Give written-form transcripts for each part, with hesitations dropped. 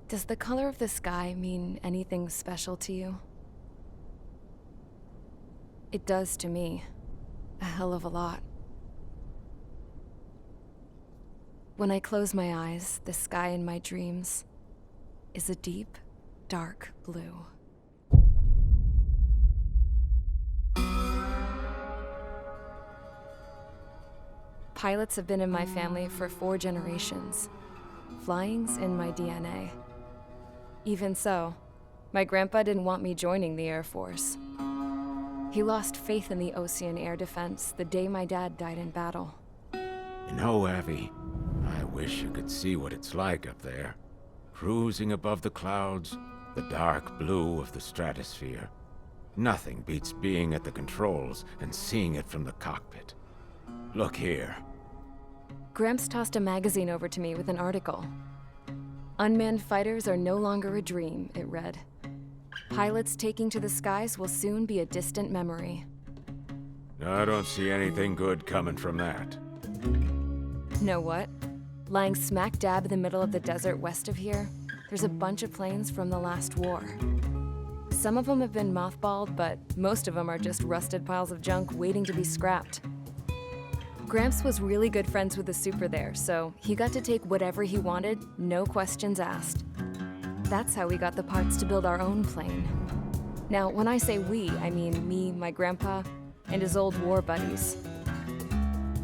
Does the color of the sky mean anything special to you? It does to me. A hell of a lot. When I close my eyes, the sky in my dreams is a deep, dark blue. Pilots have been in my family for 4 generations. Flying's in my DNA. Even so, my grandpa didn't want me joining the Air Force. He lost faith in the Ocean Air Defense the day my dad died in battle. You know, Abby, I wish you could see what it's like up there. Cruising above the clouds, the dark blue of the stratosphere. Nothing beats being at the controls and seeing it from the cockpit. Look here. Gramps tossed a magazine over to me with an article. Unmanned fighters are no longer a dream, it read. Pilots taking to the skies will soon be a distant memory. I don't see anything good coming from that. Know what? Lying smack dab in the middle of the desert west of here, there's a bunch of planes from the last war. Some of them have been mothballed, but most of them are just rusted piles of junk waiting to be scrapped. Gramps was really good friends with the super there, so he got to take whatever he wanted, no questions asked. That's how we got the parts to build our own plane. Now, when I say we, I mean me, my grandpa, and his old war buddies.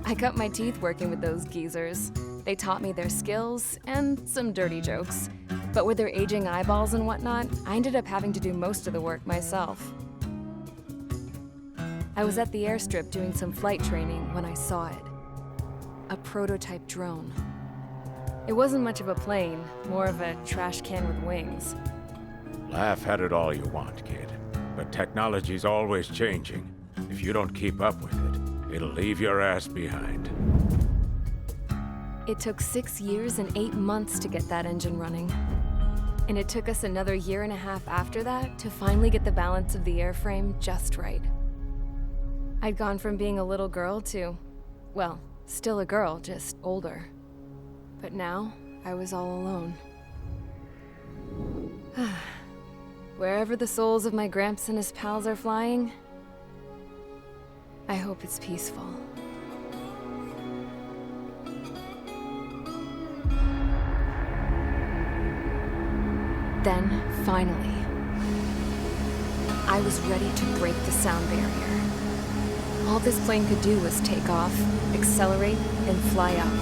I cut my teeth working with those geezers. They taught me their skills and some dirty jokes. But with their aging eyeballs and whatnot, I ended up having to do most of the work myself. I was at the airstrip doing some flight training when I saw it. A prototype drone. It wasn't much of a plane, more of a trash can with wings. Laugh at it all you want, kid. But technology's always changing. If you don't keep up with it, it'll leave your ass behind. It took 6 years and 8 months to get that engine running. And it took us another 1.5 years after that to finally get the balance of the airframe just right. I'd gone from being a little girl to, well, still a girl, just older. But now, I was all alone. Wherever the souls of my Gramps and his pals are flying, I hope it's peaceful. Then, finally, I was ready to break the sound barrier. All this plane could do was take off, accelerate, and fly up.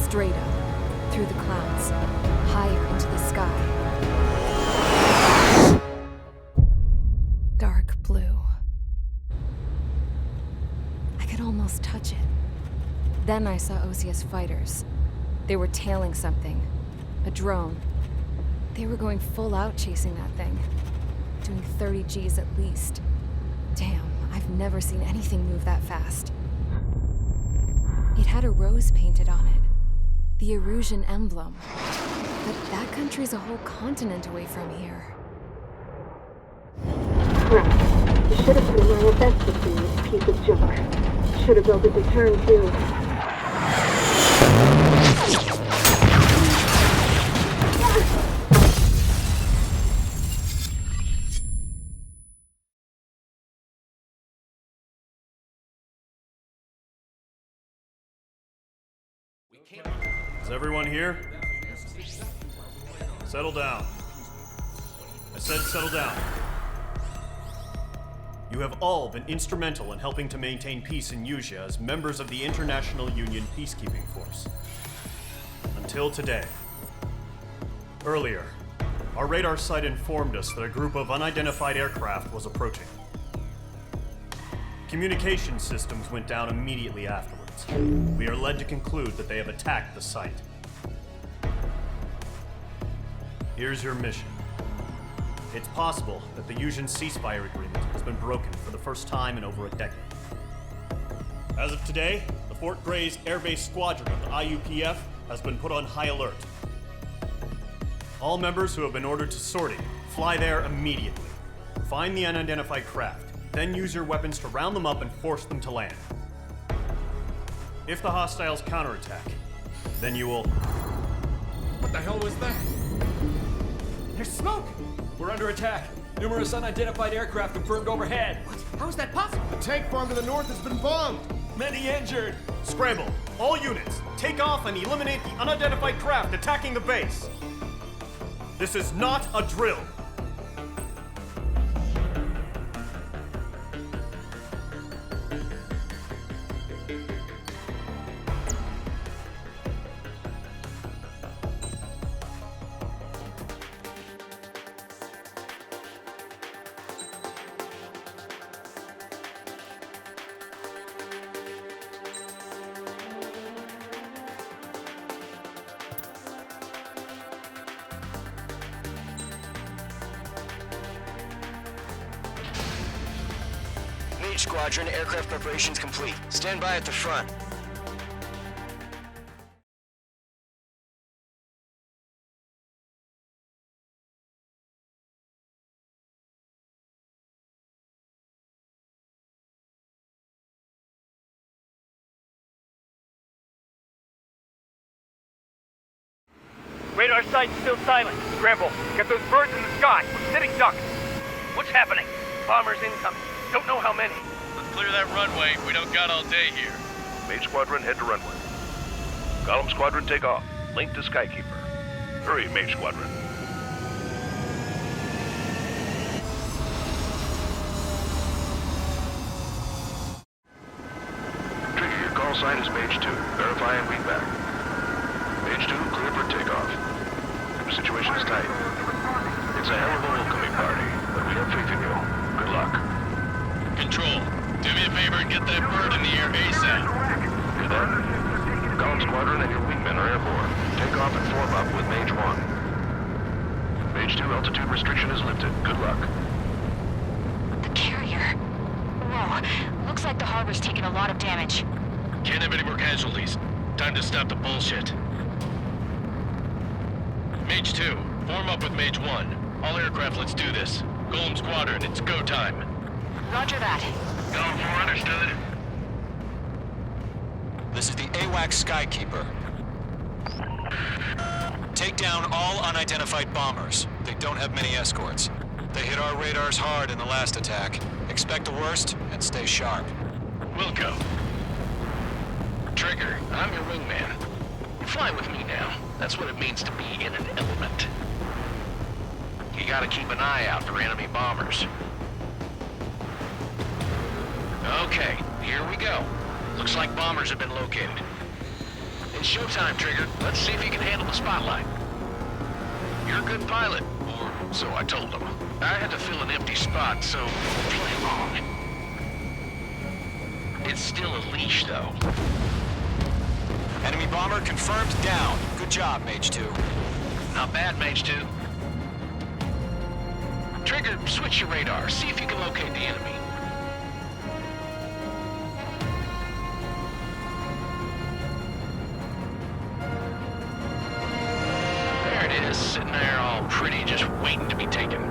Straight up, through the clouds, higher into the sky. Dark blue. I could almost touch it. Then I saw Osius fighters. They were tailing something. A drone. They were going full out chasing that thing. Doing 30 Gs at least. Damn, I've never seen anything move that fast. It had a rose painted on it. the Erusian emblem. But that country's a whole continent away from here. Crap. You should have put in my investment in this piece of junk. Should have built a deterrent too. Is everyone here? Settle down. I said settle down. You have all been instrumental in helping to maintain peace in Usea as members of the International Union Peacekeeping Force. Until today. Earlier, our radar site informed us that a group of unidentified aircraft was approaching. Communication systems went down immediately afterwards. We are led to conclude that they have attacked the site. Here's your mission. It's possible that the Usian ceasefire agreement has been broken for the first time in over a decade. As of today, the Fort Grays Air Base Squadron of the IUPF has been put on high alert. All members who have been ordered to sortie, fly there immediately. Find the unidentified craft, then use your weapons to round them up and force them to land. If the hostiles counterattack, then you will... What the hell was that? There's smoke! We're under attack. Numerous unidentified aircraft confirmed overhead. What? How is that possible? The tank farm to the north has been bombed! Many injured. Scramble! All units, take off and eliminate the unidentified craft attacking the base! This is not a drill! Mage Squadron, aircraft preparations complete. Stand by at the front. Radar site's still silent. Scramble. Get those birds in the sky. We're sitting ducks. What's happening? Bombers incoming. Don't know how many. Let's clear that runway. We don't got all day here. Mage Squadron, head to runway. Golem Squadron, take off. Link to Skykeeper. Hurry, Mage Squadron. Trigger, your call sign is Mage 2. Verify and read back. Mage 2, clear for takeoff. The situation is tight. It's a hell of a welcoming party, but we have faith in you. Good luck. Control, do me a favor and get that bird in the air ASAP. Hear that? Golem Squadron and your wingmen are airborne. Take off and form up with Mage 1. Mage 2, altitude restriction is lifted. Good luck. The carrier. Whoa. Looks like the harbor's taken a lot of damage. Can't have any more casualties. Time to stop the bullshit. Mage 2, form up with Mage 1. All aircraft, let's do this. Golem Squadron, it's go time. Roger that. Going for understood. This is the AWAC Skykeeper. Take down all unidentified bombers. They don't have many escorts. They hit our radars hard in the last attack. Expect the worst and stay sharp. Wilco. Trigger, I'm your wingman. Fly with me now. That's what it means to be in an element. You gotta keep an eye out for enemy bombers. Okay, here we go. Looks like bombers have been located. It's showtime, Trigger. Let's see if you can handle the spotlight. You're a good pilot, or so I told them. I had to fill an empty spot, so play along. It's still a leash, though. Enemy bomber confirmed down. Good job, Mage 2. Not bad, Mage 2. Trigger, switch your radar. See if you can locate the enemy. this, sitting there all pretty, just waiting to be taken.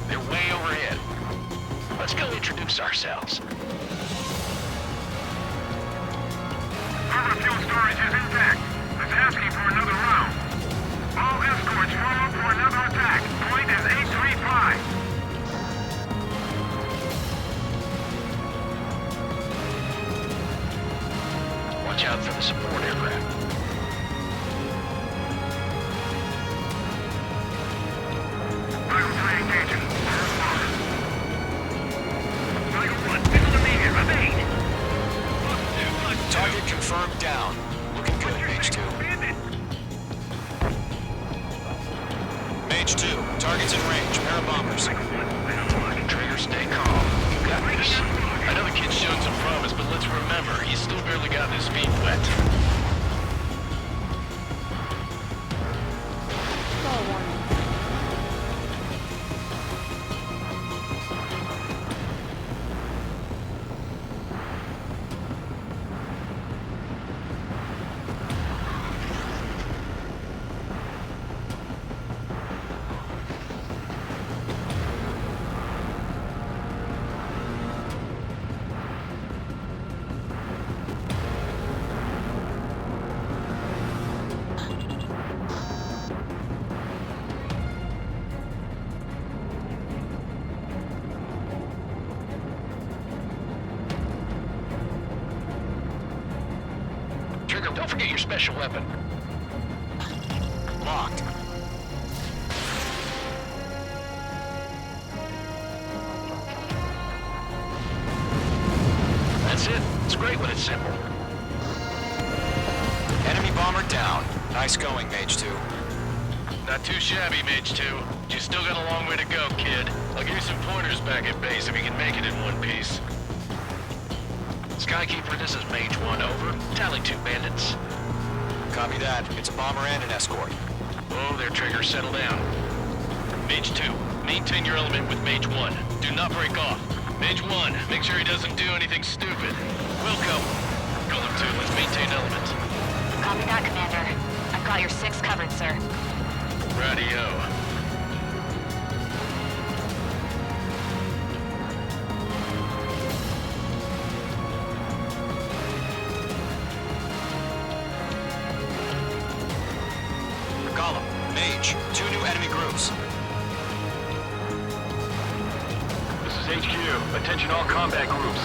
They're way overhead. Let's go introduce ourselves. Our fuel storage is intact. It's asking for another round. All escorts form up for another attack. Point is 835. Watch out for the support aircraft. Tiger 3 engaging. Tiger 1, middle immediate. Evade. Target confirmed down. Looking good, Mage 2. Mage 2, target's in range. Pair of bombers. Trigger, stay calm. You got this. I know the kid's shown some promise, but let's remember, he's still barely gotten his feet wet. Trigger, don't forget your special weapon. Locked. That's it. It's great when it's simple. Enemy bomber down. Nice going, Mage 2. Not too shabby, Mage 2. You still got a long way to go, kid. I'll give you some pointers back at base if you can make it in one piece. Skykeeper, this is Mage 1, over. Tally 2 bandits. Copy that. It's a bomber and an escort. Oh, their Trigger, settle down. Mage 2, maintain your element with Mage 1. Do not break off. Mage 1, make sure he doesn't do anything stupid. Wilco, Golem 2, let's maintain element. Copy that, Commander. I've got your 6 covered, sir. Radio. Column, Mage, 2 new enemy groups. This is HQ. Attention all combat groups.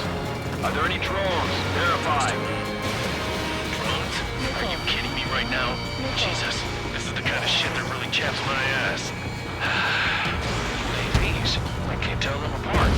Are there any drones? Verify. Drones? Are you kidding me right now? Jesus, this is the kind of shit that really chaps my ass. UAVs? I can't tell them apart.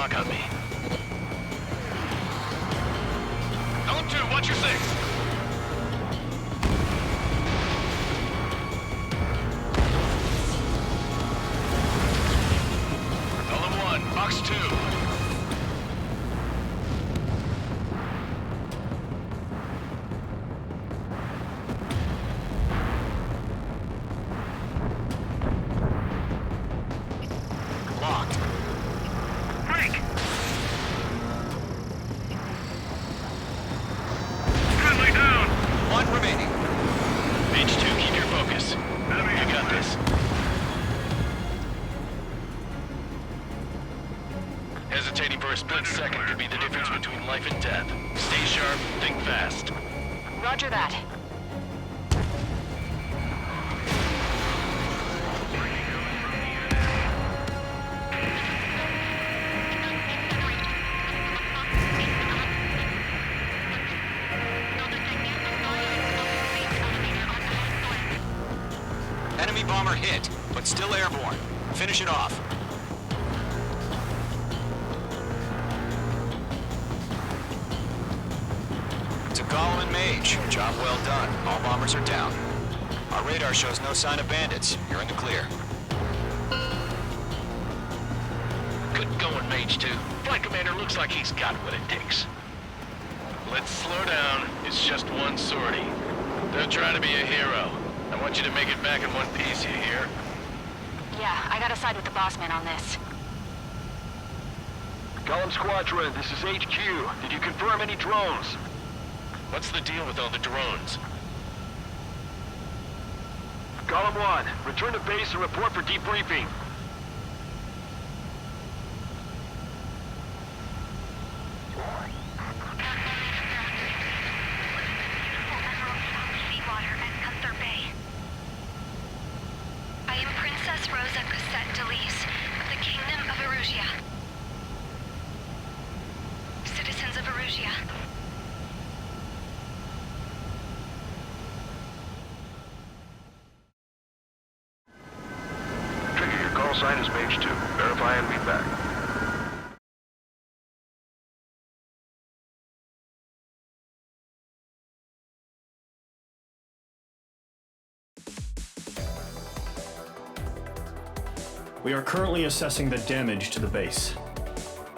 lock on me. Column 2, watch your 6. Column 1, box 2. Locked. Break! Friendly down! One remaining. H2, keep your focus. You got this. Hesitating for a split second could be the difference between life and death. Stay sharp, think fast. Roger that. Enemy bomber hit, but still airborne. Finish it off. To Gollum and Mage, job well done. All bombers are down. Our radar shows no sign of bandits. You're in the clear. Good going, Mage 2. Flight Commander looks like he's got what it takes. Let's slow down. It's just one sortie. Don't try to be a hero. I want you to make it back in one piece, you hear? Yeah, I gotta side with the boss man on this. Column Squadron, this is HQ. Did you confirm any drones? What's the deal with all the drones? Column 1, return to base and report for debriefing. I am Princess Rosa Cosette Delise of the Kingdom of Erusia. Citizens of Erusia. Trigger, your call sign is Mage 2. Verify and read back. We are currently assessing the damage to the base.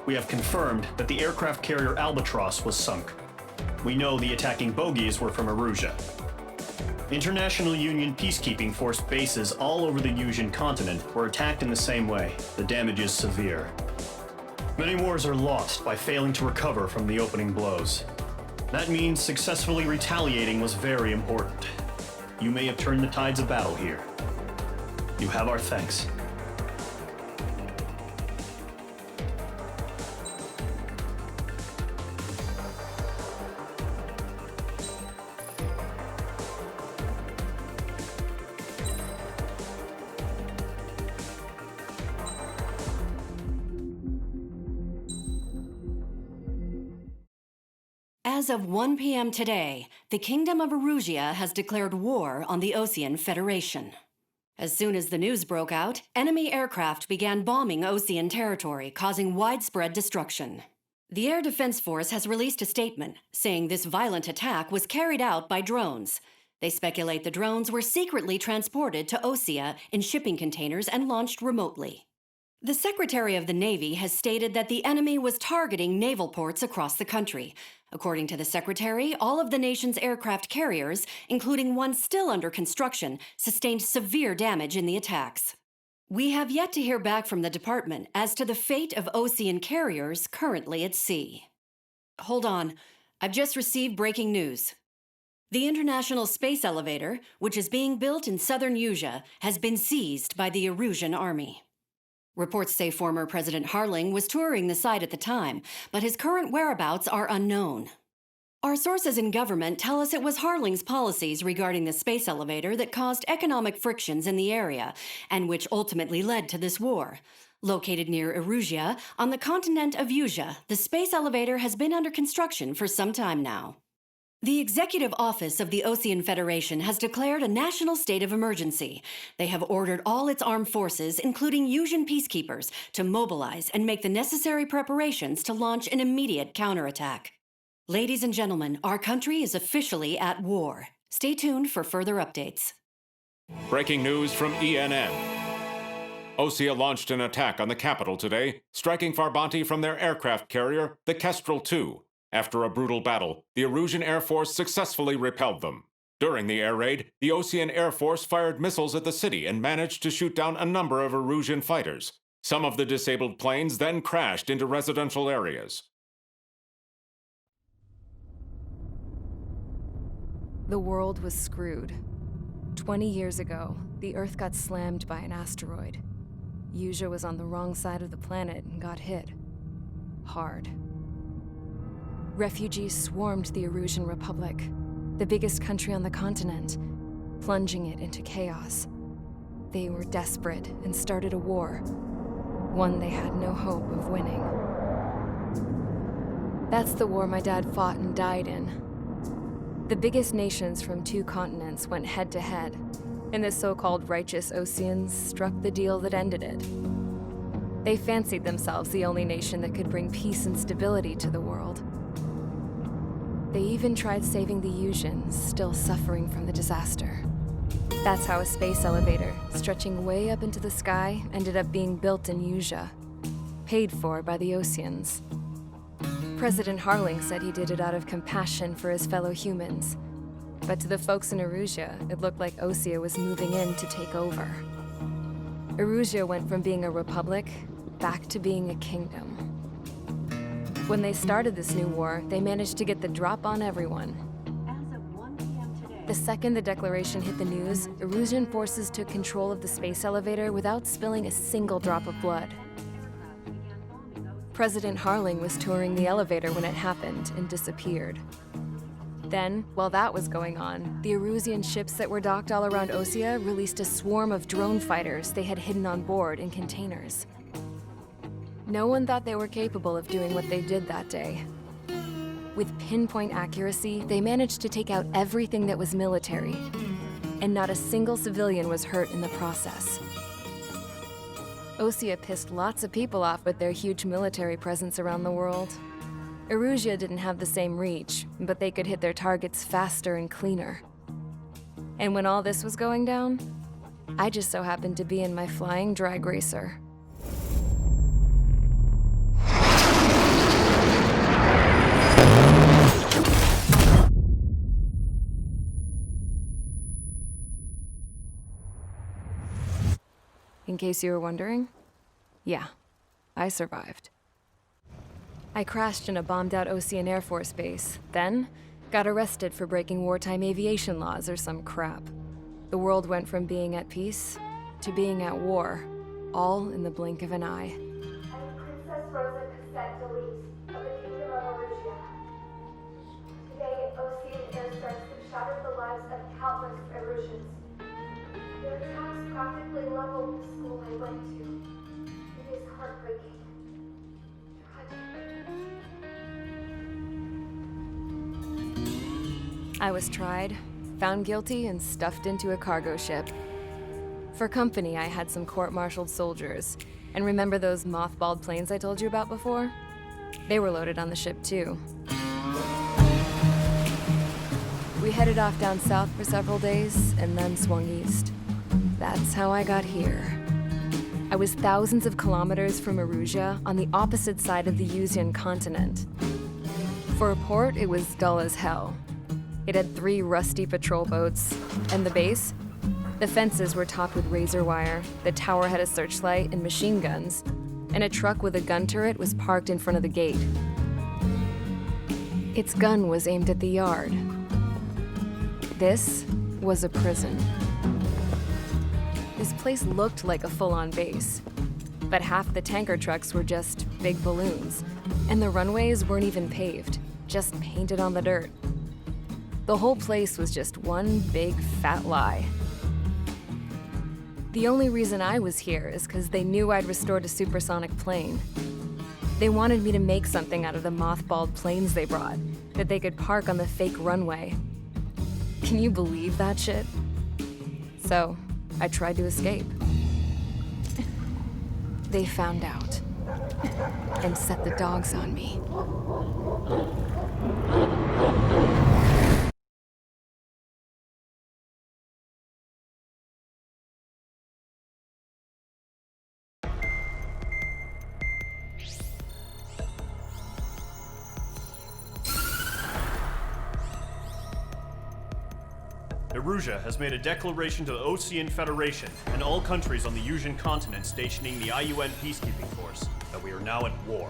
We have confirmed that the aircraft carrier Albatross was sunk. We know the attacking bogies were from Erusia. International Union peacekeeping force bases all over the Yusian continent were attacked in the same way. The damage is severe. Many wars are lost by failing to recover from the opening blows. That means successfully retaliating was very important. You may have turned the tides of battle here. You have our thanks. As of 1 p.m. today, the Kingdom of Erusia has declared war on the Osean Federation. As soon as the news broke out, enemy aircraft began bombing Osean territory, causing widespread destruction. The Air Defense Force has released a statement saying this violent attack was carried out by drones. They speculate the drones were secretly transported to Osea in shipping containers and launched remotely. The Secretary of the Navy has stated that the enemy was targeting naval ports across the country. According to the Secretary, all of the nation's aircraft carriers, including one still under construction, sustained severe damage in the attacks. We have yet to hear back from the department as to the fate of Osean carriers currently at sea. Hold on, I've just received breaking news. The International Space Elevator, which is being built in southern Yusia, has been seized by the Erusian army. Reports say former President Harling was touring the site at the time, but his current whereabouts are unknown. Our sources in government tell us it was Harling's policies regarding the space elevator that caused economic frictions in the area, and which ultimately led to this war. Located near Erusia, on the continent of Yusia, the space elevator has been under construction for some time now. The Executive Office of the Osean Federation has declared a national state of emergency. They have ordered all its armed forces, including Yuuzhan peacekeepers, to mobilize and make the necessary preparations to launch an immediate counterattack. Ladies and gentlemen, our country is officially at war. Stay tuned for further updates. Breaking news from ENN. Osea launched an attack on the capital today, striking Farbanti from their aircraft carrier, the Kestrel II. After a brutal battle, the Erusian Air Force successfully repelled them. During the air raid, the Osean Air Force fired missiles at the city and managed to shoot down a number of Erusian fighters. Some of the disabled planes then crashed into residential areas. The world was screwed. 20 years ago, the Earth got slammed by an asteroid. Yuuzhan was on the wrong side of the planet and got hit. Hard. Refugees swarmed the Erusian Republic, the biggest country on the continent, plunging it into chaos. They were desperate and started a war, one they had no hope of winning. That's the war my dad fought and died in. The biggest nations from 2 continents went head-to-head, and the so-called righteous Oseans struck the deal that ended it. They fancied themselves the only nation that could bring peace and stability to the world. They even tried saving the Yuuzhan, still suffering from the disaster. That's how a space elevator, stretching way up into the sky, ended up being built in Yuuzhan, paid for by the Oseans. President Harling said he did it out of compassion for his fellow humans. But to the folks in Erusia, it looked like Osea was moving in to take over. Erusia went from being a republic back to being a kingdom. When they started this new war, they managed to get the drop on everyone. The second the declaration hit the news, Erusian forces took control of the space elevator without spilling a single drop of blood. President Harling was touring the elevator when it happened and disappeared. Then, while that was going on, the Erusian ships that were docked all around Osea released a swarm of drone fighters they had hidden on board in containers. No one thought they were capable of doing what they did that day. With pinpoint accuracy, they managed to take out everything that was military, and not a single civilian was hurt in the process. Osea pissed lots of people off with their huge military presence around the world. Erusia didn't have the same reach, but they could hit their targets faster and cleaner. And when all this was going down, I just so happened to be in my flying drag racer. In case you were wondering, yeah, I survived. I crashed in a bombed-out Osean Air Force base, then got arrested for breaking wartime aviation laws or some crap. The world went from being at peace to being at war, all in the blink of an eye. I'm Princess Rosa Cassette Delise of the Kingdom of Erusia. Today, Osean airstrikes have shattered the lives of countless Erusians. Their attacks practically leveled the school I went to. It is heartbreaking. Tragic. I was tried, found guilty, and stuffed into a cargo ship. For company, I had some court-martialed soldiers. And remember those mothballed planes I told you about before? They were loaded on the ship, too. We headed off down south for several days, and then swung east. That's how I got here. I was thousands of kilometers from Erusia, on the opposite side of the Yuuzhan continent. For a port, it was dull as hell. It had 3 rusty patrol boats, and the base? The fences were topped with razor wire, the tower had a searchlight and machine guns, and a truck with a gun turret was parked in front of the gate. Its gun was aimed at the yard. This was a prison. This place looked like a full-on base, but half the tanker trucks were just big balloons, and the runways weren't even paved, just painted on the dirt. The whole place was just one big fat lie. The only reason I was here is because they knew I'd restored a supersonic plane. They wanted me to make something out of the mothballed planes they brought, that they could park on the fake runway. Can you believe that shit? So, I tried to escape. They found out and set the dogs on me. Erusia has made a declaration to the Osean Federation and all countries on the Yusian continent stationing the IUN peacekeeping force that we are now at war.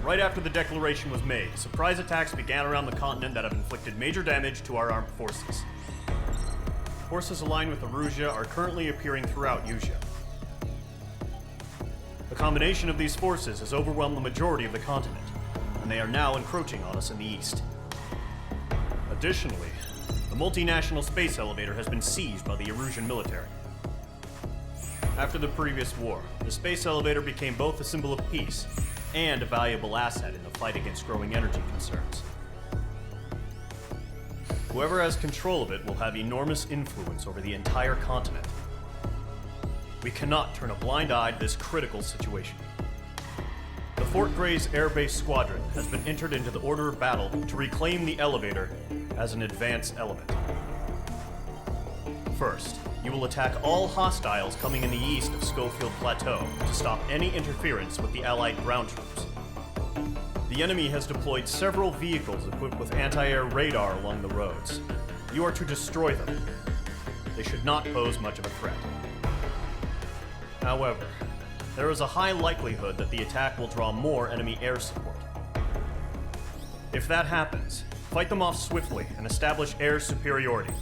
Right after the declaration was made, surprise attacks began around the continent that have inflicted major damage to our armed forces. Forces aligned with Erusia are currently appearing throughout Yusia. The combination of these forces has overwhelmed the majority of the continent, and they are now encroaching on us in the east. Additionally, the multinational space elevator has been seized by the Erusian military. After the previous war, the space elevator became both a symbol of peace and a valuable asset in the fight against growing energy concerns. Whoever has control of it will have enormous influence over the entire continent. We cannot turn a blind eye to this critical situation. The Fort Grays Air Base Squadron has been entered into the order of battle to reclaim the elevator as an advance element. First, you will attack all hostiles coming in the east of Schofield Plateau to stop any interference with the Allied ground troops. The enemy has deployed several vehicles equipped with anti-air radar along the roads. You are to destroy them. They should not pose much of a threat. However, there is a high likelihood that the attack will draw more enemy air support. If that happens, fight them off swiftly and establish air superiority.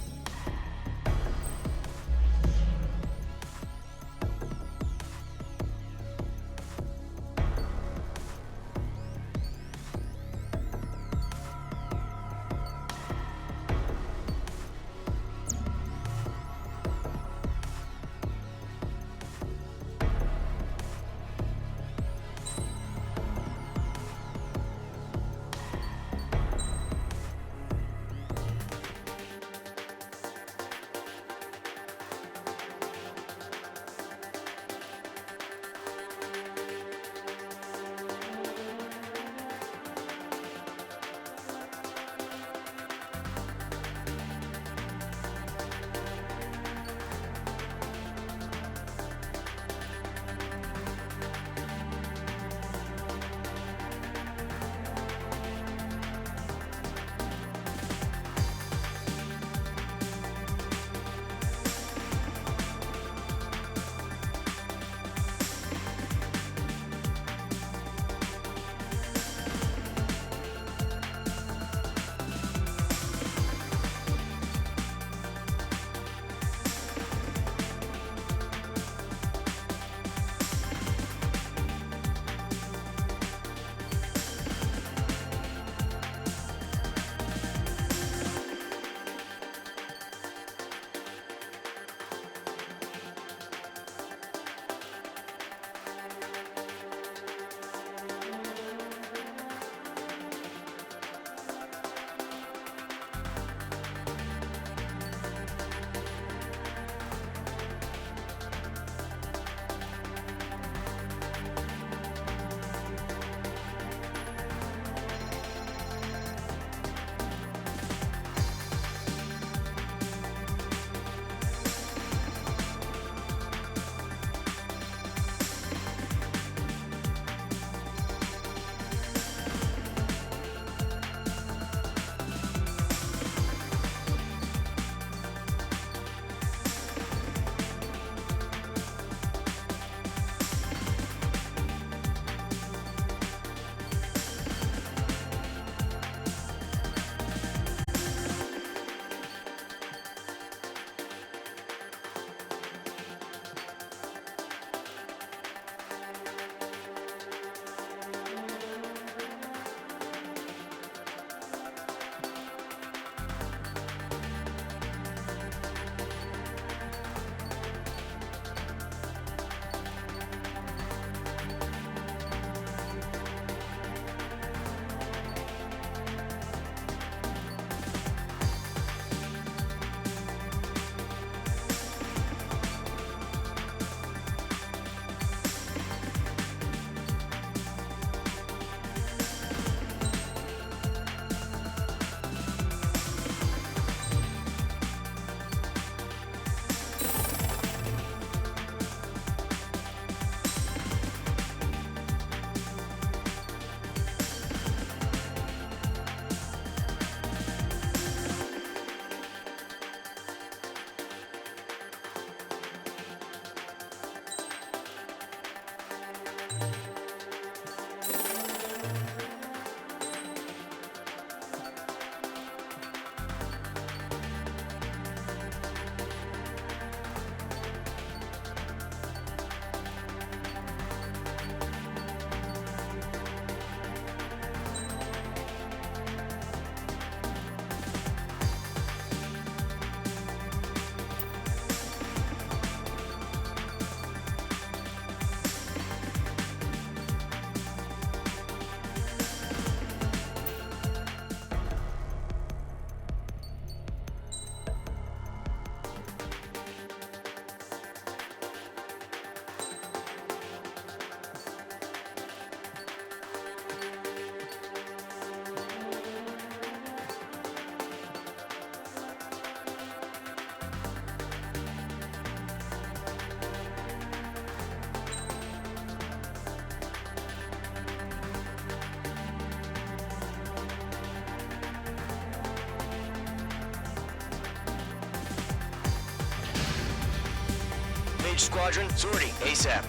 Engage squadron, sortie, ASAP.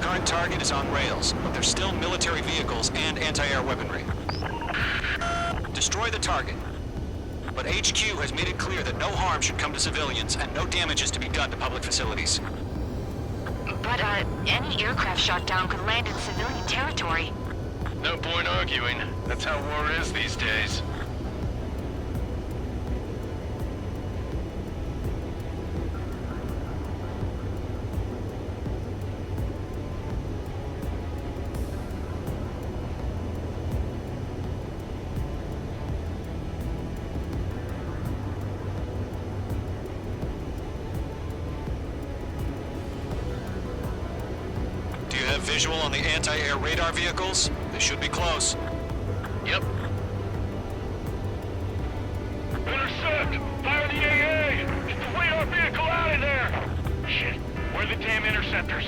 Current target is on rails, but there's still military vehicles and anti-air weaponry. Destroy the target. But HQ has made it clear that no harm should come to civilians and no damage is to be done to public facilities. But, any aircraft shot down could land in civilian territory. No point arguing. That's how war is these days. Visual on the anti-air radar vehicles? They should be close. Yep. Intercept! Fire the AA! Get the radar vehicle out of there! Shit, where are the damn interceptors?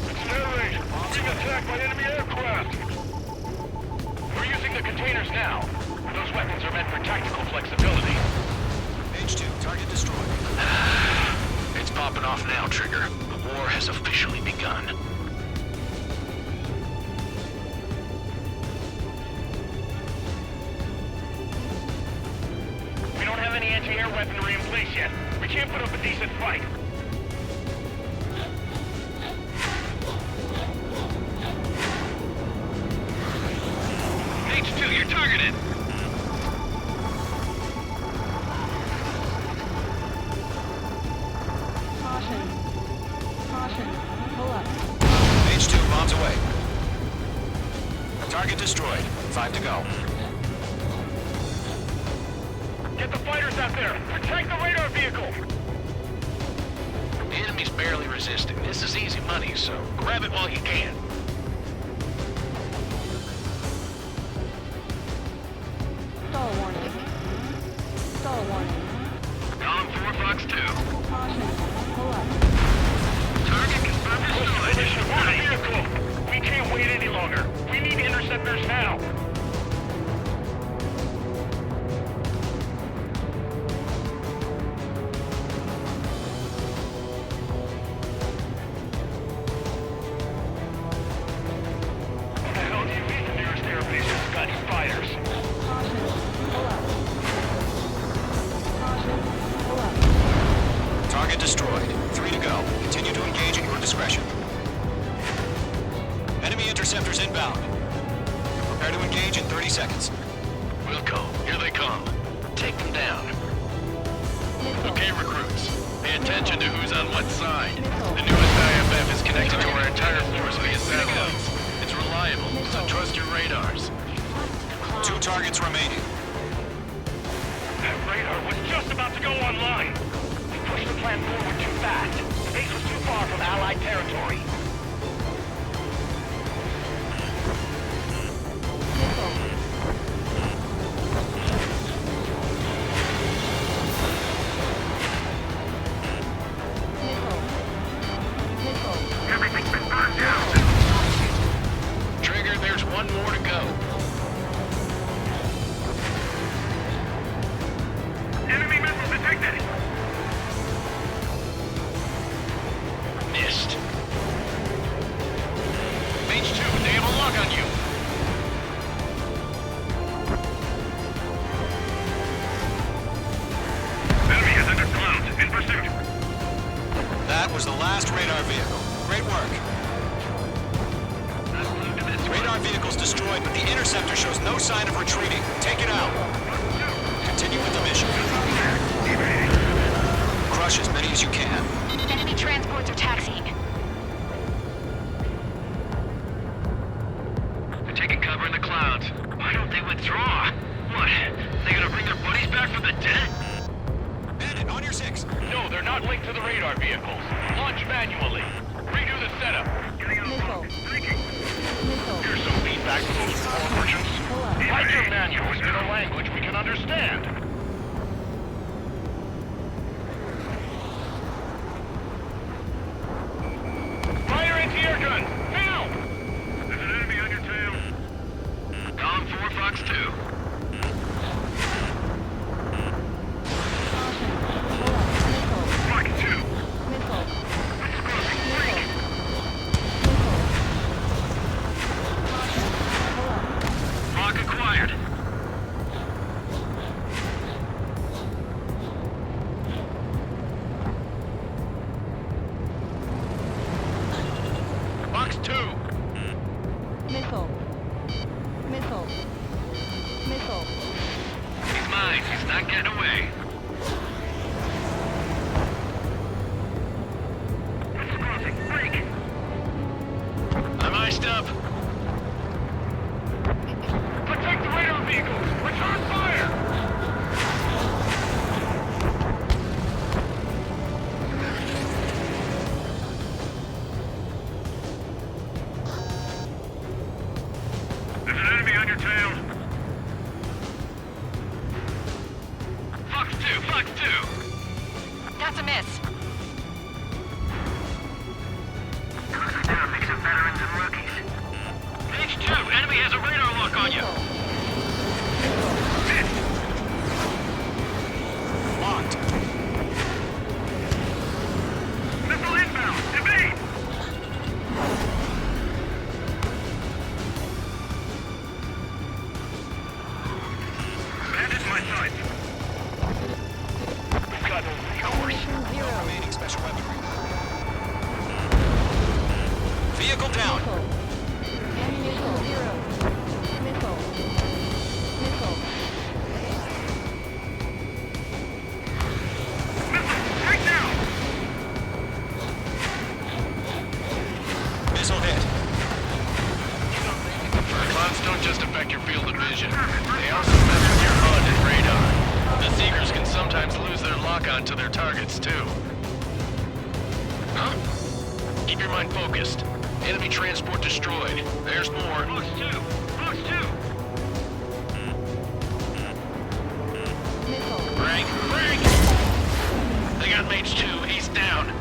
It's air raid! We're being attacked by enemy aircraft! We're using the containers now. Those weapons are meant for tactical flexibility. H2, target destroyed. It's popping off now, Trigger. The war has officially begun. We don't have any anti-air weaponry in place yet. We can't put up a decent fight. H2, you're targeted! H2, bombs away. Target destroyed. 5 to go. Get the fighters out there! Protect the radar vehicle! The enemy's barely resisting. This is easy money, so grab it while you can. Stall warning. Stall warning. Column 4, Fox 2. Caution. Pull up. Target confirmed destroyed. Warning vehicle! We can't wait any longer. We need interceptors now. What the hell do you mean the nearest airbase has got fighters? Caution. Pull up. Caution. Pull up. Target destroyed. 3 to go. Continue to engage at your discretion. Enemy interceptors inbound. Prepare to engage in 30 seconds. Wilco, here they come. Take them down. Okay, recruits. Pay attention to who's on what side. The newest IFF is connected to our entire force via satellites. It's reliable, so trust your radars. 2 targets remaining. That radar was just about to go online. We pushed the plan forward too fast. Base was too far from Allied territory. Everything's been burned down. Trigger, there's one more to go. Enemy missile detected. Missed. H2, they have a lock on you. Enemy is under clouds. In pursuit. That was the last radar vehicle. Great work. Radar vehicle's destroyed, but the interceptor shows no sign of retreating. Take it out. Continue with the mission. Crush as many as you can. Enemy transports are taxiing. They're taking cover in the clouds. Why don't they withdraw? What? They gonna bring their buddies back from the dead? Bandit, on your 6. tracks. No, they're not linked to the radar vehicles. Launch manually. Redo the setup. Missile. Missile. Here's some feedback from those power merchants. Write your manuals in a language we can understand. Fire anti-air gun! Now! There's an enemy on your tail. Column 4, Fox 2. Fox 2. Missile. Lock acquired. Fox 2. Missile. Missile. Missile. He's mine. He's not getting away. I'm iced up. Protect the radar vehicles! Return fire! There's an enemy on your tail. Fox 2, Fox 2. That's a miss. They're a mix of veterans and rookies. H2, enemy has a radar lock on you. Locked. Missile inbound. Evade. Bandit in my sight. We've got yours. No remaining special weaponry. Vehicle down. Ammunition 0. Missile. Missile. Right now. Missile hit. Clouds don't just affect your field of vision. They also mess with your HUD and radar. The Seekers can sometimes lose their lock-on to their targets, too. Huh? Keep your mind focused. Enemy transport destroyed. There's more. Fox 2. Fox 2. Missile. Rank! Rank! They got Mage 2. He's down.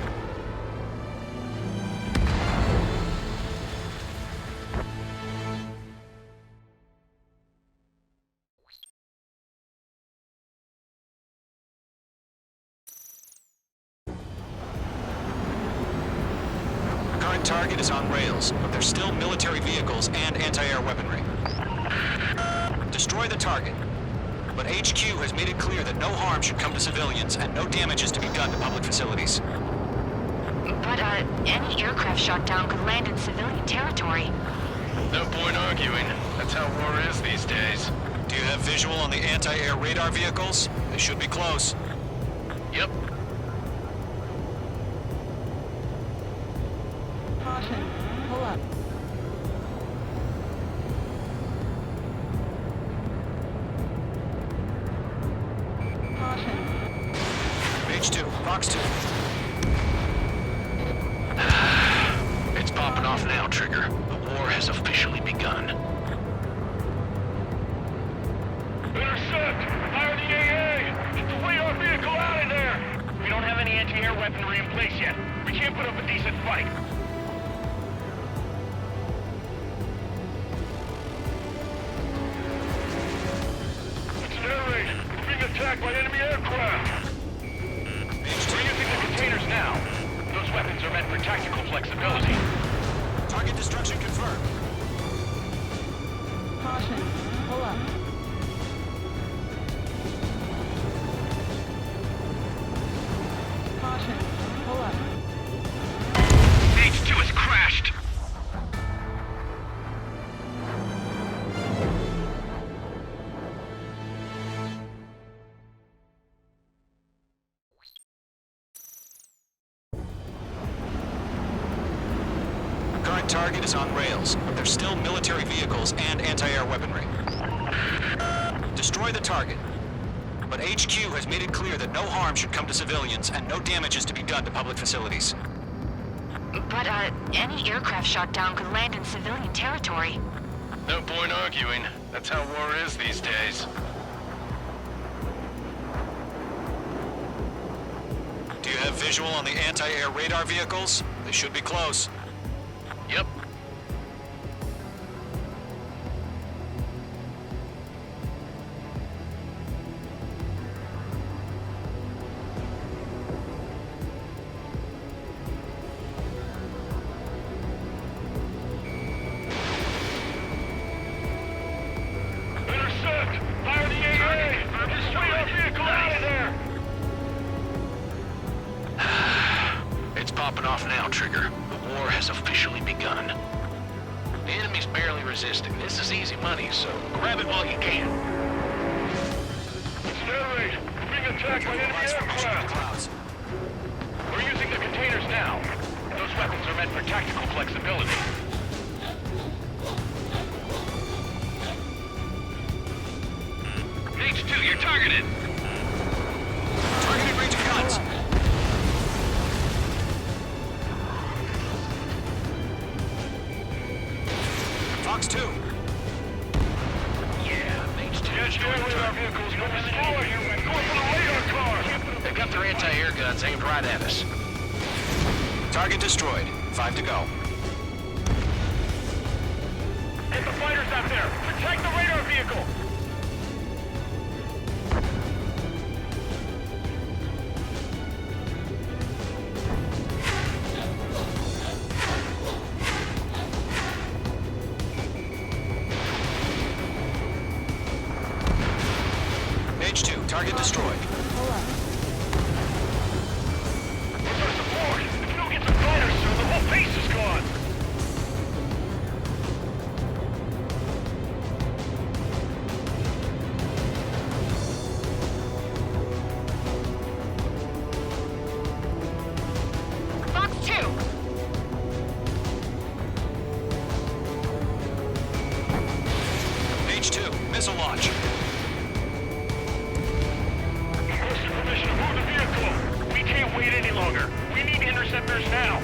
Current target is on rails, but there's still military vehicles and anti-air weaponry. Destroy the target. But HQ has made it clear that no harm should come to civilians and no damage is to be done to public facilities. But, any aircraft shot down could land in civilian territory. No point arguing. That's how war is these days. Do you have visual on the anti-air radar vehicles? They should be close. Yep. Caution. Pull up. Caution. Mage 2, Fox 2. It's popping off now, Trigger. The war has officially begun. Intercept! Fire the AA! Get the radar vehicle out of there! We don't have any anti-air weaponry in place yet. We can't put up a decent fight. It's an air raid. We're being attacked by enemy aircraft. We're using the containers now. Those weapons are meant for tactical flexibility. Target destruction confirmed. Caution. Pull up. Caution. Pull up. H2 has crashed. Current target is on rails, but there's still military vehicles and anti-air weaponry. Destroy the target. But HQ has made it clear that no harm should come to civilians and no damage is to be done to public facilities. But, any aircraft shot down could land in civilian territory. No point arguing. That's how war is these days. Do you have visual on the anti-air radar vehicles? They should be close. Yep. Intercept! Fire the AA! Destroy our vehicle out of there! It's popping off now, Trigger. The war has officially begun. The enemy's barely resisting. This is easy money, so grab it while you can. Sterling, we're being attacked by enemy aircraft! We're using the containers now. Those weapons are meant for tactical flexibility. H2, you're targeted! Targeted range of guns. Fox 2. Yeah, H2. Get your radar vehicles, go destroy! Go for the radar car! They've got their anti-air guns aimed right at us. Target destroyed. 5 to go. Get the fighters out there! Protect the radar vehicle! H2, target destroyed. Pull up. Where's our support? If you don't get some fighters, sir, the whole base is gone! Fox 2! H2, missile launch. Requesting permission to move the vehicle! We can't wait any longer! We need interceptors now!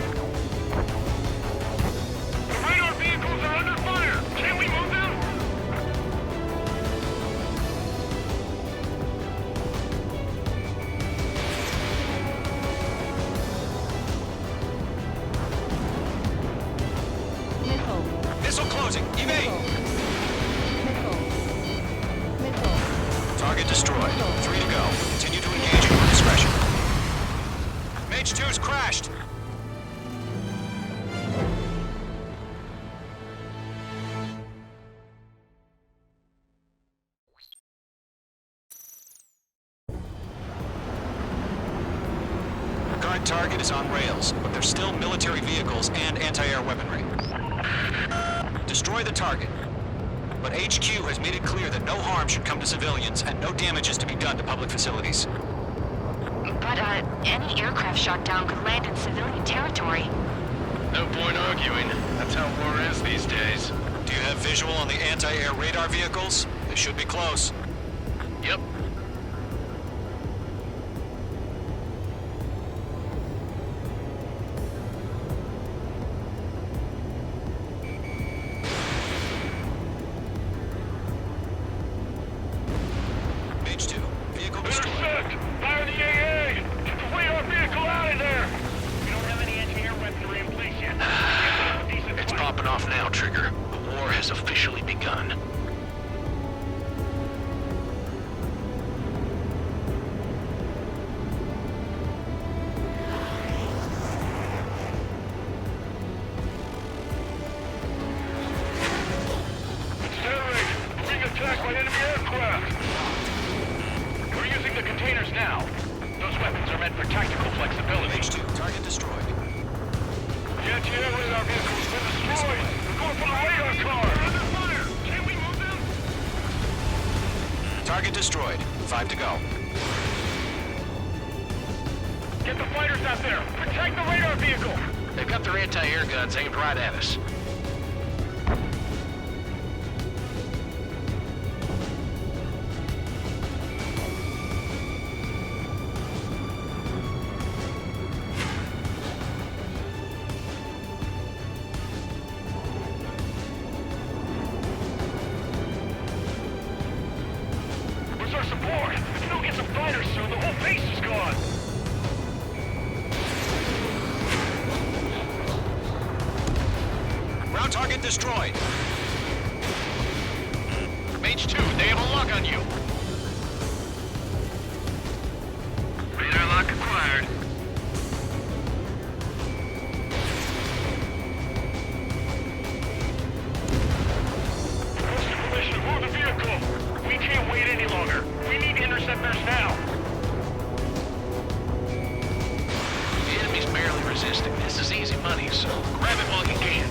The radar vehicles are under fire! Can we move them? Missile. Missile closing. Evade. Missile. Missile. Target destroyed. 3 to go. Continue to engage at your discretion. Mage 2's crashed. Current target is on rails, but there's still military vehicles and anti-air weaponry. Destroy the target. But HQ has made it clear that no harm should come to civilians and no damage is to be done to public facilities. But, any aircraft shot down could land in civilian territory. No point arguing. That's how war is these days. Do you have visual on the anti-air radar vehicles? They should be close. Yep. Mage 2, vehicle destroyed. Intercept! Fire the AA! Get the radar vehicle out of there! We don't have any anti-air weaponry in place yet. It's popping off now, Trigger. The war has officially begun. Sterling, we're being attacked by enemy aircraft! We're using the containers now. Those weapons are meant for tactical flexibility. Mage 2, target destroyed. The anti-air radar vehicle's been destroyed! We're going for the radar car! They're under fire! Can we move them? Target destroyed. 5 to go. Get the fighters out there! Protect the radar vehicle! They've got their anti-air guns aimed right at us. Lord! If we don't get some fighters soon, the whole base is gone! Ground target destroyed. Mage 2, they have a lock on you. Radar lock acquired. Requesting permission to move the vehicle. We can't wait any longer. We need interceptors now. The enemy's barely resisting. This is easy money, so grab it while you can.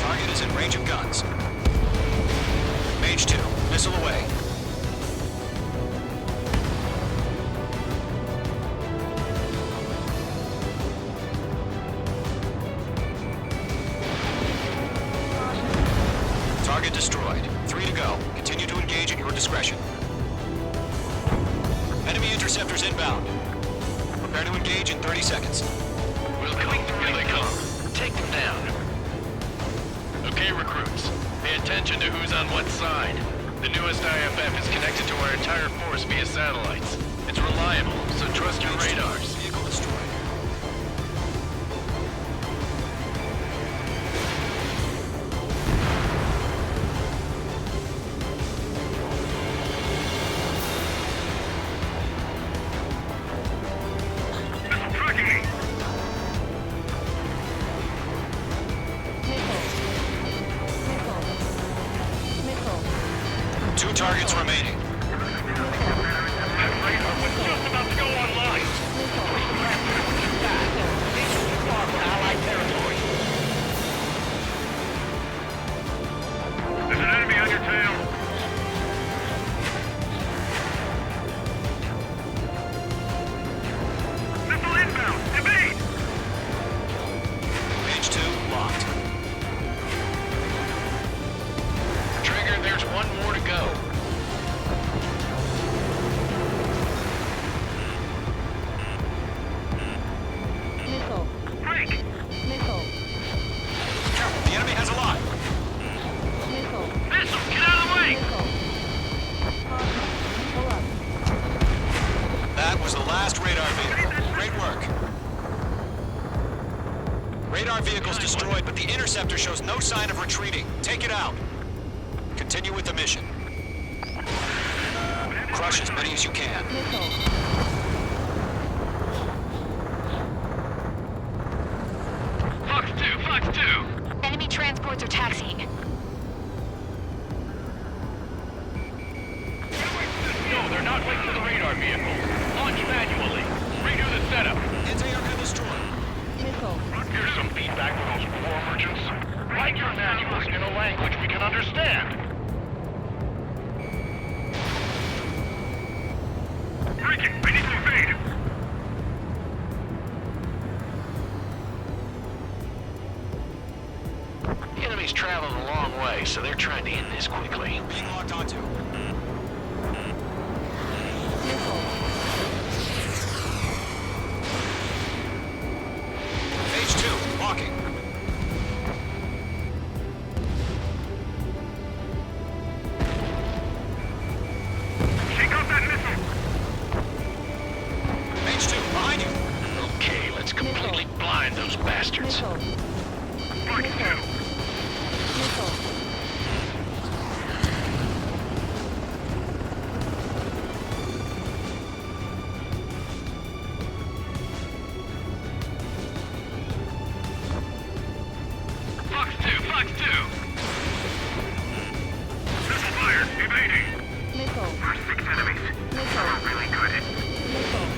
Target is in range of guns. Mage 2, missile away. Target destroyed. 3 to go. Continue to engage at your discretion. Enemy interceptors inbound. Prepare to engage in 30 seconds. We'll come. Here they come. Take them down. Okay, recruits. Pay attention to who's on what side. The newest IFF is connected to our entire force via satellites. It's reliable, so trust your radars. Vehicle destroyed. Tracking me! Missile. 2 targets remaining. That radar was just about to go online! Allied territory. There's an enemy on your tail. Missile inbound! Evade! Mage 2 locked. Trigger, there's one more to go. Missile. Break! Missile. Careful, the enemy has a lock. Missile. Missile, get out of the way! Missile. Pull up. That was the last radar vehicle. Great work. Radar vehicle's destroyed, but the interceptor shows no sign of retreating. Take it out. Continue with the mission. Crush as many as you can. Missile. Fox 2! Enemy transports are taxiing. No, they're not linked to the radar vehicle. Launch manually. Redo the setup. Anti-aircraft destroyed. Missile. Here's some feedback for those war merchants. Write your manuals in a language we can understand. Breaking! I need to evade! The enemy's traveling a long way, so they're trying to end this quickly. Being locked onto. Missile. Mage 2, locking. Take out that missile! Mage 2, behind you. Okay, let's completely blind those bastards. Missile. Fox 2! Missile. Fox 2! Missile fired! Evading! Missile. Our 6 enemies. Missile. Really good. Missile.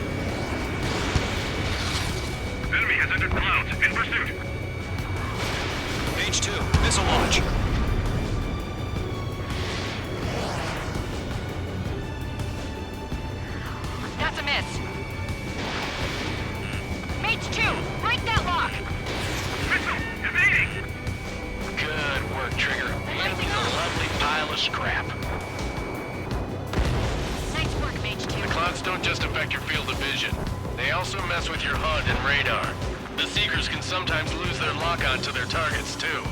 Enemy has entered clouds. In pursuit. Mage 2, missile launch. That's a miss. Mage 2, break that lock. Missile! Evading! Good work, Trigger. The enemy's a lovely pile of scrap. Nice work, Mage 2. The clouds don't just affect your field of vision. They also mess with your HUD and radar. The Seekers can sometimes lose their lock-on to their targets, too.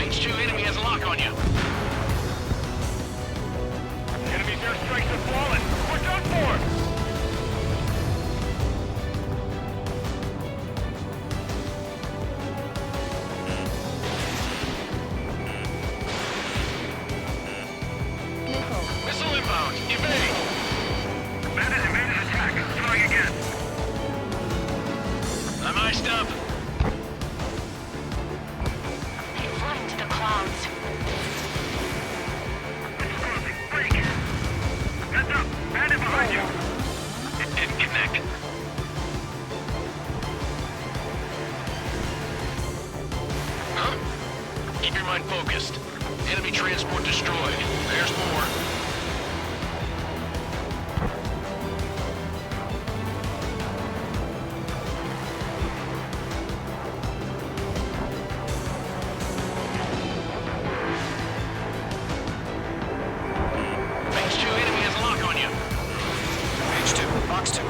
H2 enemy has a lock on you. Enemy's airstrikes have fallen. We're done for! Missile inbound. Evade. Bandit attack. Trying again. I'm iced up. They flew into the clouds. Break. Heads up. Bandit behind you. It didn't connect. Huh? Keep your mind focused. Enemy transport destroyed. There's more. H2 enemy has a lock on you. H2, box 2.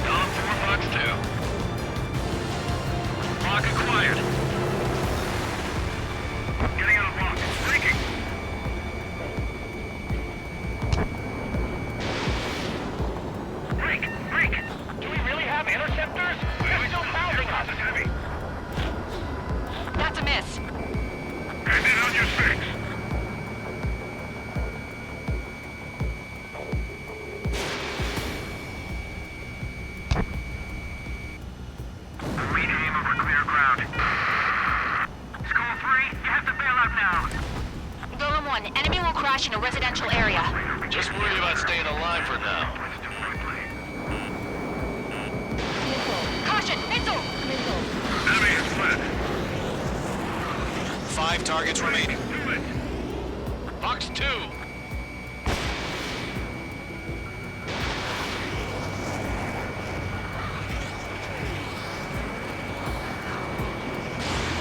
Down 4 box 2. Lock acquired. Getting out of lock. Breaking. Break. Do we really have interceptors? They're still pounding us. Heavy. That's a miss. Bandit on your 6. Rename over clear ground. Skull 3, you have to bail out now. Golem 1, enemy will crash in a residential area. Just worry about staying alive for now. Caution, missile! Enemy is fled. 5 targets remaining. Do it. Box 2.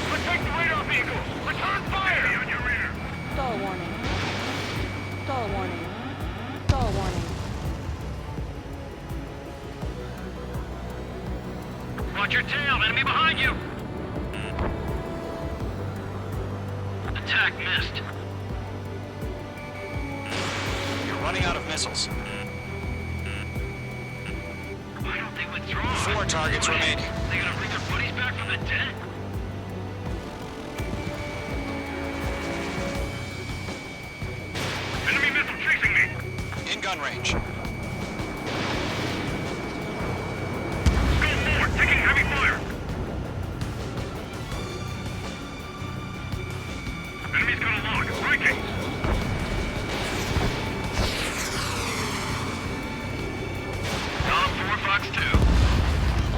Protect the radar vehicles. Return fire. On your rear. Stall warning. Stall warning. Stall warning. Watch your tail. Enemy behind you. Attack missed. You're running out of missiles. I don't think withdraw. 4 targets remaining. They gonna bring their buddies back from the dead? Enemy missile chasing me. In gun range. Go more. Taking heavy fire. Enemy's got a lock. Breaking. Down 4 box 2.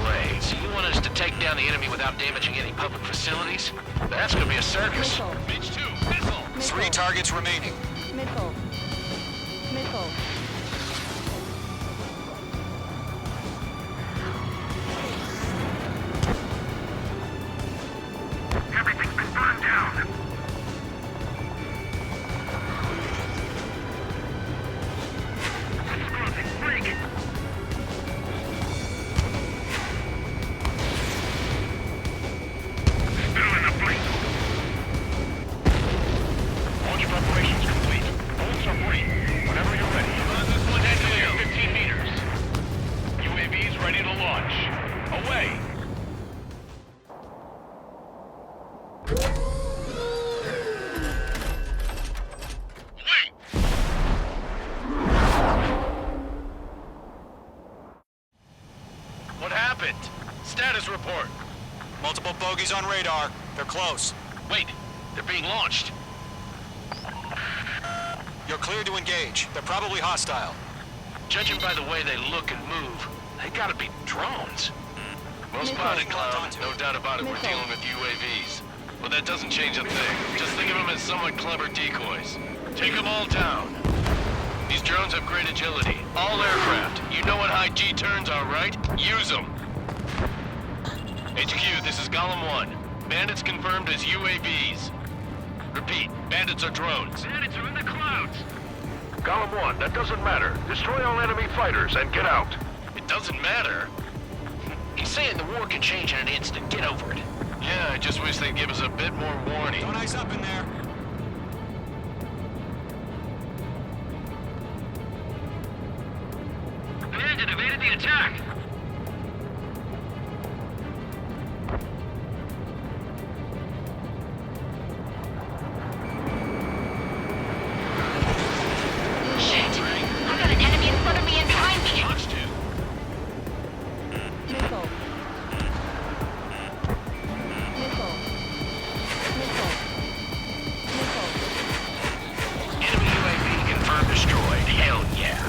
Wait, so you want us to take down the enemy without damaging any public facilities? That's gonna be a circus. Missile. H2, missile! 3 targets remaining. Missile. Missile. Everything's been burned down. Exploding. Break. Still in the blink. Launch preparations complete. Bolts are free. Whenever you're ready. This one head clear. 15 meters. UAVs ready to launch. Away. What happened? Status report. Multiple bogeys on radar. They're close. Wait, they're being launched. You're clear to engage. They're probably hostile. Judging by the way they look and move, they gotta be drones. Well spotted, Cloud. No doubt about it, we're dealing with UAVs. But that doesn't change a thing. Just think of them as somewhat clever decoys. Take them all down. These drones have great agility. All aircraft. You know what high G turns are, right? Use them. HQ, this is Golem 1. Bandits confirmed as UAVs. Repeat, bandits are drones. Bandits are in the clouds. Golem 1, that doesn't matter. Destroy all enemy fighters and get out. It doesn't matter. He's saying the war can change in an instant. Get over it. Yeah, I just wish they'd give us a bit more warning. Don't ice up in there. Bandit evaded the attack. Shit! I got an enemy in front of me and behind me! Missile. Missile. Missile. Missile. Enemy UAV confirmed destroyed. Hell yeah.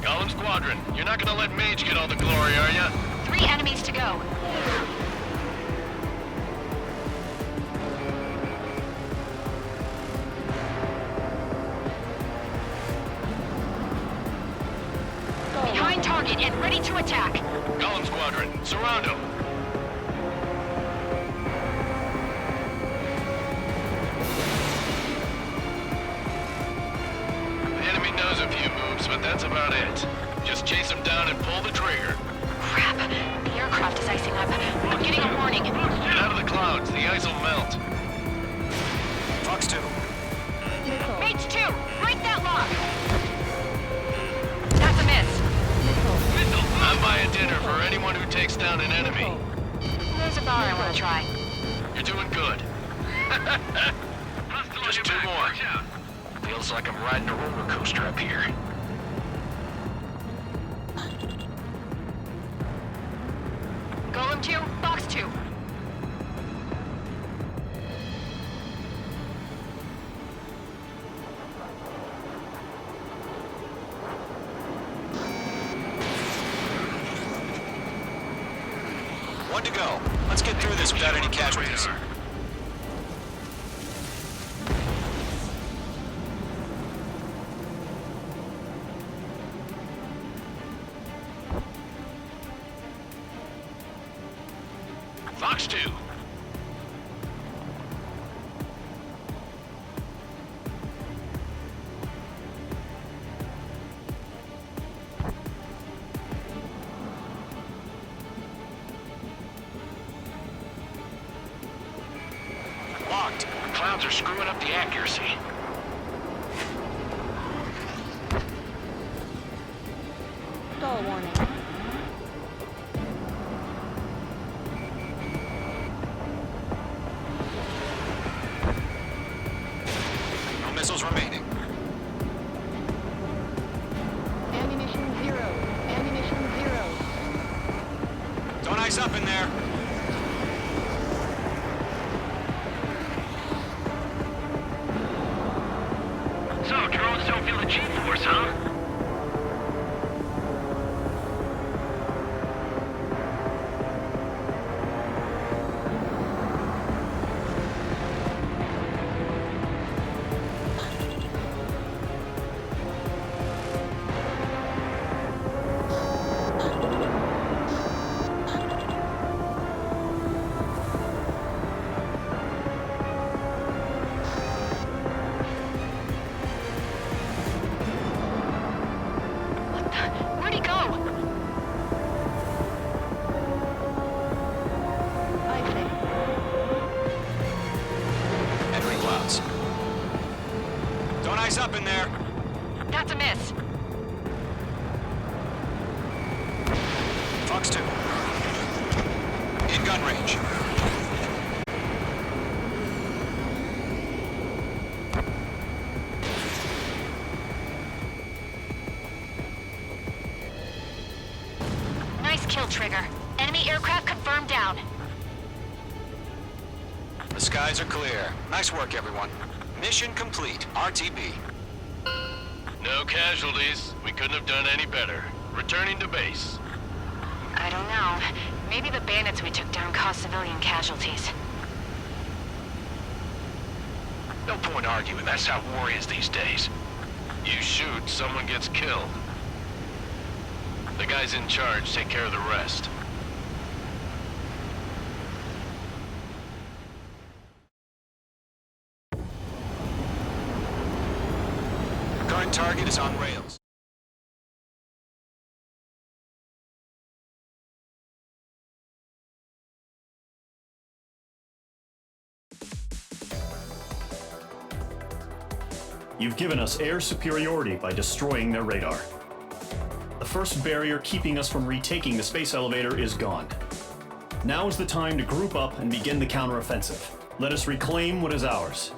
Golem Squadron, you're not gonna let Mage get all the glory, are ya? 3 enemies to go. Behind target and ready to attack. Golem Squadron, surround him. The enemy knows a few moves, but that's about it. Just chase him down and pull the trigger. Crap. The aircraft is icing up. I'm getting a warning. Get out of the clouds, the ice will melt. Fox 2. Missile. Mage 2, break that lock. That's a miss. I'm buying dinner for anyone who takes down an enemy. There's a bar I want to try. You're doing good. Just 2 more. Feels like I'm riding a roller coaster up here. Golem 2, Fox 2. One to go. Let's get through this without any casualties. Fox 2. Locked. Clouds are screwing up the accuracy. Stall warning. No missiles remaining. Ammunition 0. Ammunition 0. Don't ice up in there. So, drones don't feel the G-force, huh? Where'd he go? Icing. Entering clouds. Don't ice up in there. That's a miss. Fox 2. In gun range. Nice kill, Trigger. Enemy aircraft confirmed down. The skies are clear. Nice work, everyone. Mission complete. RTB. No casualties. We couldn't have done any better. Returning to base. I don't know. Maybe the bandits we took down caused civilian casualties. No point arguing. That's how war is these days. You shoot, someone gets killed. The guys in charge take care of the rest. Current target is on rails. You've given us air superiority by destroying their radar. The first barrier keeping us from retaking the space elevator is gone. Now is the time to group up and begin the counteroffensive. Let us reclaim what is ours.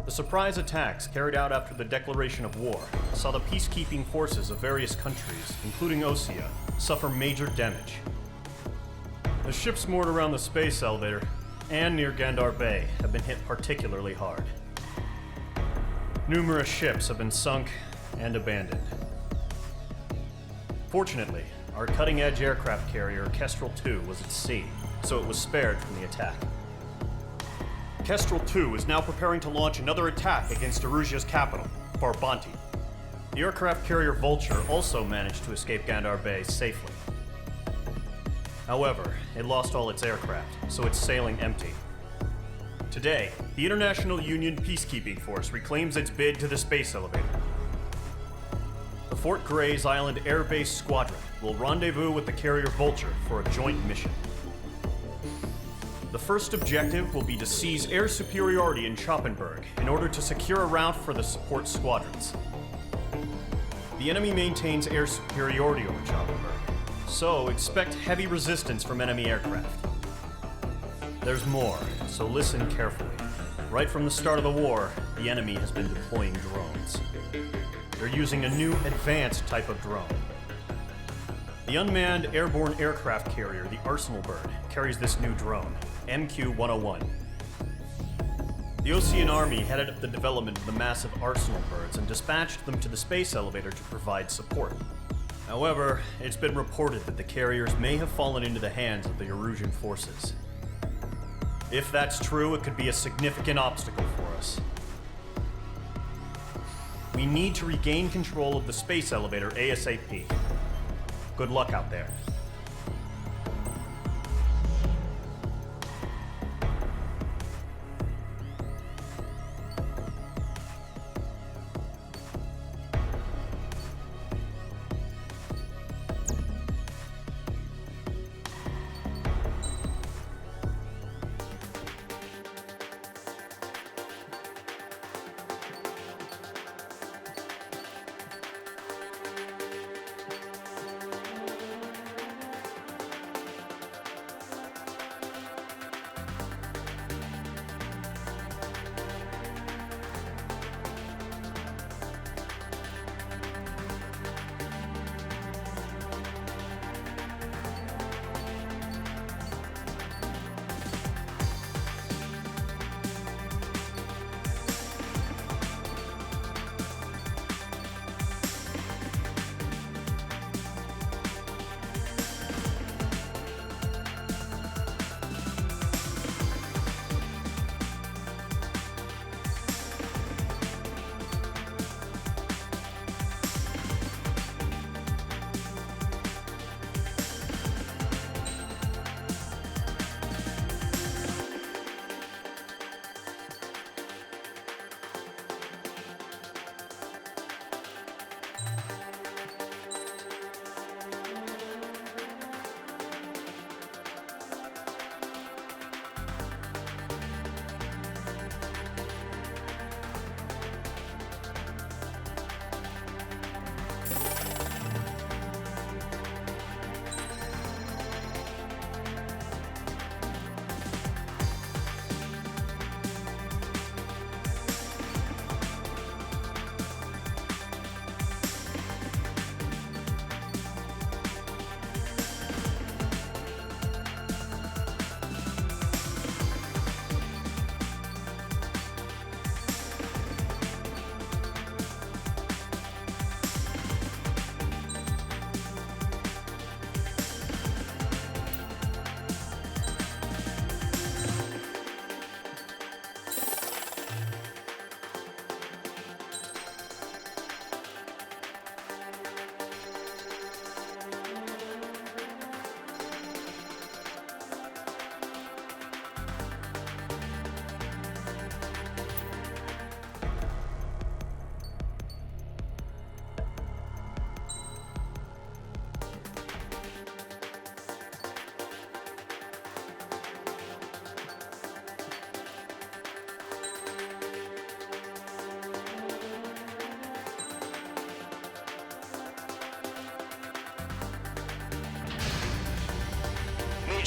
The surprise attacks carried out after the declaration of war saw the peacekeeping forces of various countries, including Osea, suffer major damage. The ships moored around the space elevator and near Gandar Bay have been hit particularly hard. Numerous ships have been sunk and abandoned. Fortunately, our cutting-edge aircraft carrier Kestrel II was at sea, so it was spared from the attack. Kestrel II is now preparing to launch another attack against Erusia's capital, Farbanti. The aircraft carrier Vulture also managed to escape Gandar Bay safely. However, it lost all its aircraft, so it's sailing empty. Today, the International Union Peacekeeping Force reclaims its bid to the space elevator. The Fort Grays Island Air Base Squadron will rendezvous with the carrier Vulture for a joint mission. The first objective will be to seize air superiority in Schoppenberg in order to secure a route for the support squadrons. The enemy maintains air superiority over Schoppenberg, so expect heavy resistance from enemy aircraft. There's more, so listen carefully. Right from the start of the war, the enemy has been deploying drones. They're using a new advanced type of drone. The unmanned airborne aircraft carrier, the Arsenal Bird, carries this new drone, MQ-101. The Osean Army headed up the development of the massive Arsenal Birds and dispatched them to the space elevator to provide support. However, it's been reported that the carriers may have fallen into the hands of the Erusian forces. If that's true, it could be a significant obstacle for us. We need to regain control of the space elevator ASAP. Good luck out there.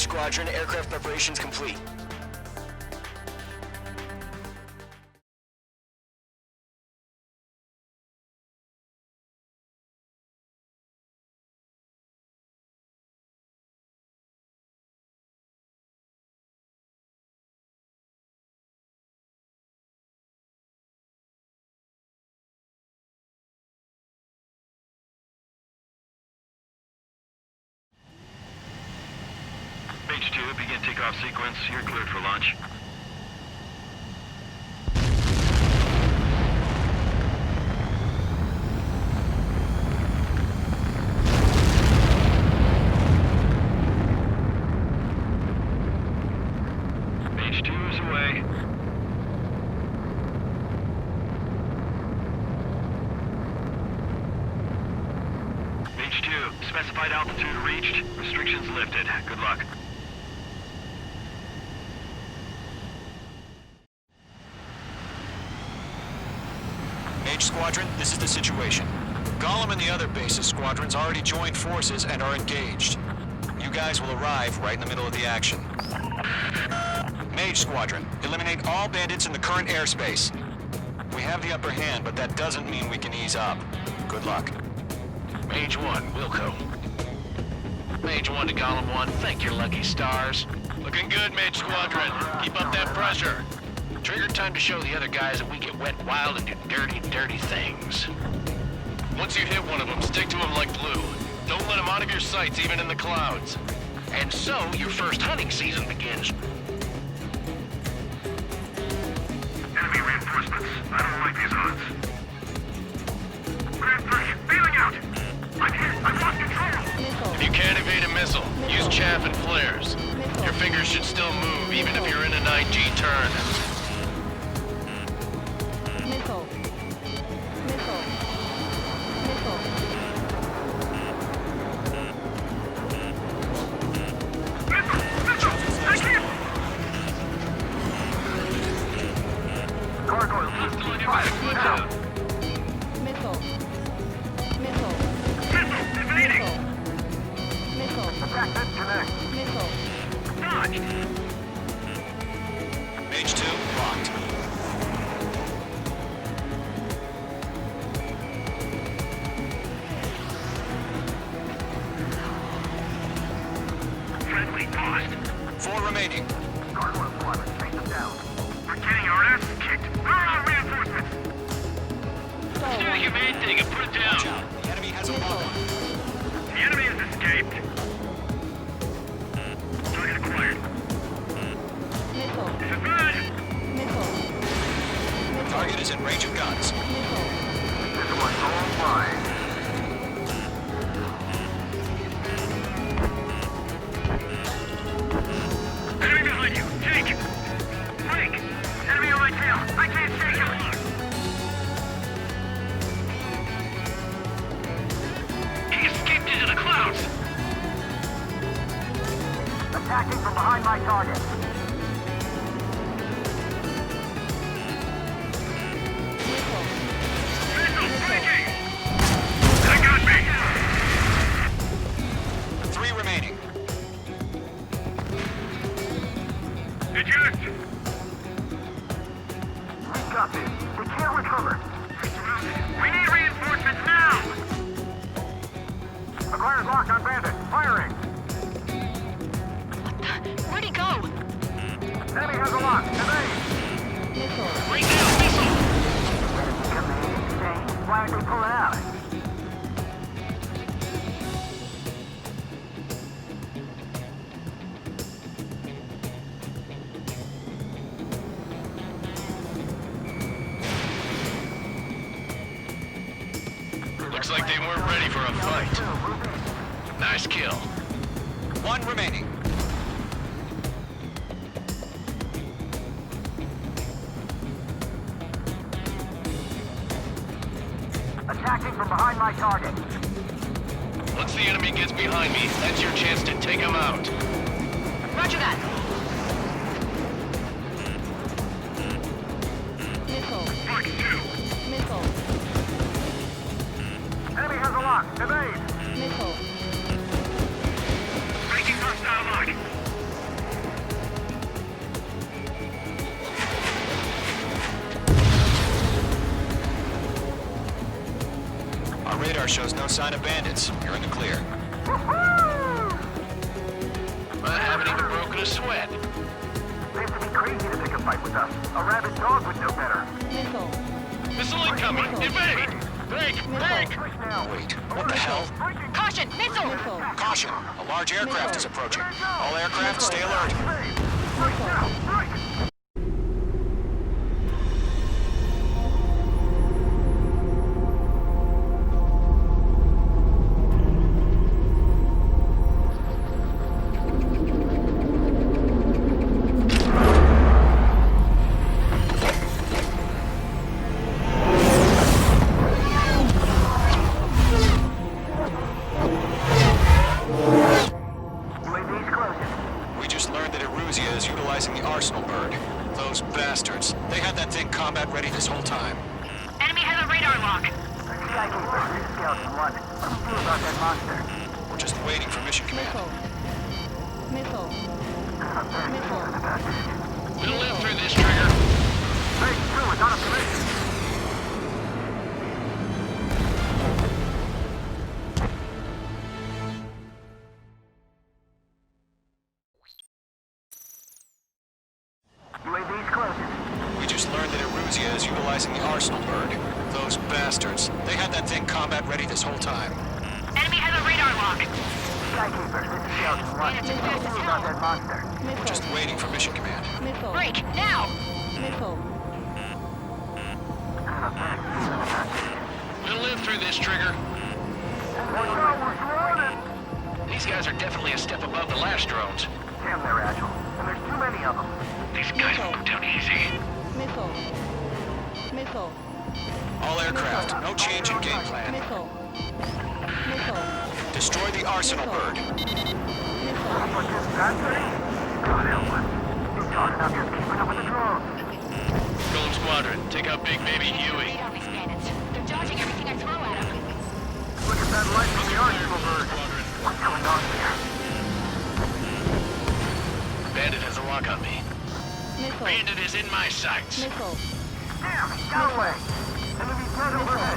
Mage Squadron, aircraft preparations complete. Mage 2, begin takeoff sequence. You're cleared for launch. Mage 2 is away. Mage 2, specified altitude reached. Restrictions lifted. Good luck. Mage Squadron, this is the situation. Gollum and the other bases squadrons already joined forces and are engaged. You guys will arrive right in the middle of the action. Mage Squadron, eliminate all bandits in the current airspace. We have the upper hand, but that doesn't mean we can ease up. Good luck. Mage 1, Wilco. Mage 1 to Gollum 1, thank your lucky stars. Looking good, Mage Squadron. Keep up that pressure. Trigger time to show the other guys that we get wet wild and do dirty, dirty things. Once you hit one of them, stick to them like glue. Don't let them out of your sights, even in the clouds. And so, your first hunting season begins. Enemy reinforcements. I don't like these odds. Grand push. Bailing out. I'm hit. I've lost control. If you can't evade a missile, use chaff and flares. Your fingers should still move, even if you're in an IG turn. Missile. Missile. Missile. Gargoyle system fire. Now. Missile. Missile. Missile evading. Missile. Attack disconnect. Missile. Dodged. Mage 2, locked. Friendly lost. 4 remaining. Gargoyle squadron, chase them down. We're getting our asses kicked. Where are our reinforcements? Go. Do the humane thing and put it down. Watch out. The enemy has a bomb. The enemy has escaped. Target acquired. Missile. This is bad. Missile. Missile. Target is in range of guns. Missile. This one's all mine. Enemy behind you. Take. Break. Enemy on my tail. I can't take him. He escaped into the clouds. Attacking from behind my target. Missile. Missile breaking. They got me. 3 remaining. Eject. We got this. We can't recover. We need reinforcements now. Acquired lock on bandit. Firing. Where'd he go? Enemy has a lock. Evade. Missile. Bring down missile! Why aren't they pulling out? Looks like they weren't ready for a fight. Nice kill. 1 remaining. Attacking from behind my target. Once the enemy gets behind me, that's your chance to take him out. Roger that. Missile. Fox 2. Missile. Enemy has a lock. Evade. Missile. Breaking hostile lock. shows no sign of bandits. You're in the clear. I haven't even broken a sweat. They have to be crazy to pick a fight with us. A rabid dog would know better. Missile. Missile incoming! Evade! Break! Break! Wait, what the hell? Caution! Missile! Missile. Caution! A large aircraft is approaching. All aircraft, stay alert. We just learned that Eruzia is utilizing the Arsenal bird. Those bastards. They had that thing combat ready this whole time. Enemy has a radar lock. Skykeeper, this is Scout 1. What do you do about that monster? We're just waiting for mission command. Missile. Missile. We'll live through this, Trigger. Phase 2 is out of commission. UAV's closing. We just learned that Eruzia is utilizing the Arsenal bird. Those bastards. They had that thing combat ready this whole time. Enemy has a radar lock. Skykeeper, this is Scout 1. What do you do about that monster? We're just waiting for mission command. Missile. Break! Now! Missile. We'll live through this, Trigger. These guys are definitely a step above the last drones. Damn, they're agile. And there's too many of them. These guys will go down easy. Missile. Missile. All aircraft, no change in game plan. Missile. Missile. Destroy the Arsenal bird. Missile. But this bastard? God help us. He's talking about just keeping up with the drones. Golem Squadron, take out Big Baby Huey. Read on these bandits. They're dodging everything I throw at them. Look at that light from the Arsenal bird. What's going on here? Bandit has a lock on me. Missile. Bandit is in my sights. Missile. Damn, he got away. Enemy dead overhead.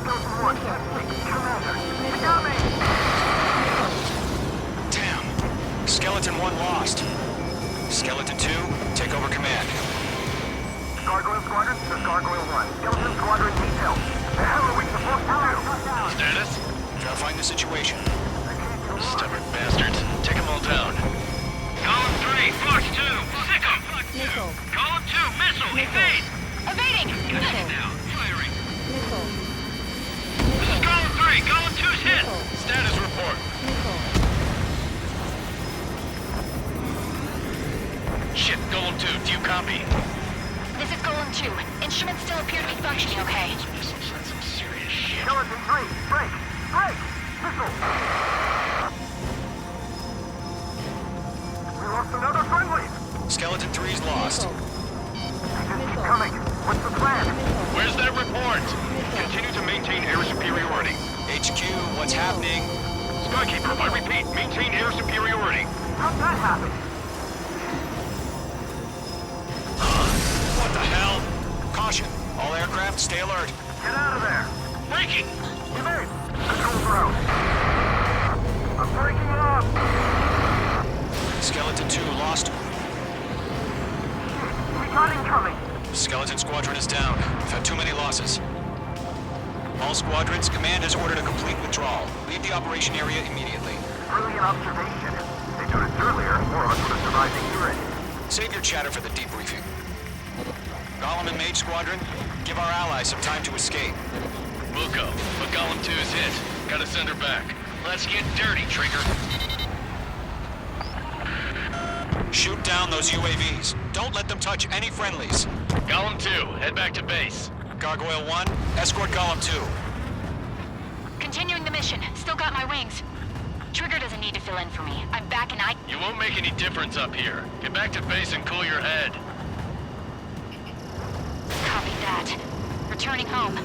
Skeleton 1, Commander. He got me. Damn. Skeleton 1 lost. Skeleton 2, take over command. Gargoyle Squadron to Gargoyle 1. Skeleton Squadron detail. The hell are we supposed to do? Status? Try to find the situation. Stubborn bastards. Take them all down. Column 3, Fox 2, sick 'em! Missile. Column 2, missile, evade! Evading! Missile. Now, firing. Missile. This is column 3, column 2's hit! Status report. Missile. Shit, Golem 2, do you copy? This is Golem 2. Instruments still appear to be functioning okay. Missiles, that's some serious shit. Skeleton 3, break! Break! Missile! We lost another friendly! Skeleton 3's lost. Keep coming. What's the plan? Where's that report? Continue to maintain air superiority. HQ, what's happening? Skykeeper, I repeat, maintain air superiority. How'd that happen? What the hell? Caution. All aircraft, stay alert. Get out of there! Breaking! Evade! Controls are out. I'm breaking it up! Skeleton 2 lost. We got incoming! Skeleton Squadron is down. We've had too many losses. All squadrons, command has ordered a complete withdrawal. Leave the operation area immediately. Brilliant observation. They noticed earlier, more of us would have survived the hearing. Save your chatter for the debriefing. Golem and Mage Squadron, give our allies some time to escape. Muko, but Golem 2's hit. Gotta send her back. Let's get dirty, Trigger. Shoot down those UAVs. Don't let them touch any friendlies. Golem 2, head back to base. Gargoyle 1, escort Golem 2. Continuing the mission. Still got my wings. Trigger doesn't need to fill in for me. I'm back and I... You won't make any difference up here. Get back to base and cool your head. Copy that. Returning home.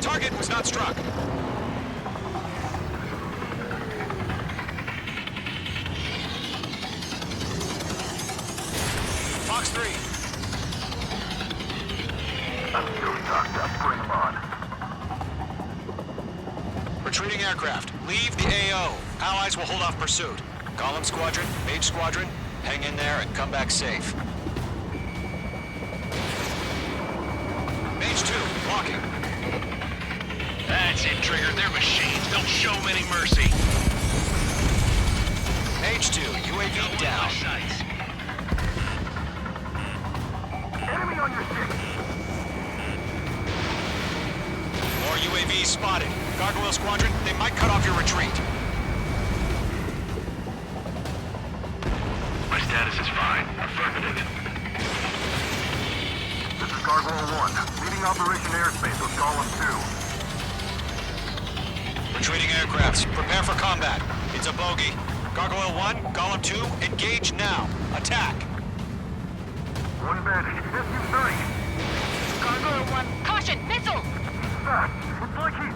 Target was not struck. Fox 3. I'm still stuck. Retreating aircraft, leave the AO. Allies will hold off pursuit. Golem Squadron, Mage Squadron, hang in there and come back safe. Mage 2, blocking. That's it, Trigger. They're machines. Don't show them any mercy. Mage 2, UAV down. Enemy on your six. More UAVs spotted. Gargoyle Squadron, they might cut off your retreat. My status is fine. Affirmative. This is Gargoyle 1. Leading Operation Airspace with Golem 2. Retreating aircrafts, prepare for combat. It's a bogey. Gargoyle 1, Golem 2, engage now. Attack. One bandit. SU-30. Gargoyle 1, caution, missile! It's like he's...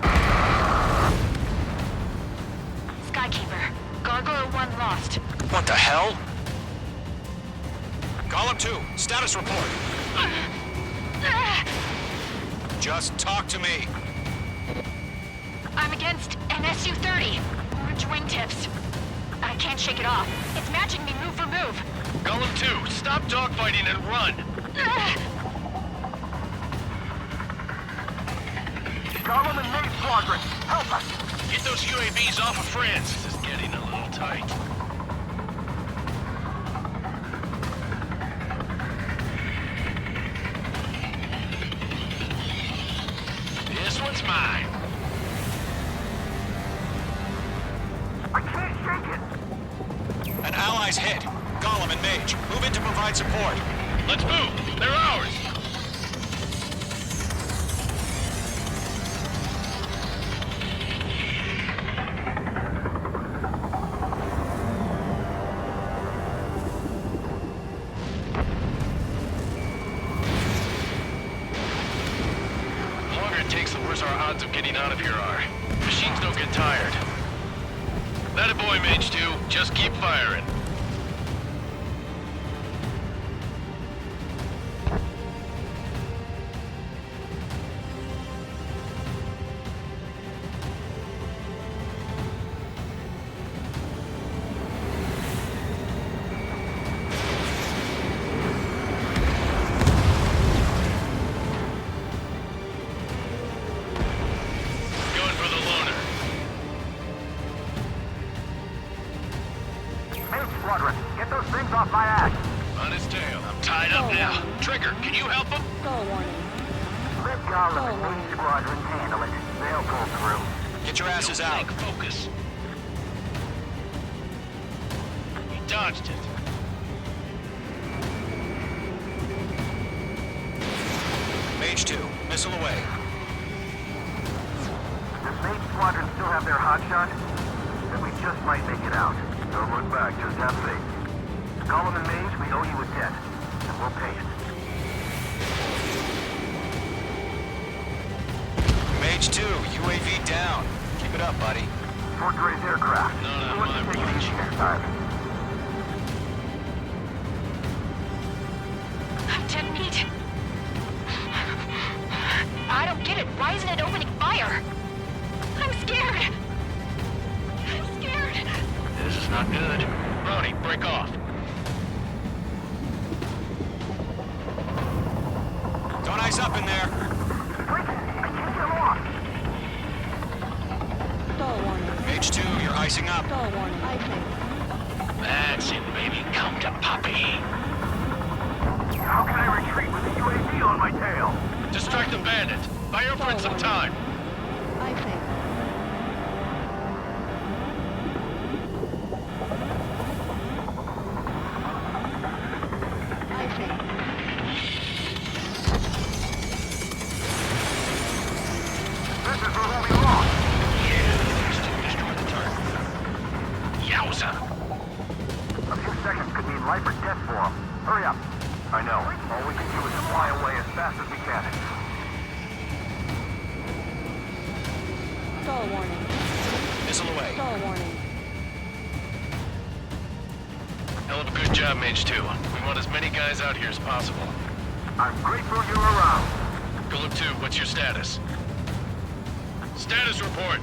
Skykeeper, Gargoyle 1 lost. What the hell? Golem 2, status report. Just talk to me. I'm against an SU-30. Orange wingtips. I can't shake it off. It's matching me move for move. Golem 2, stop dogfighting and run! Golem and Mage Squadron, help us! Get those UAVs off of friends. This is getting a little tight. This one's mine. I can't shake it! An ally's hit. Golem and Mage, move in to provide support. Let's move. They're ours. The longer it takes, the worse our odds of getting out of here are. Machines don't get tired. That a boy, Mage 2. Just keep firing. Going for the loner. Mage Squadron, get those things off my ass! On his tail. I'm tied up now. Trigger, can you help him? Stall warning. Let Golem and Mage Squadron handle it. They'll pull through. Get your asses out. Take focus. He dodged it. Mage 2, missile away. Does Mage Squadron still have their hotshot? Then we just might make it out. Don't look back, just have faith. Golem and Mage, we owe you a debt. And we'll pay it. Mage 2, UAV down. Keep it up, buddy. Fort Gray's aircraft. Not on Let's my take it watch. easy next time. I'm dead meat. I don't get it. Why isn't it opening fire? I'm scared. I'm scared. This is not good. Brownie, break off. Don't ice up in there. Wait! I can't get off! Stall warning. Mage 2, you're icing up. Stall warning. I think. That's it, baby. Come to Poppy. How can I retreat with a UAV on my tail? Distract the bandit. Buy your friend some time. I think. I think. This is where we lost! Destroy the target. Yowza! A few seconds could mean life or death for him. Hurry up. I know. All we can do is fly away as fast as we can. Stall warning. Missile away. Stall warning. Hell of a good job, Mage 2. We want as many guys out here as possible. I'm grateful you're around. Golem 2, what's your status? Status report.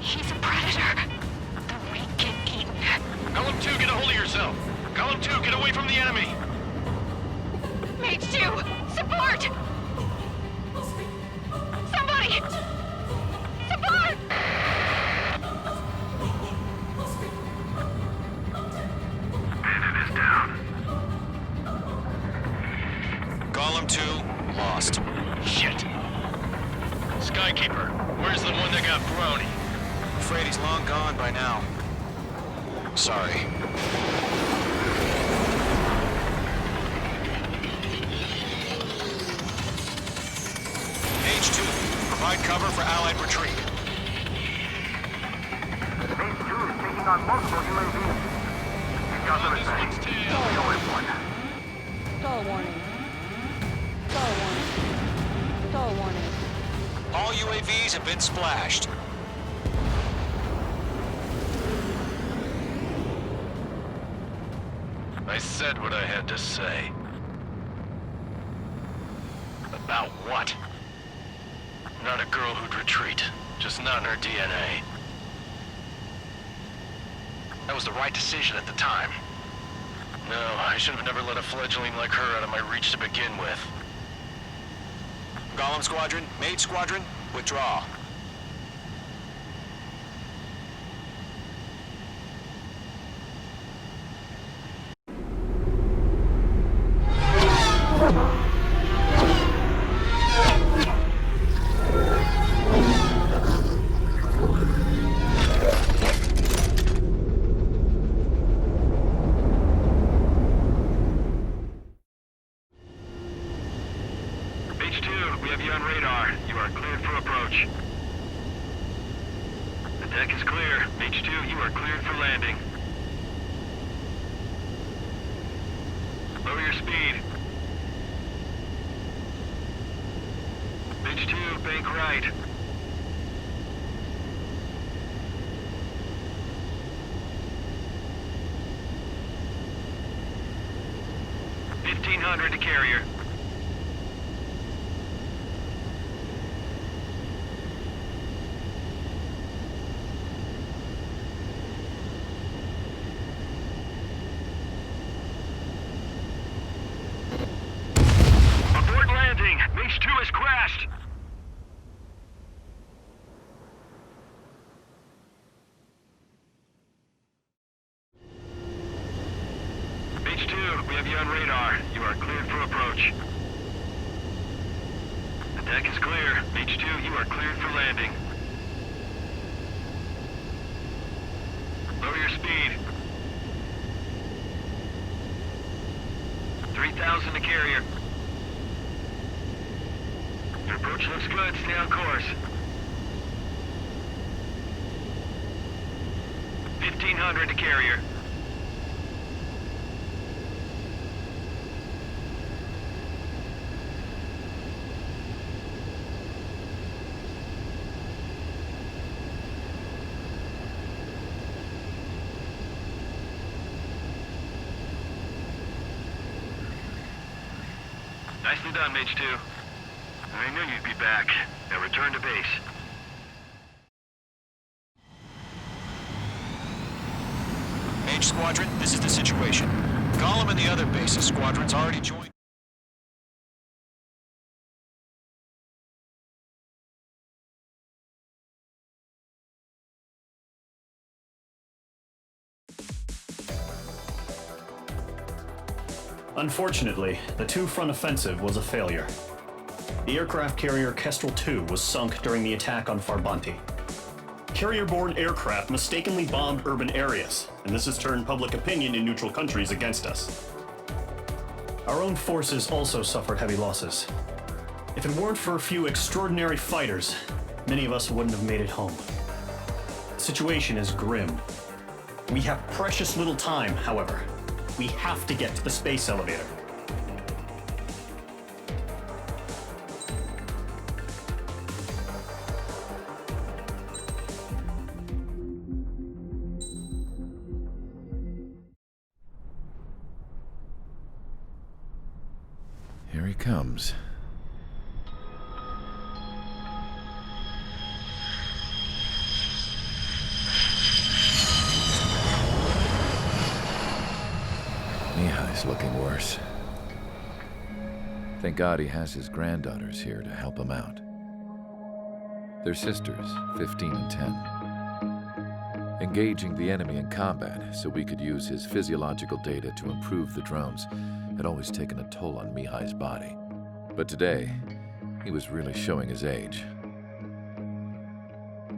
He's a predator. The weak get eaten. Column 2, get a hold of yourself. Column 2, get away from the enemy. Mage 2, support! Somebody! Support! Bandit is down. Column 2, lost. Shit. Skykeeper, where's the one that got Brownie? Afraid he's long gone by now. Sorry. Page 2, provide cover for Allied retreat. Base 2 is taking on multiple UAVs. You've got them at bay. Kill everyone. Stall warning. Stall warning. Stall warning. All UAVs have been splashed. I said what I had to say. About what? Not a girl who'd retreat. Just not in her DNA. That was the right decision at the time. No, I should have never let a fledgling like her out of my reach to begin with. Golem Squadron, Mage Squadron, withdraw. Base 2, we have you on radar. You are cleared for approach. The deck is clear. Base 2, you are cleared for landing. Lower your speed. Base 2, bank right. $1,500 to carrier. Abort landing! Base 2 has crashed! Base 2, we have you on radar. You are cleared for approach. The deck is clear. Base 2, you are cleared for landing. Lower your speed. 3,000 to carrier. Your approach looks good. Stay on course. 1,500 to carrier. Nicely done, Mage 2. I knew you'd be back. Now return to base. Mage Squadron, this is the situation. Golem and the other bases squadrons already joined. Unfortunately, the two-front offensive was a failure. The aircraft carrier Kestrel II was sunk during the attack on Farbanti. Carrier-borne aircraft mistakenly bombed urban areas, and this has turned public opinion in neutral countries against us. Our own forces also suffered heavy losses. If it weren't for a few extraordinary fighters, many of us wouldn't have made it home. The situation is grim. We have precious little time, however. We have to get to the space elevator. Here he comes. course. Thank God he has his granddaughters here to help him out. They're sisters, 15 and 10. Engaging the enemy in combat so we could use his physiological data to improve the drones had always taken a toll on Mihai's body. But today, he was really showing his age.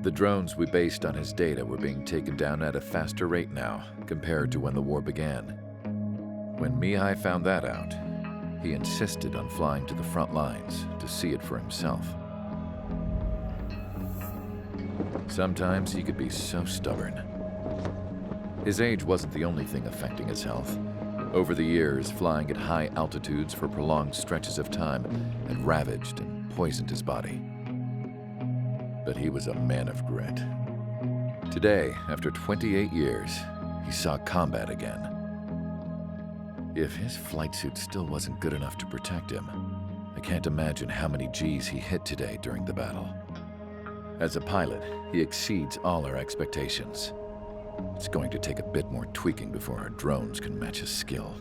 The drones we based on his data were being taken down at a faster rate now compared to when the war began. When Mihai found that out, he insisted on flying to the front lines to see it for himself. Sometimes he could be so stubborn. His age wasn't the only thing affecting his health. Over the years, flying at high altitudes for prolonged stretches of time had ravaged and poisoned his body. But he was a man of grit. Today, after 28 years, he saw combat again. If his flight suit still wasn't good enough to protect him, I can't imagine how many Gs he hit today during the battle. As a pilot, he exceeds all our expectations. It's going to take a bit more tweaking before our drones can match his skill.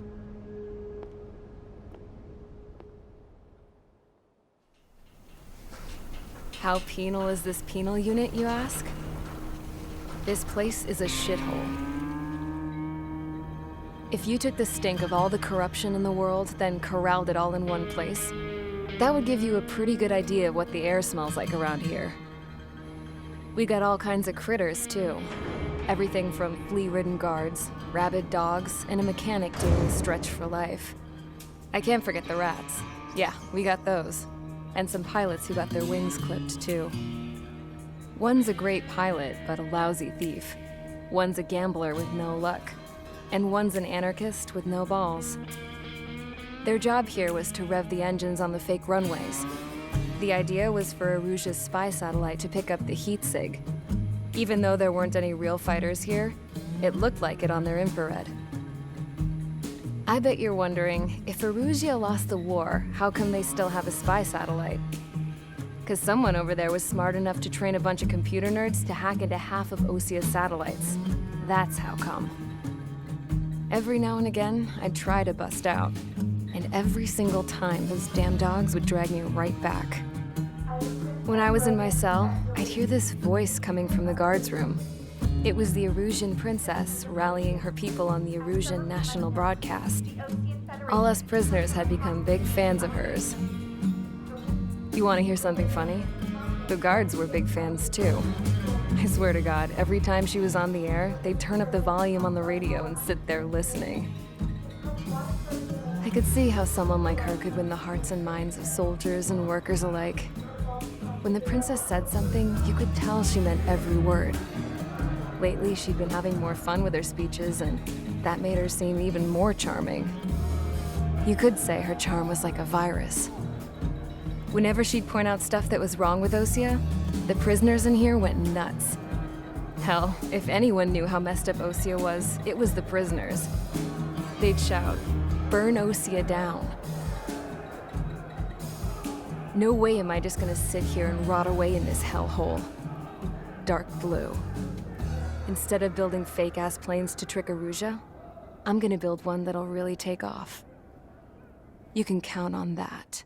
How penal is this penal unit, you ask? This place is a shithole. If you took the stink of all the corruption in the world, then corralled it all in one place, that would give you a pretty good idea of what the air smells like around here. We got all kinds of critters, too. Everything from flea-ridden guards, rabid dogs, and a mechanic doing the stretch for life. I can't forget the rats. Yeah, we got those. And some pilots who got their wings clipped, too. One's a great pilot, but a lousy thief. One's a gambler with no luck. And one's an anarchist with no balls. Their job here was to rev the engines on the fake runways. The idea was for Erusia's spy satellite to pick up the heat sig. Even though there weren't any real fighters here, it looked like it on their infrared. I bet you're wondering, if Erusia lost the war, how come they still have a spy satellite? 'Cause someone over there was smart enough to train a bunch of computer nerds to hack into half of Osia's satellites. That's how come. Every now and again, I'd try to bust out. And every single time, those damn dogs would drag me right back. When I was in my cell, I'd hear this voice coming from the guards room. It was the Erusian princess rallying her people on the Erusian national broadcast. All us prisoners had become big fans of hers. You want to hear something funny? The guards were big fans too. I swear to God, every time she was on the air, they'd turn up the volume on the radio and sit there listening. I could see how someone like her could win the hearts and minds of soldiers and workers alike. When the princess said something, you could tell she meant every word. Lately, she'd been having more fun with her speeches, and that made her seem even more charming. You could say her charm was like a virus. Whenever she'd point out stuff that was wrong with Osia, the prisoners in here went nuts. Hell, if anyone knew how messed up Osia was, it was the prisoners. They'd shout, "Burn Osia down." No way am I just gonna sit here and rot away in this hellhole. Dark blue. Instead of building fake-ass planes to trick Erusia, I'm gonna build one that'll really take off. You can count on that.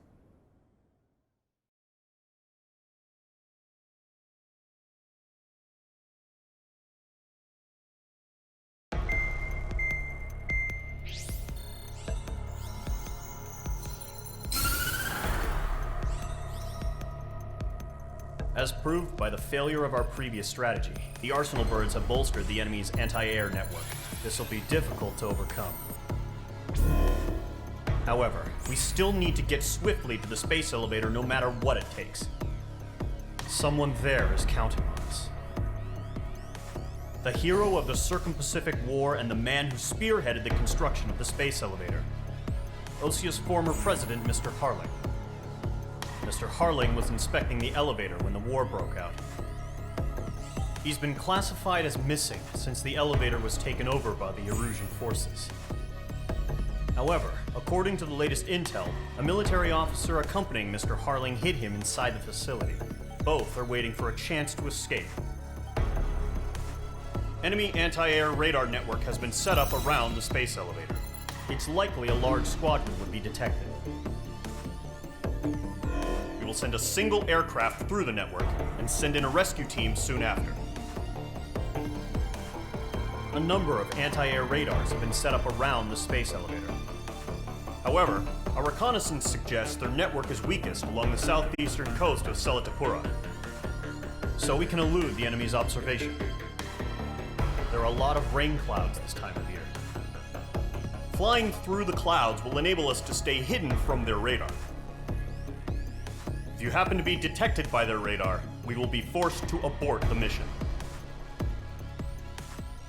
As proved by the failure of our previous strategy, the Arsenal birds have bolstered the enemy's anti-air network. This will be difficult to overcome. However, we still need to get swiftly to the space elevator no matter what it takes. Someone there is counting on us. The hero of the Circum-Pacific War and the man who spearheaded the construction of the space elevator. Osia's former president, Mr. Harling. Mr. Harling was inspecting the elevator when the war broke out. He's been classified as missing since the elevator was taken over by the Erusian forces. However, according to the latest intel, a military officer accompanying Mr. Harling hid him inside the facility. Both are waiting for a chance to escape. Enemy anti-air radar network has been set up around the space elevator. it's likely a large squadron would be detected. We will send a single aircraft through the network and send in a rescue team soon after. A number of anti-air radars have been set up around the space elevator. However, our reconnaissance suggests their network is weakest along the southeastern coast of Selatapura, so we can elude the enemy's observation. There are a lot of rain clouds this time of year. Flying through the clouds will enable us to stay hidden from their radar. If you happen to be detected by their radar, we will be forced to abort the mission.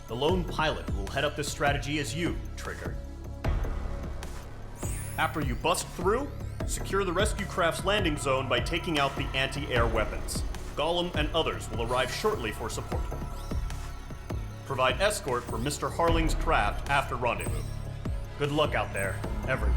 The lone pilot who will head up this strategy is you, Trigger. After you bust through, secure the rescue craft's landing zone by taking out the anti-air weapons. Gollum and others will arrive shortly for support. Provide escort for Mr. Harling's craft after rendezvous. Good luck out there, everyone.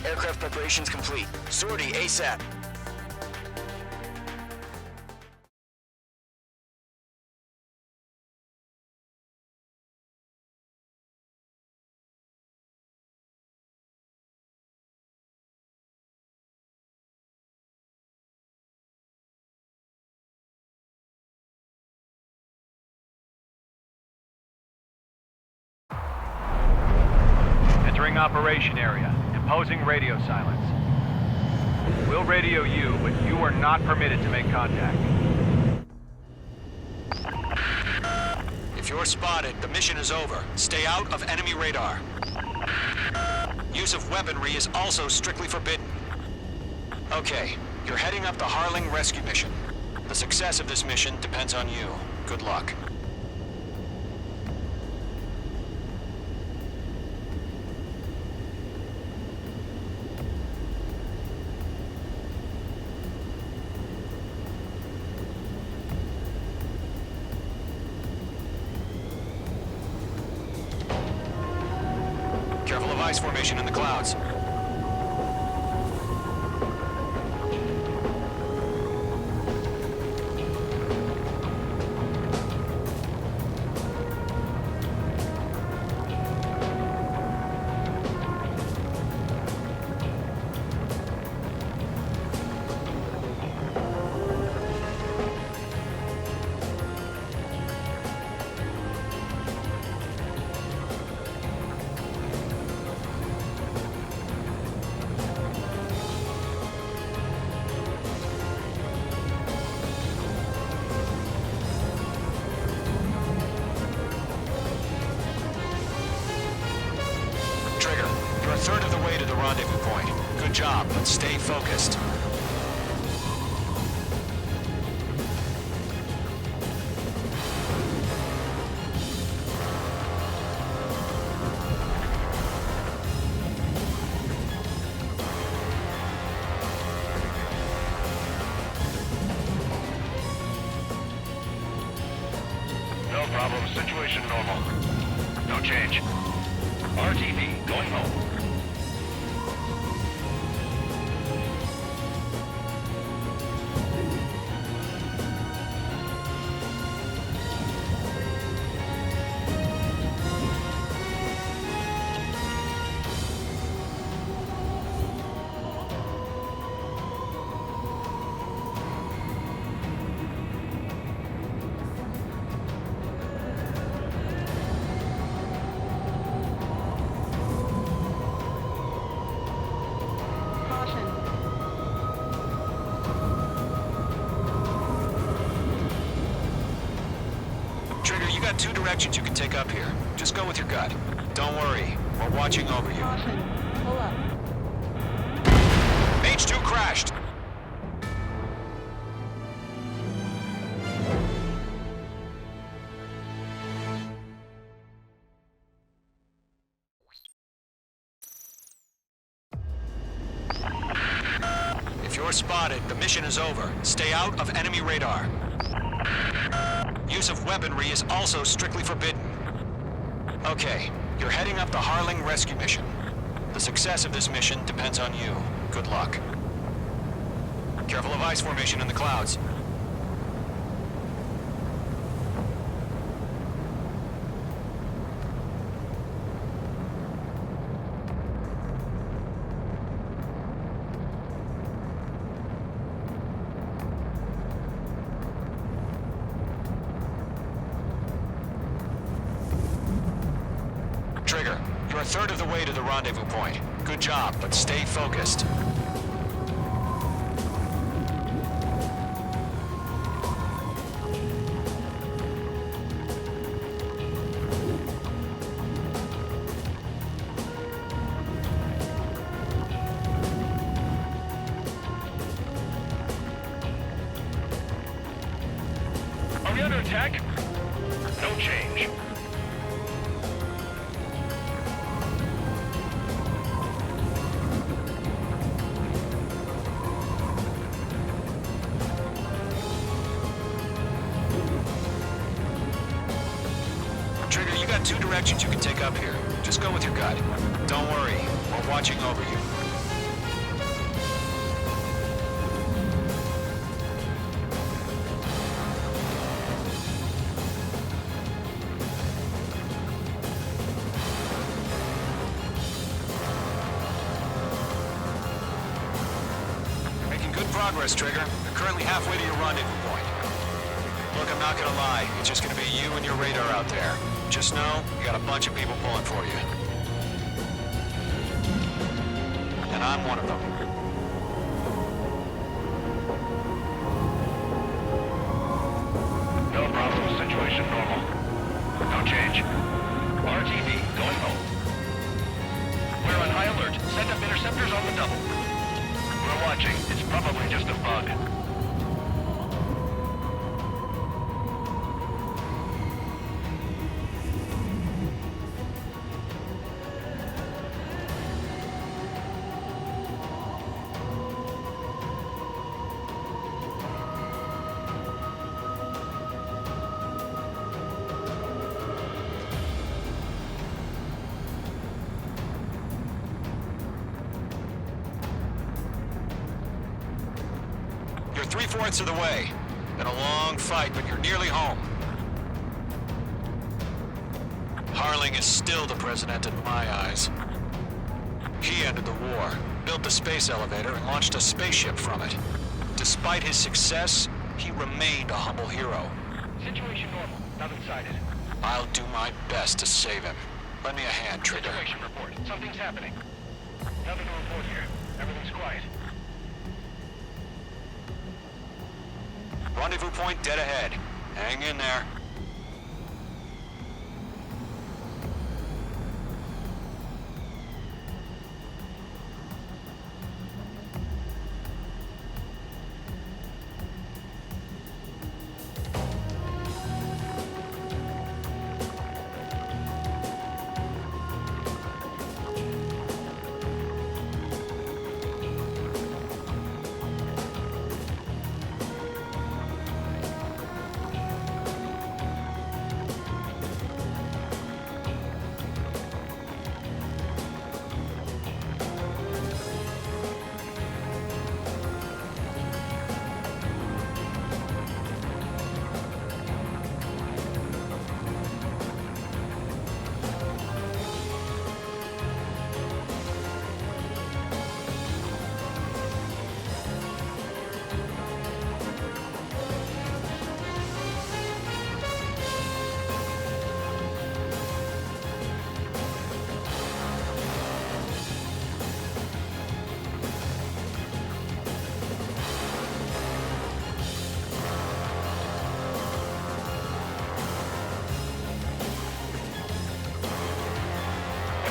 Aircraft preparations complete. Sortie ASAP. Entering operation area. Imposing radio silence. We'll radio you, but you are not permitted to make contact. If you're spotted, the mission is over. Stay out of enemy radar. Use of weaponry is also strictly forbidden. Okay, you're heading up the Harling rescue mission. The success of this mission depends on you. Good luck. Careful of ice formation in the clouds. You're a third of the way to the rendezvous point. Good job, but stay focused. No problem. Situation normal. No change. RTV, going home. Trigger, you got two directions you can take up here. Just go with your gut. Don't worry, we're watching over you. Caution. Pull up. H2 crashed. you're spotted, the mission is over. Stay out of enemy radar. Use of weaponry is also strictly forbidden. Okay, you're heading up the Harling rescue mission. The success of this mission depends on you. Good luck. Careful of ice formation in the clouds. Trigger, you're a third of the way to the rendezvous point. Good job, but stay focused. Are we under attack? No change. Trigger, you got two directions you can take up here. Just go with your gut. Don't worry, we're watching over you. Making good progress, Trigger. You're currently halfway to your rendezvous point. Look, I'm not gonna lie. It's just gonna be you and your radar out there. Just know, you got a bunch of people pulling for you. And I'm one of them. No problem. Situation normal. No change. RTV, going home. We're on high alert. Send up interceptors on the double. We're watching. It's probably just a bug. You're 3/4 of the way. Been a long fight, but you're nearly home. Harling is still the president in my eyes. He ended the war, built the space elevator, and launched a spaceship from it. Despite his success, he remained a humble hero. Situation normal. Nothing sighted. I'll do my best to save him. Lend me a hand, Trigger. Situation report. Something's happening. Nothing to report here. Everything's quiet. Rendezvous point dead ahead. Hang in there.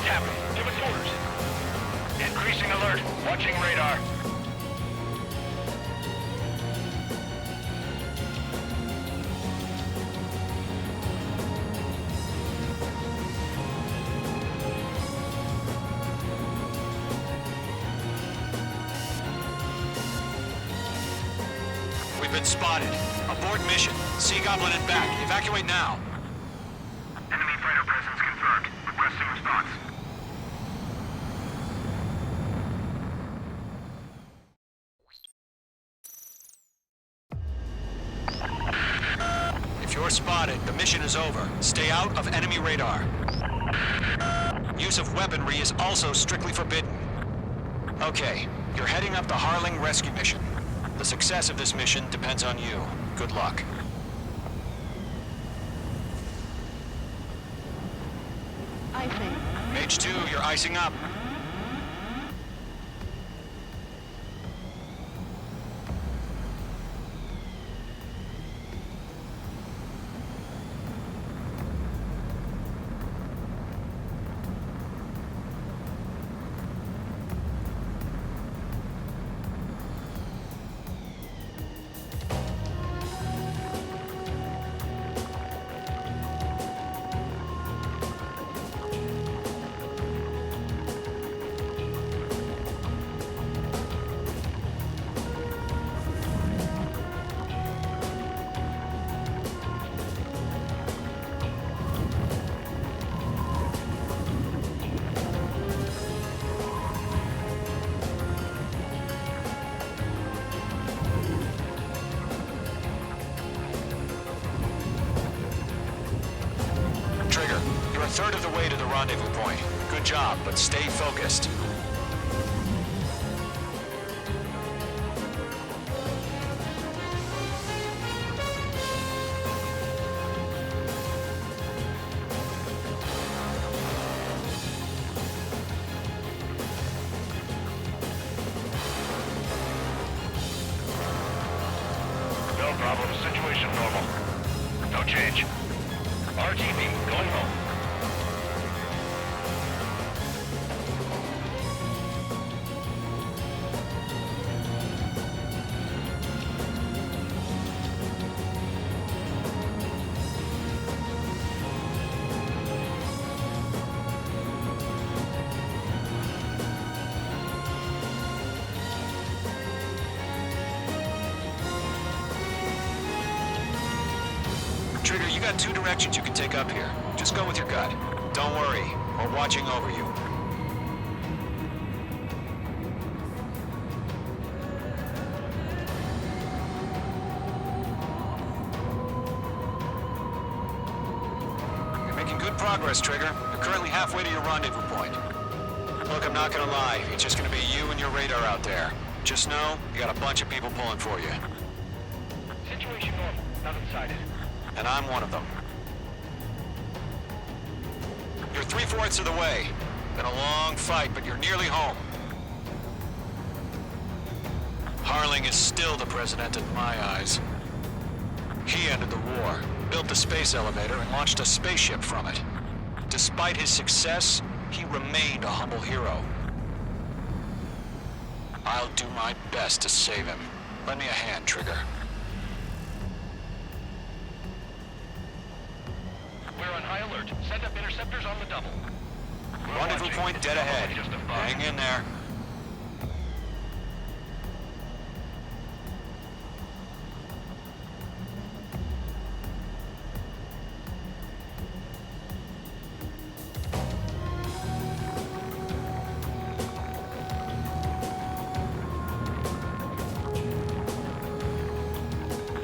happening? Give us orders. Increasing alert. Watching radar. we've been spotted. Abort mission. Sea Goblin and back. Evacuate now. Enemy fighter presence confirmed. Requesting response. If you're spotted, the mission is over. Stay out of enemy radar. Use of weaponry is also strictly forbidden. Okay, you're heading up the Harling rescue mission. The success of this mission depends on you. Good luck. Icing. Mage 2, you're icing up. Trigger, you're a third of the way to the rendezvous point. Good job, but stay focused. No problem. Situation normal. No change. RTB, going home. Trigger, you got two directions you can take up here. Just go with your gut. Don't worry, we're watching over you. You're making good progress, Trigger. You're currently halfway to your rendezvous point. Look, I'm not gonna lie. It's just gonna be you and your radar out there. Just know, you got a bunch of people pulling for you. Situation normal. Nothing sighted. And I'm one of them. You're 3/4 of the way. Been a long fight, but you're nearly home. Harling is still the president in my eyes. He ended the war, built the space elevator, and launched a spaceship from it. Despite his success, he remained a humble hero. I'll do my best to save him. Lend me a hand, Trigger. We're on high alert. Send up interceptors on the double. Rendezvous point dead ahead. Hang in there.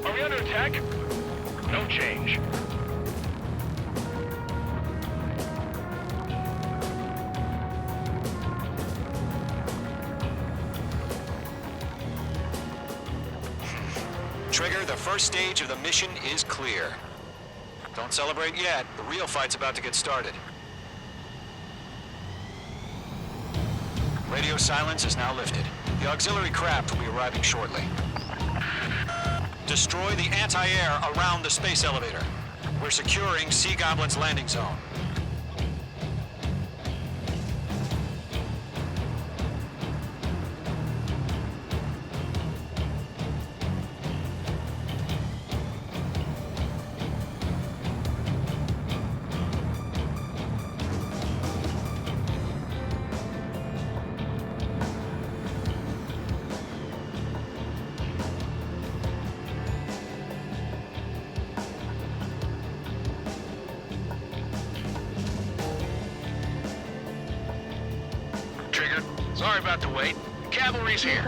Are we under attack? No change. Trigger, the first stage of the mission is clear. Don't celebrate yet. The real fight's about to get started. Radio silence is now lifted. The auxiliary craft will be arriving shortly. Destroy the anti-air around the space elevator. We're securing Sea Goblin's landing zone. got to wait. Cavalry's here.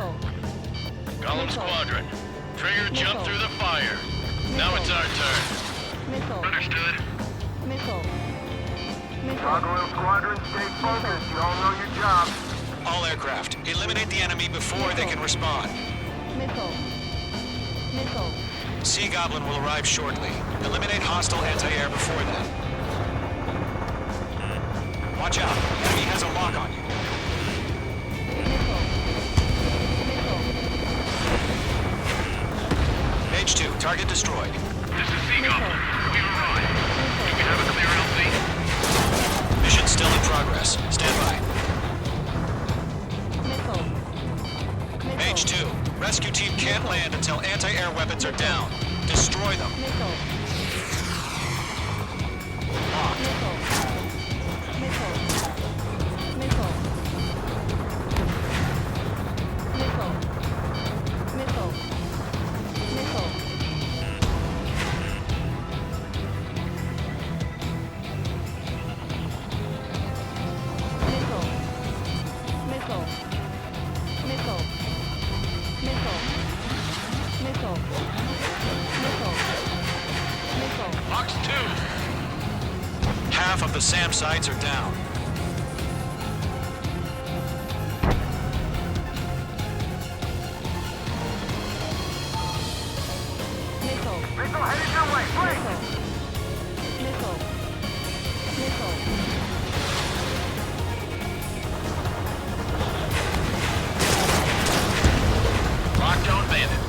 Gollum Squadron. Trigger jumped through the fire. Now it's our turn. Understood. Gargoyle Squadron, stay focused. You all know your job. All aircraft, eliminate the enemy before they can respond. Sea Goblin will arrive shortly. Eliminate hostile anti-air before then. Watch out. Enemy has a lock on you. Mage 2, target destroyed. This is Sea Goblin. We arrived. Do we have a clear LZ? Mission still in progress. Stand by. Mage 2, rescue team can't land until anti-air weapons are down. Destroy them. Box 2. Half of the SAM sites are down. Missile headed your way. Break! Lockdown bandit.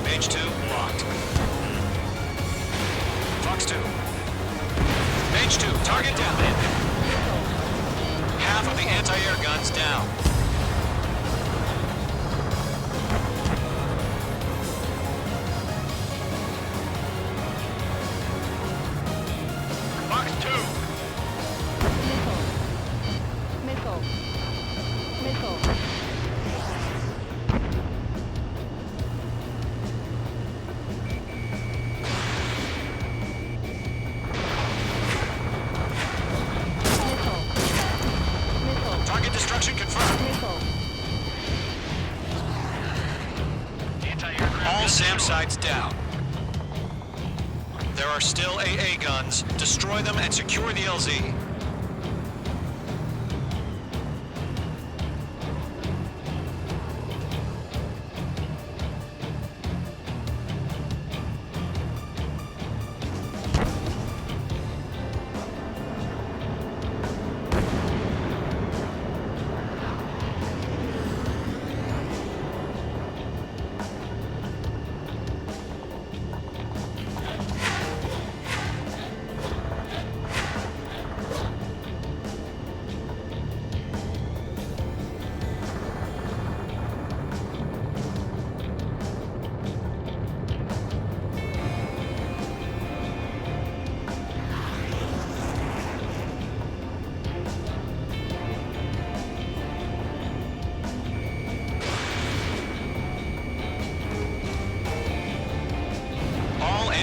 Mage 2, locked. Fox 2. Mage 2, target down. Half of the anti-air guns down. Box 2. Target destruction confirmed. All SAM sites down. There are still AA guns. Destroy them and secure the LZ.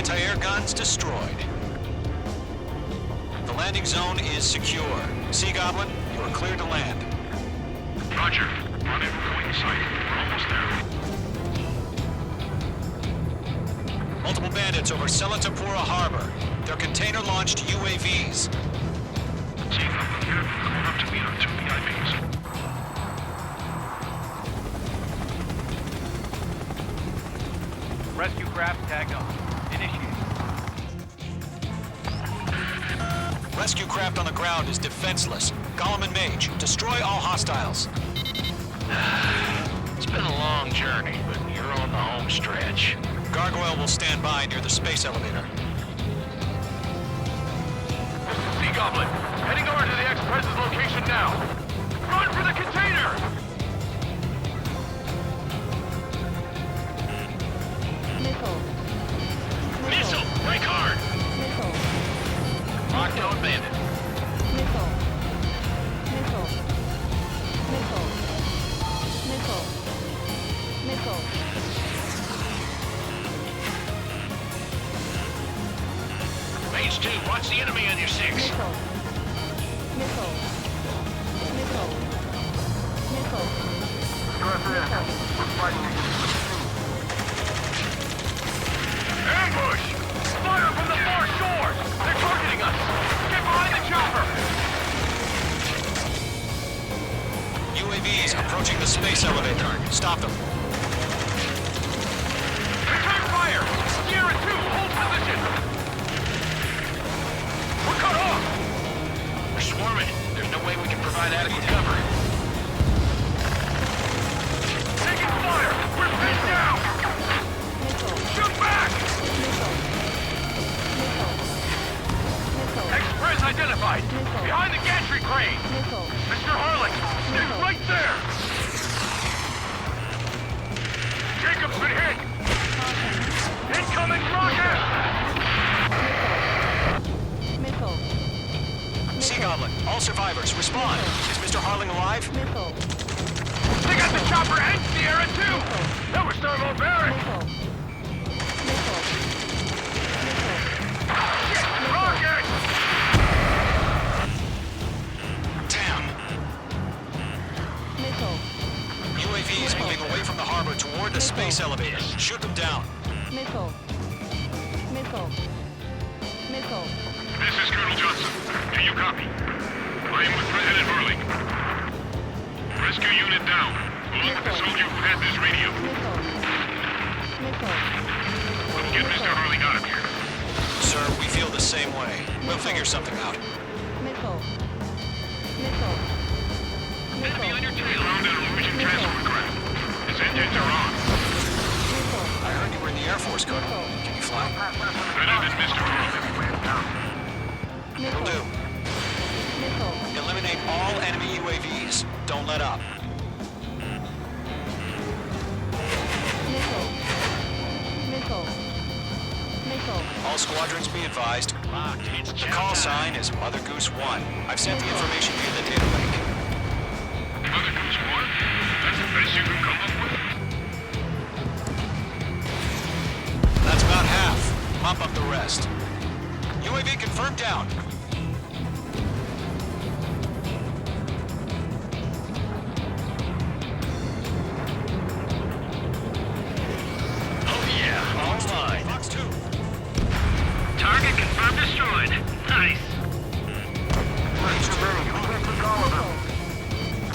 Anti-air guns destroyed. The landing zone is secure. Sea Goblin, you are clear to land. Roger. Rendezvous point in sight. We're almost there. Multiple bandits over Selatapura Harbor. They're container-launched UAVs. Sea Goblin here. Going up to meet our 2 VIPs. Rescue craft tagged on. Initiate. Rescue craft on the ground is defenseless. Gollum and Mage, destroy all hostiles. It's been a long journey, but you're on the home stretch. Gargoyle will stand by near the space elevator. Sea Goblin, heading over to the Express's location now. Run for the container! Missile! Break hard! Lockdown bandit. Watch the enemy on your 6. Missile. Missile. Missile. Missile. Ambush! Fire from the far shore! They're targeting us! Get behind the chopper! UAVs approaching the space elevator. Stop them. Return fire! Sierra 2, hold position! We're cut off! We're swarming. There's no way we can provide adequate cover. Taking fire! We're pinned down! Shoot back! Express identified! Behind the gantry crane! Mr. Harlan, stay right there! Jacob's been hit! Incoming rocket! Sea Goblin, all survivors, respond. Is Mr. Harling alive? They got the chopper and Sierra too! That was thermobaric! Shit! Rocket! Damn! UAVs moving away from the harbor toward the space elevator. Shoot them down. Missile. Missile. Missile. This is Colonel Johnson. Do you copy? I am with President Hurley. Rescue unit down, along with the soldier who has this radio. We'll get Mr. Hurley out of here. Sir, we feel the same way. We'll figure something out. Missile. Missile. Enemy on your tail. Found an Norwegian transport craft. His engines are on. I heard you were in the Air Force, Colonel. Can you fly? Better than Mr. Hurley. Will do. Eliminate all enemy UAVs. Don't let up. Missile. Missile. Missile. All squadrons be advised. The call sign is Mother Goose 1. I've sent the information via the data link. Mother Goose 1? That's the best you can come up with? That's about half. Mop up the rest. UAV confirmed down. Oh yeah, all mine. Fox 2. Target confirmed destroyed. Nice.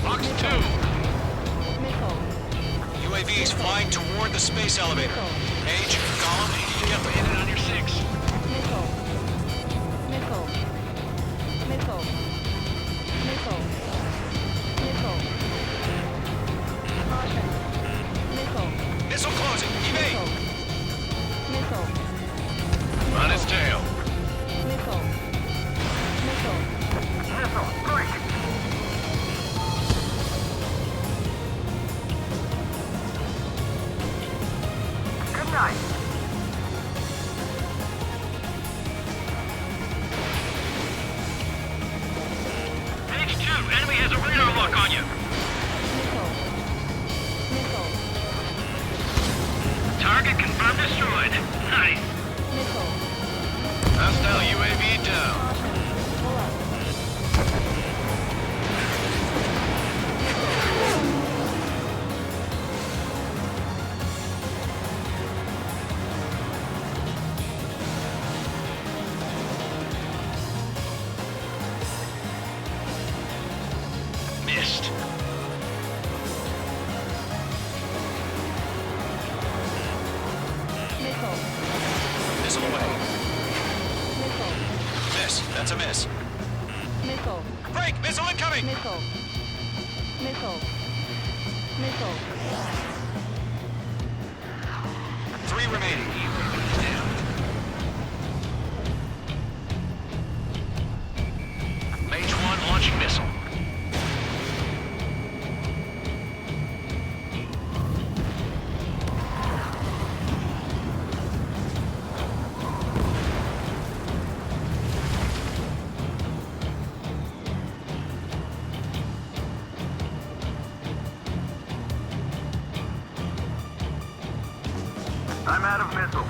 Fox 2. UAVs flying toward the space elevator. Page, Gollum, you get them in on your 6. Missile. Missile. Missile. Missile. Missile. Caution. Missile. Missile closing. Evade. Missile. On his tail. Missile. Missile. Missile, break! Good night. Page 2, enemy has a radar lock on you. Missile. Missile. Target confirmed destroyed. Nice. Missile. Hostile UAV down. Caution. Pull up. Missed. Missile. Missile away. Missile. Miss. That's a miss. Missile. Break! Missile incoming! Missile. Missile. Missile. 3 remaining. Mage 1 launching missile. I'm out of missiles.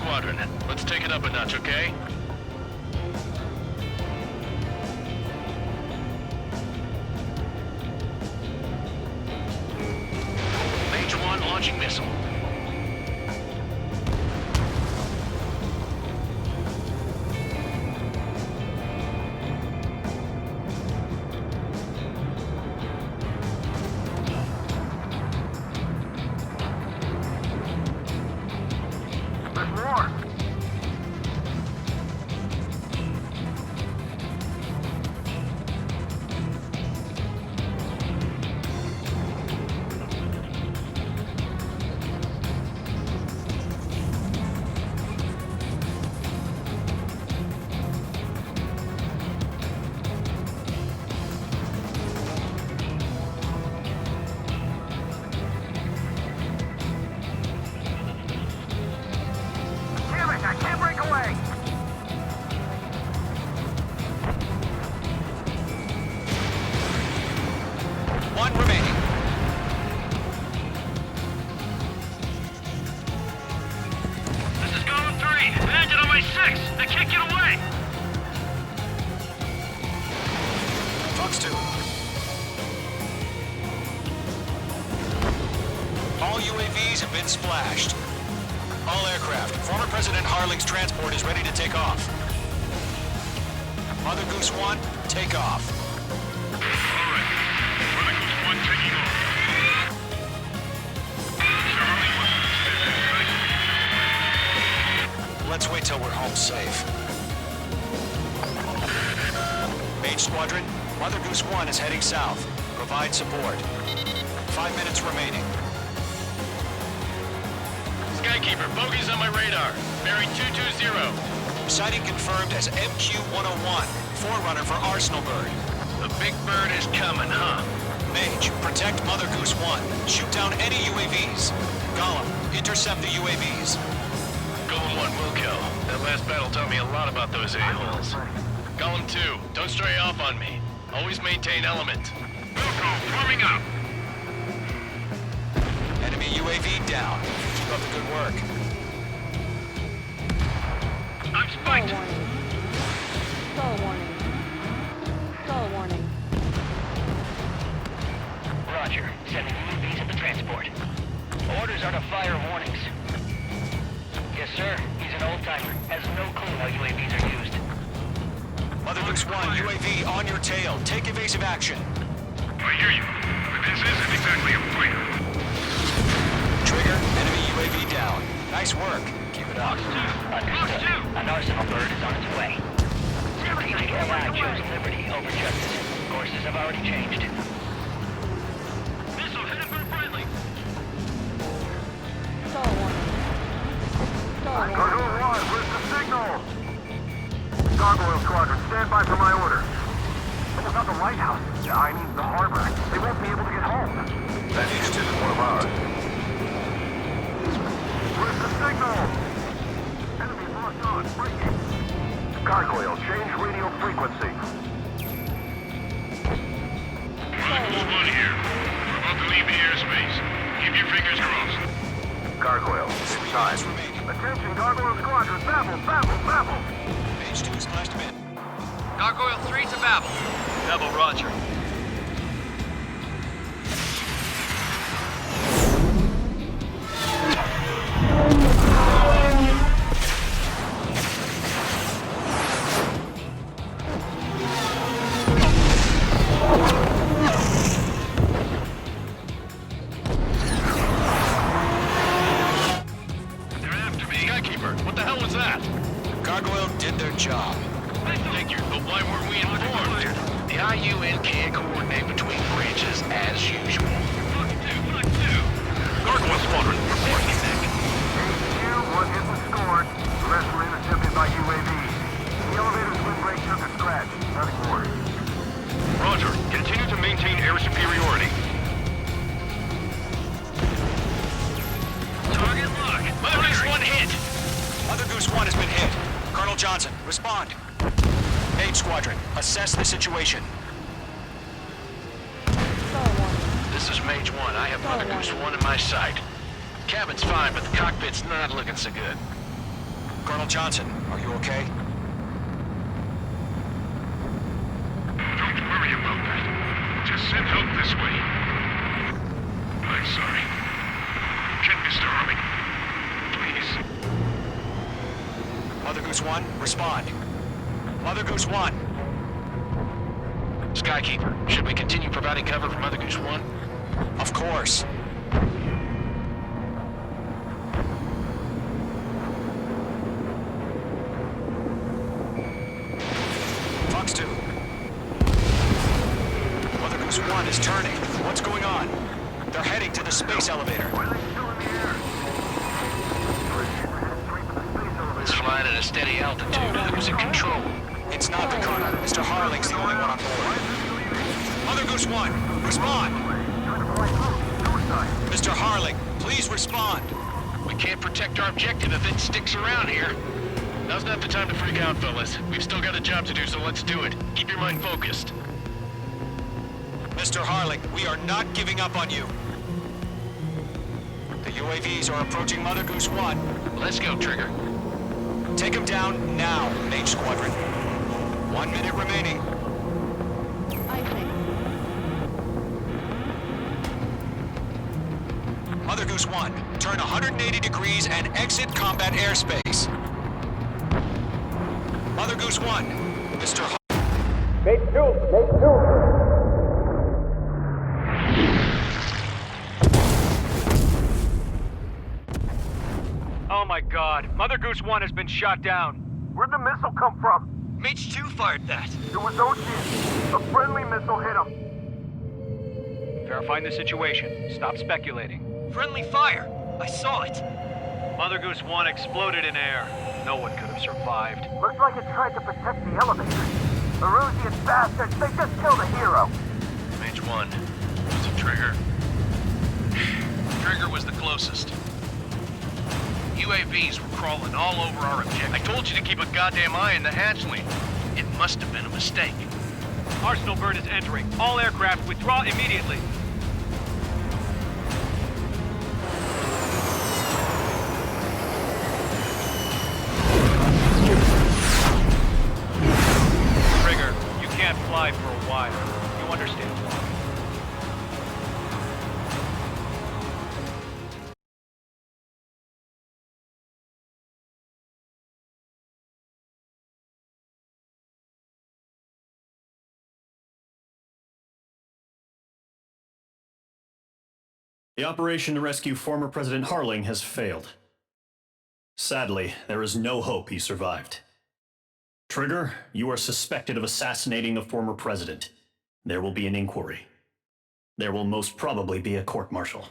Squadron. Let's take it up a notch, okay? Mage 1 launching missile. All UAVs have been splashed. All aircraft, former President Harling's transport is ready to take off. Mother Goose 1, take off. Alright. Mother Goose 1 taking off. Let's wait till we're home safe. Mage Squadron, Mother Goose 1 is heading south. Provide support. 5 minutes remaining. Skykeeper, bogeys on my radar. Bearing 220. Sighting confirmed as MQ-101, forerunner for Arsenal Bird. The big bird is coming, huh? Mage, protect Mother Goose 1. Shoot down any UAVs. Gollum, intercept the UAVs. Golem 1 will kill. That last battle taught me a lot about those a-holes. Golem 2, don't stray off on me. Always maintain element. Wilco, forming up. Enemy UAV down. Keep up the good work. I'm spiked. Stall warning. Stall warning. Roger. Sending UAVs at the transport. Orders are to fire warnings. Yes, sir. He's an old-timer. Has no clue how UAVs are used. Mother Goose 1, UAV on your tail. Take evasive action. I hear you. But this isn't exactly a fighter. Trigger, enemy UAV down. Nice work. Keep it up. Understood. An Arsenal Bird is on its way. TGI chose liberty over justice. Courses have already changed. Missile headed for friendly. Stall warning. Stall warning. Gargoyle 1, where's the signal? Gargoyle Squadron, stand by for my order. What about the lighthouse? I mean, the harbor. They won't be able to get home. That isn't one of ours. Where's the signal? Enemy locked on, breaking. Gargoyle, change radio frequency. Gargoyle 1 here. We're about to leave the airspace. Keep your fingers crossed. Gargoyle, it's time. Attention, Gargoyle Squadron, Babel, Babel, Babel. Mage 2 splashed him in. Gargoyle 3 to Babel. Babel, roger. What the hell was that? Gargoyle did their job. I figured, but why weren't we informed? The IUN can't coordinate between branches as usual. Gargoyle Squadron, reporting it back. HQ, 1 hit was scored. The rest were intercepted by UAV. The elevator's windbreak took a scratch. Nothing more. Roger. Continue to maintain air superiority. Target lock. Mother Goose 1 hit. Mother Goose 1 has been hit. Colonel Johnson, respond. Mage Squadron, assess the situation. Stall warning. This is Mage 1. I have Mother Goose 1 in my sight. Cabin's fine, but the cockpit's not looking so good. Colonel Johnson, are you okay? Don't worry about that. Just send help this way. I'm sorry. Get Mr. Harling. Please. Mother Goose 1, respond. Mother Goose 1. Skykeeper, should we continue providing cover for Mother Goose 1? Of course. Fox 2. Mother Goose 1 is turning. What's going on? They're heading to the space elevator. It's flying at a steady altitude. Who's in control? It's not the Colonel. Mr. Harling's the only one on board. Mother Goose 1, respond! Mr. Harling, please respond! We can't protect our objective if it sticks around here. Now's not the time to freak out, fellas. We've still got a job to do, so let's do it. Keep your mind focused. Mr. Harling, we are not giving up on you. The UAVs are approaching Mother Goose 1. Let's go, Trigger. Take them down now, Mage Squadron. 1 minute remaining. I think. Mother Goose 1, turn 180 degrees and exit combat airspace. Mother Goose 1, Mr. Mate 2, Mate 2. Oh my god, Mother Goose 1 has been shot down. Where'd the missile come from? Mage 2 fired that. It was Ocean. A friendly missile hit him. Verifying the situation. Stop speculating. Friendly fire. I saw it. Mother Goose 1 exploded in air. No one could have survived. Looks like it tried to protect the elevator. Erusian bastards, they just killed a hero. Mage 1. Was it Trigger? Trigger was the closest. UAVs were crawling all over our objective. I told you to keep a goddamn eye on the hatchling. It must have been a mistake. Arsenal bird is entering. All aircraft withdraw immediately. Trigger, you can't fly for a while. You understand why. The operation to rescue former President Harling has failed. Sadly, there is no hope he survived. Trigger, you are suspected of assassinating the former president. There will be an inquiry. There will most probably be a court-martial.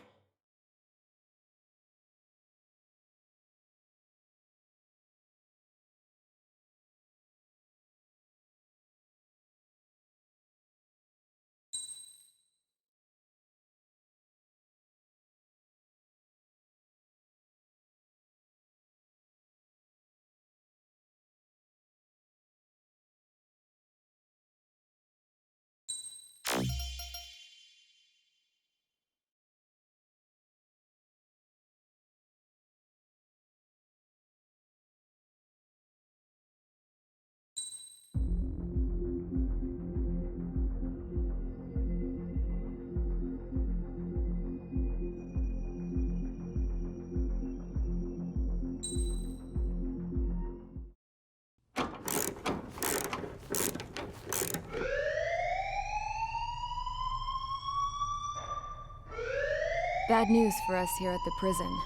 Bad news for us here at the prison.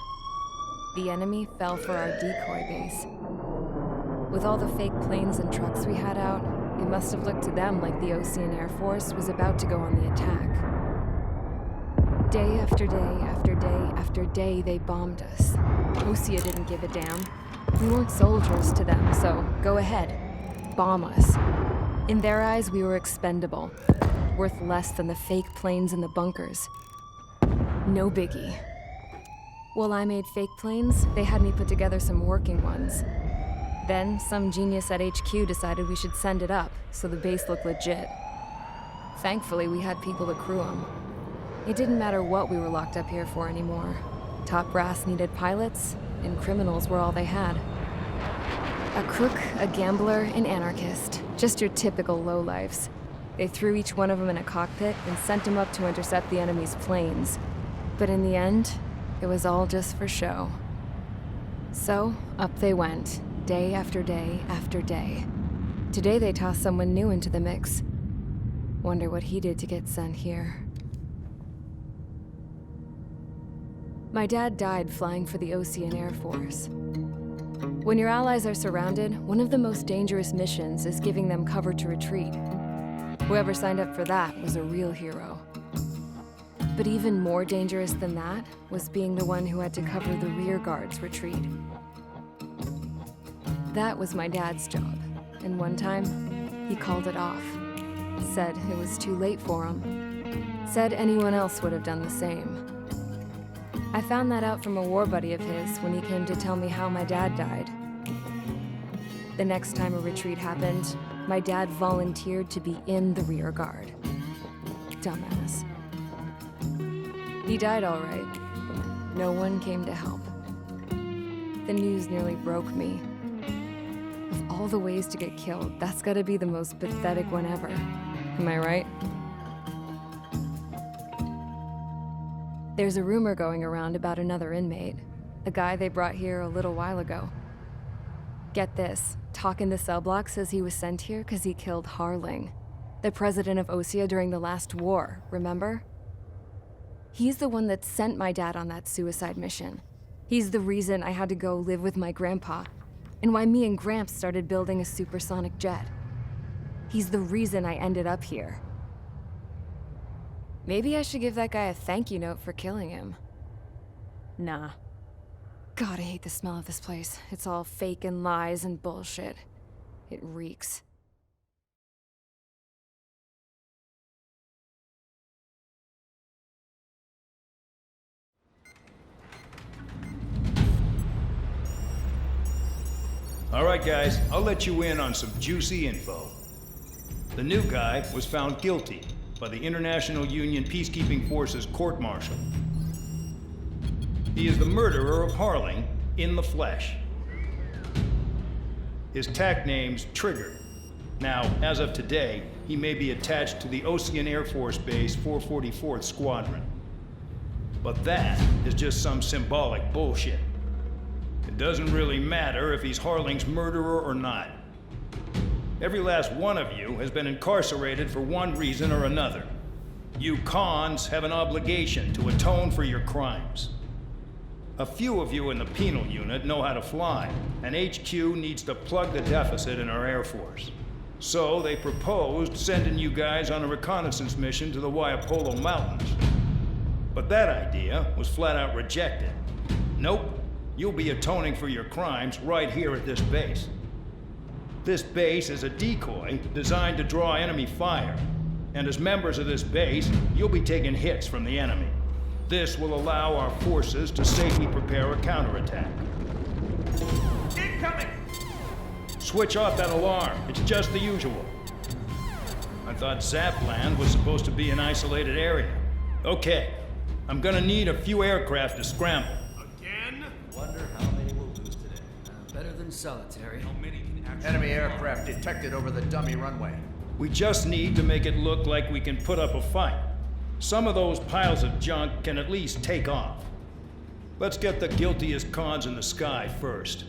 The enemy fell for our decoy base. With all the fake planes and trucks we had out, it must have looked to them like the Osean Air Force was about to go on the attack. Day after day after day after day, they bombed us. Osea didn't give a damn. We weren't soldiers to them, so go ahead. Bomb us. In their eyes, we were expendable. Worth less than the fake planes in the bunkers. No biggie. While I made fake planes, they had me put together some working ones. Then, some genius at HQ decided we should send it up, so the base looked legit. Thankfully, we had people to crew them. It didn't matter what we were locked up here for anymore. Top brass needed pilots, and criminals were all they had. A crook, a gambler, an anarchist. Just your typical lowlifes. They threw each one of them in a cockpit and sent them up to intercept the enemy's planes. But in the end, it was all just for show. So, up they went, day after day after day. Today they tossed someone new into the mix. Wonder what he did to get sent here. My dad died flying for the Osean Air Force. When your allies are surrounded, one of the most dangerous missions is giving them cover to retreat. Whoever signed up for that was a real hero. But even more dangerous than that was being the one who had to cover the rear guard's retreat. That was my dad's job, and one time, he called it off. Said it was too late for him. Said anyone else would have done the same. I found that out from a war buddy of his when he came to tell me how my dad died. The next time a retreat happened, my dad volunteered to be in the rear guard. Dumbass. He died all right. No one came to help. The news nearly broke me. Of all the ways to get killed, that's gotta be the most pathetic one ever. Am I right? There's a rumor going around about another inmate. A guy they brought here a little while ago. Get this, talk in the cell block says he was sent here because he killed Harling, the president of Osea during the last war, remember? He's the one that sent my dad on that suicide mission. He's the reason I had to go live with my grandpa, and why me and Gramps started building a supersonic jet. He's the reason I ended up here. Maybe I should give that guy a thank you note for killing him. Nah. God, I hate the smell of this place. It's all fake and lies and bullshit. It reeks. All right, guys, I'll let you in on some juicy info. The new guy was found guilty by the International Union Peacekeeping Forces court-martial. He is the murderer of Harling in the flesh. His TAC name's Trigger. Now, as of today, he may be attached to the Osean Air Force Base 444th Squadron. But that is just some symbolic bullshit. It doesn't really matter if he's Harling's murderer or not. Every last one of you has been incarcerated for one reason or another. You cons have an obligation to atone for your crimes. A few of you in the penal unit know how to fly, and HQ needs to plug the deficit in our Air Force. So they proposed sending you guys on a reconnaissance mission to the Waiapolo Mountains. But that idea was flat out rejected. Nope, you'll be atoning for your crimes right here at this base. This base is a decoy designed to draw enemy fire, and as members of this base, you'll be taking hits from the enemy. This will allow our forces to safely prepare a counterattack. Incoming! Switch off that alarm. It's just the usual. I thought Zapland was supposed to be an isolated area. Okay, I'm gonna need a few aircraft to scramble. Again? Wonder how many we'll lose today. Better than solitary. How many can actually... Enemy aircraft detected over the dummy runway. We just need to make it look like we can put up a fight. Some of those piles of junk can at least take off. Let's get the guiltiest cons in the sky first.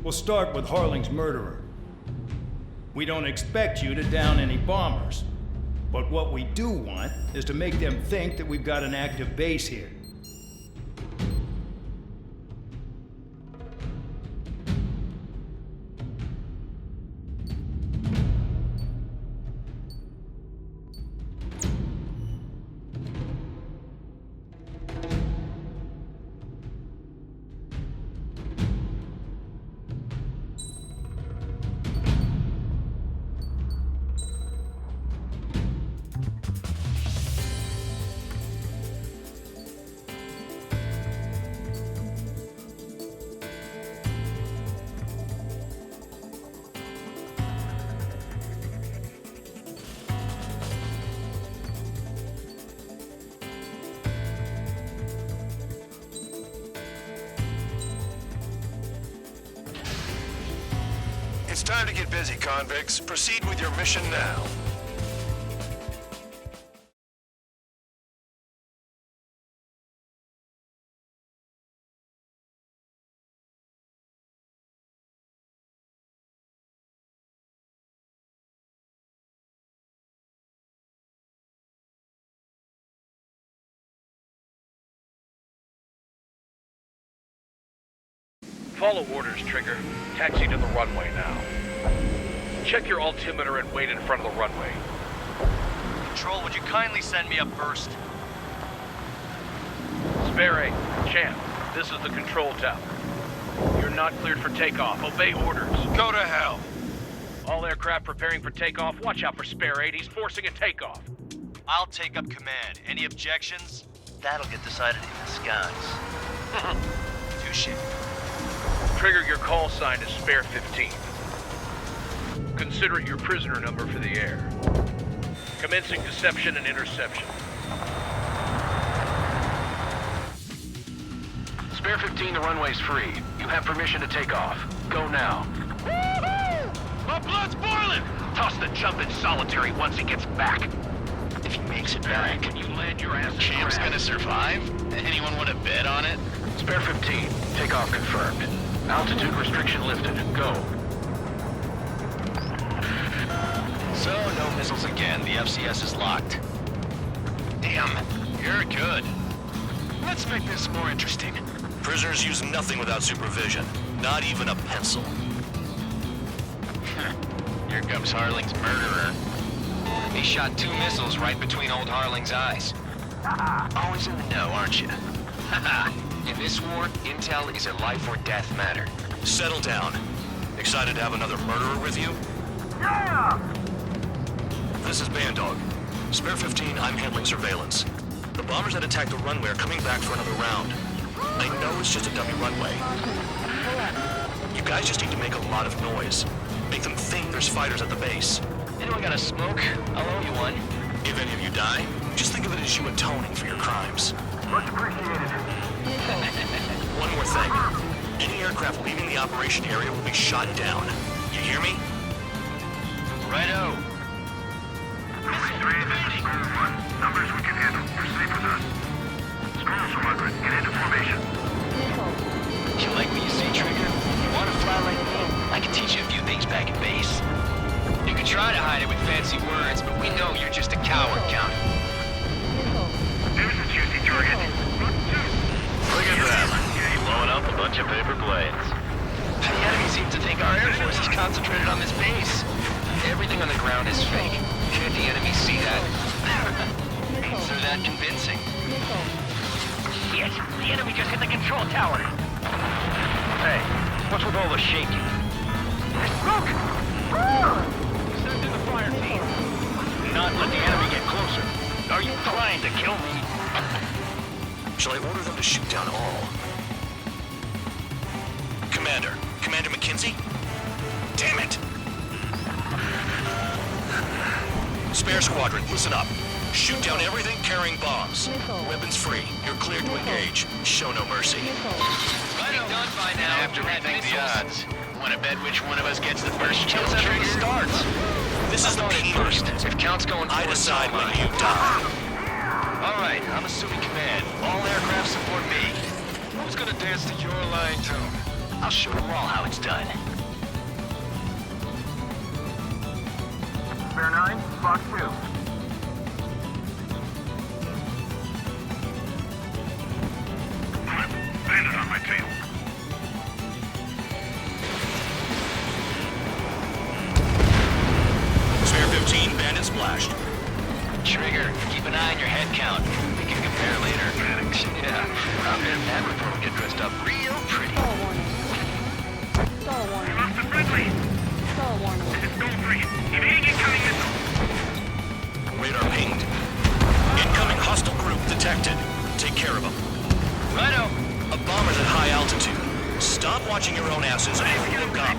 We'll start with Harling's murderer. We don't expect you to down any bombers. But what we do want is to make them think that we've got an active base here. It's time to get busy, convicts. Proceed with your mission now. Follow orders, Trigger. Taxi to the runway now. Check your altimeter and wait in front of the runway. Control, would you kindly send me up first? Spare 8, Champ, this is the control tower. You're not cleared for takeoff. Obey orders. Go to hell. All aircraft preparing for takeoff. Watch out for Spare 8. He's forcing a takeoff. I'll take up command. Any objections? That'll get decided in the skies. Touche. Trigger, your call sign is Spare 15. Consider it your prisoner number for the air. Commencing deception and interception. Spare 15, the runway's free. You have permission to take off. Go now. Woohoo! My blood's boiling! Toss the jump in solitary once he gets back. If he makes it back, can you land your ass? Champ's gonna survive? Anyone want to bet on it? Spare 15, takeoff confirmed. Altitude restriction lifted. Go. So, no missiles again. The FCS is locked. Damn, you're good. Let's make this more interesting. Prisoners use nothing without supervision. Not even a pencil. Here comes Harling's murderer. He shot 2 missiles right between old Harling's eyes. Always in the know, aren't you? In this war, intel is a life or death matter. Settle down. Excited to have another murderer with you? Yeah! This is Bandog. Spare 15, I'm handling surveillance. The bombers that attacked the runway are coming back for another round. I know it's just a dummy runway. You guys just need to make a lot of noise. Make them think there's fighters at the base. Anyone got a smoke? I'll owe you one. If any of you die, just think of it as you atoning for your crimes. Much appreciated. One more thing. Any aircraft leaving the operation area will be shot down. You hear me? Righto. 3, this is Squirrel 1. Numbers we can handle. Proceed with us. Squirrel Squadron, get into formation. You like what you see, Trigger? You want to fly like me? I can teach you a few things back at base. You can try to hide it with fancy words, but we know you're just a coward, Count. There's a juicy target. Look at them. Blowing up a bunch of paper planes. The enemy seems to think our Air Force is concentrated on this base. Everything on the ground is fake. Can't the enemy see that? Ain't so that convincing. Shit! The enemy just hit the control tower! Hey, what's with all the shaking? Look! Send in the fire team. Not let the enemy get closer. Are you trying to kill me? Shall I order them to shoot down all? Commander McKenzie? Damn it! Spare Squadron, listen up. Shoot down everything carrying bombs. Weapons free. You're cleared to engage. Show no mercy. Right done by now. Have to rethink the odds. Want to bet which one of us gets the first kill Kills after trigger? it starts. This is the first. If Count's going I decide when you die. All right, I'm assuming command. All aircraft support me. Who's gonna dance to your line tune? I'll show them all how it's done. Spare 9, Block 2. Bandit on my tail. Spare 15, Bandit splashed. Trigger, keep an eye on your head count. We can compare later. Yeah, I'll bet that before we get dressed up real pretty. Lost the friendly. This is Gold 3. Evading incoming missile. Radar pinged. Incoming hostile group detected. Take care of them. Righto. A bomber's at high altitude. Stop watching your own asses and look up.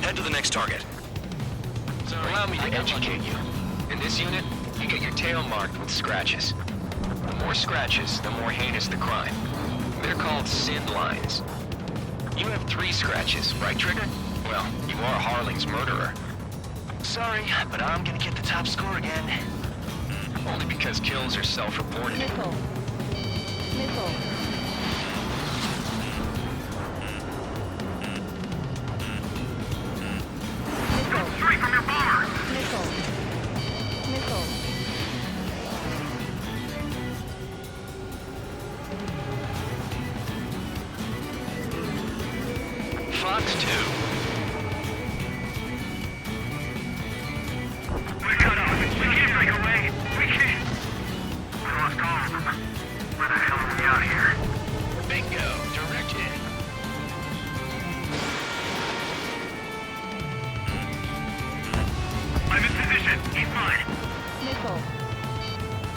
Head to the next target. So allow me to educate you. In this unit, you get your tail marked with scratches. The more scratches, the more heinous the crime. They're called SID lines. You have 3 scratches, right, Trigger? Well, you are Harling's murderer. Sorry, but I'm gonna get the top score again. Only because kills are self-reported. Missile. Missile. Straight from your bomber! Missile. Missile. Fox 2. We're cut off. We can't break away. We can't. We lost all of them. Where the hell are we out here? Bingo. Direct hit. I'm in position. He's mine. Missile.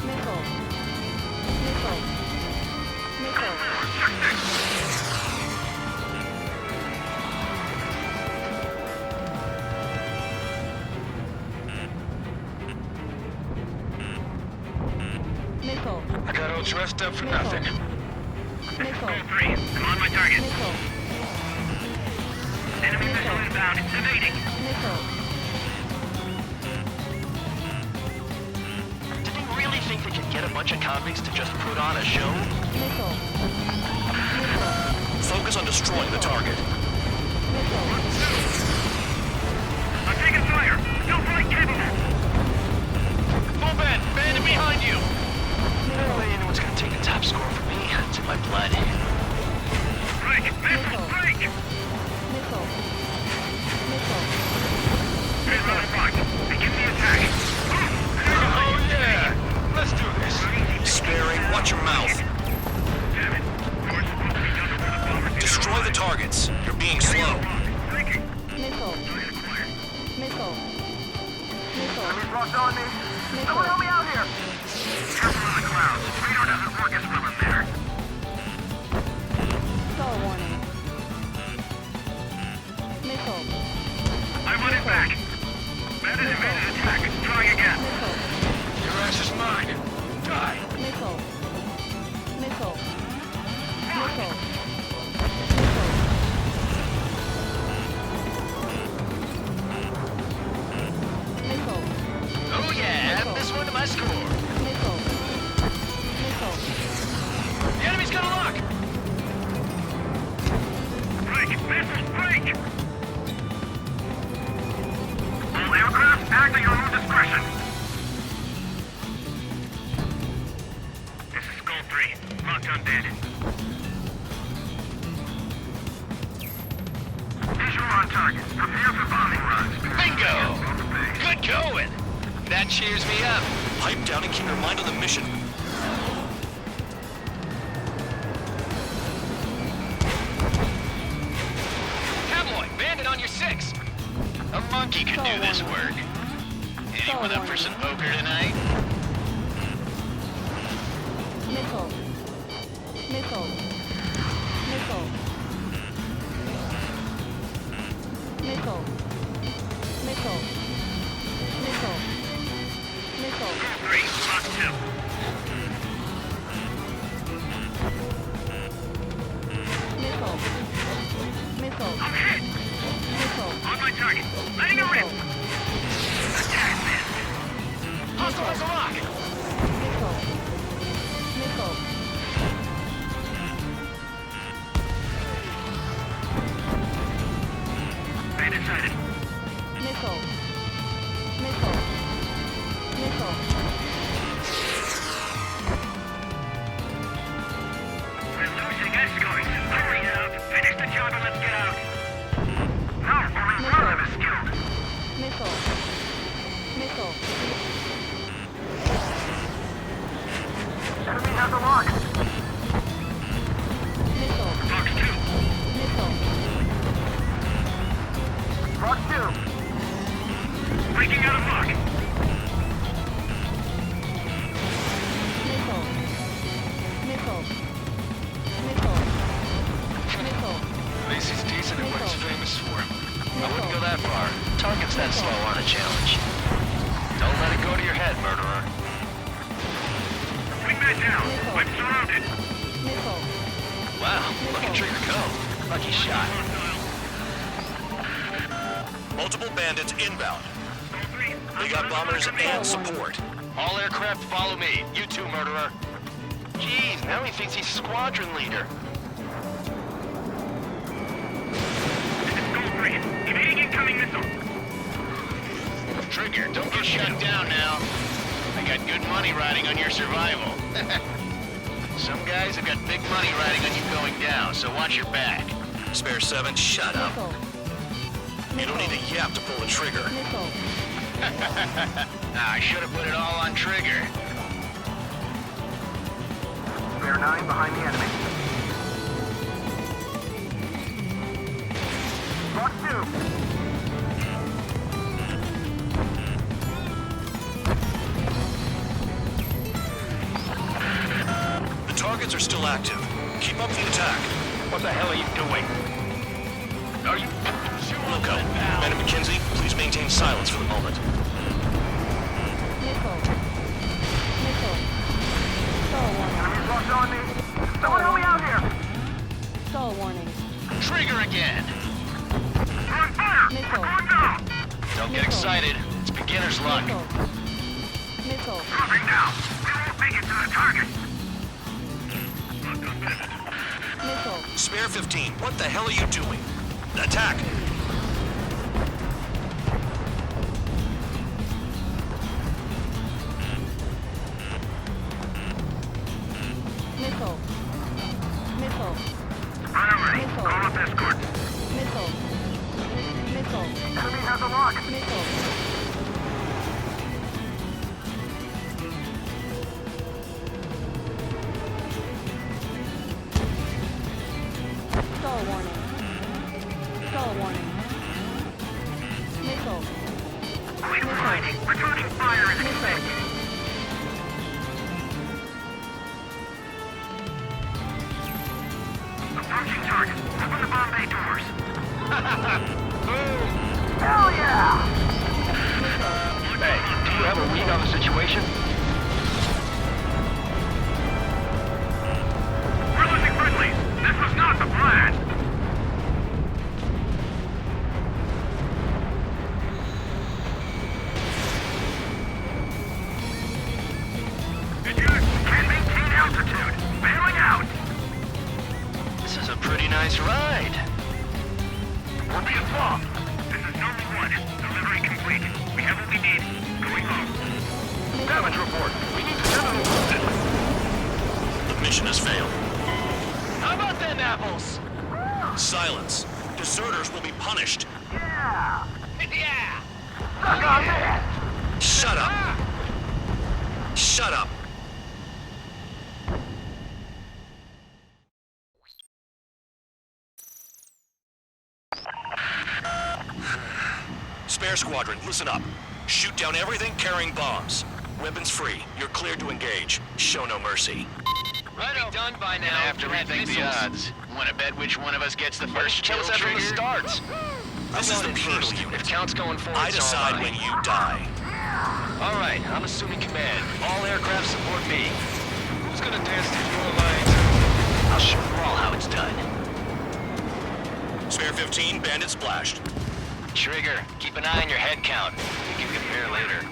Missile. Missile. Missile. Missile. I got all dressed up for nothing. Missile. Goal 3. I'm on my target. Missile. Enemy missile inbound. Evading. Missile. Did they really think they could get a bunch of convicts to just put on a show? Missile. Missile. Focus on destroying the target. I'm taking fire. Still flight capable. Full bend. Bandit behind you. No way anyone's gonna take the top score from me. It's in my blood. Break. Missile. Break. Missile. Missile. Here's another block. Begin the attack. Oh yeah. Let's do this. Sparing, watch your mouth. Damn it. We're supposed to be done before the bombers. Destroy the targets. You're being slow. Missile. Missile. Missile. Enemies locked on me. Someone help me out here. Careful in the clouds. Radar doesn't work as well in there. Star warning. Missile. I want it back. Bandit evaded attack. Try again. Missile. Your ass is mine. Die. Missile. Missile. Missile. Missile. Oh yeah. Add this one to my score. Missile. Missile. The enemy's got a lock. Break. Missiles break. All aircraft act at your own discretion. This is Skull 3. Locked on Bandit. Visual on target. Prepare for bombing runs. Bingo. Good going. That cheers me up. Pipe down and keep your mind on the mission. Cowboy, bandit on your 6. A monkey could do this work. Anyone up for some poker tonight? Missile. Missile. Missile. Missile. Missile. Missile. Missile. 3. Lock 2. Missile. Missile. I'm hit. Missile. On my target. Letting it rip. Attack missed. Hostile has a lock. Missile. Missile. Bandit sighted. Missile. Missile. Missile. We're losing escorts. Hurry up. Finish the job and let's get out. No, only one of them is killed. Missile. Missile. Enemy has a lock. Missile. Box 2. Missile. Box 2. Breaking out of lock. Missile. Missile. Missile. Missile. Lacey's decent at what he's famous for. I wouldn't go that far. Target's that slow on a challenge. Don't let it go to your head, murderer. Wingman down. I'm surrounded. Missile. Wow, look at Trigger go. Lucky shot. Multiple bandits inbound. They got bombers and support. All aircraft follow me. You too, murderer. Jeez, now he thinks he's squadron leader. Evading incoming missile. Trigger, don't get shut down now. I got good money riding on your survival. Some guys have got big money riding on you going down, so watch your back. Spare 7, shut up. You don't need a yap to pull the trigger. I should have put it all on Trigger. Spare 9 behind the enemy. Mark 2. The targets are still active. Keep up the attack. What the hell are you doing? Are you... Wilco, Ben and McKenzie, please maintain silence for the moment. Missile. Missile. Stall warning. Enemies locked on me. Someone help me out here. Stall warning. Trigger again! On fire! Missile. Going down! Don't get excited. It's beginner's luck. Missile. Missile. Moving now. We won't make it to the target. Missile. Spare 15, what the hell are you doing? Attack! Missile. Missile. Alright, Missile. call up escort. Missile. Missile. Enemy has a lock. Missile. Stall warning. Stall warning. Missile. Quick fighting. Returning fire in the Missile. approaching target. Open the bomb bay doors. Hell yeah! Hey, do you have a read on the situation? We're losing friendlies. This was not the plan. Engineers, can't maintain altitude. Bailing out. This is a pretty nice ride. We're being swamped. This is number 1. Delivery complete. We have what we need. Going home. Damage report. We need to settle this. The mission has failed. How about them apples? Silence. Deserters will be punished. Yeah. Yeah! Suck on that. Shut up. Shut up. Spare squadron, listen up. Shoot down everything carrying bombs. Weapons free. You're cleared to engage. Show no mercy. Righto. Done by now. Have to rethink the odds. Want to bet which one of us gets the first kill from the start? This is the penal unit. If count's going forward, I decide when you die. All right, I'm assuming command. All aircraft support me. Who's gonna dance to your lines? I'll show you all how it's done. Spare 15, bandit splashed. Trigger, keep an eye on your head count. We can compare later.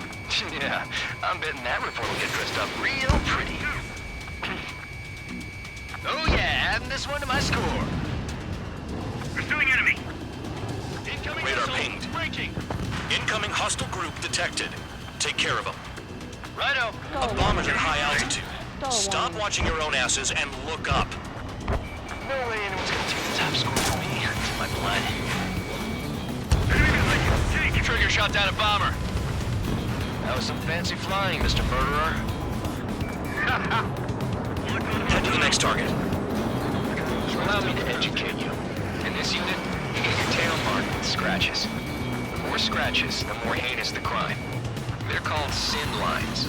Yeah, I'm betting that report will get dressed up real pretty. Oh yeah, adding this one to my score. Pursuing enemy. Incoming Radar missile. pinged. Breaking. Incoming hostile group detected. Take care of them. Righto. A bomber's at high altitude. Stall Stop warning. watching your own asses and look up. No way anyone's gonna take the top score from me. It's my blood. Trigger shot down a bomber. That was some fancy flying, Mr. Murderer. Head to the next target. Allow me to educate you. In this unit, you get your tail marked with scratches. The more scratches, the more heinous the crime. They're called sin lines.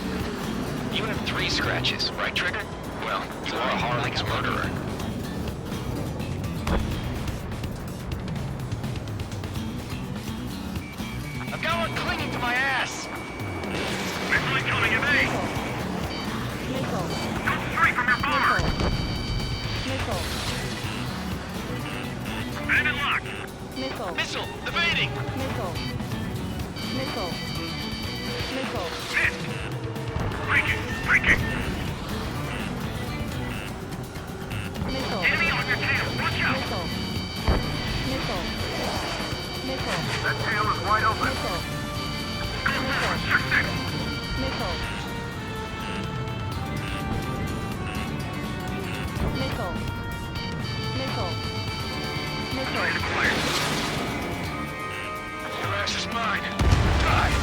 You have 3 scratches, right, Trigger? Well, you are a Harling's murderer. I've got one clinging to my ass! Missile incoming at me. Missile. Go straight from your bomber. Missile. Bandit locked. Missile. Missile! Evading! Missile. Missile. Missile. Breaking! Breaking! Missile. Enemy on your tail! Watch out! Missile. Missile. Missile. That tail is wide open! Missile. Go forward! Check this! Missile. Missile. Missile. Missile. Your ass is mine. Die!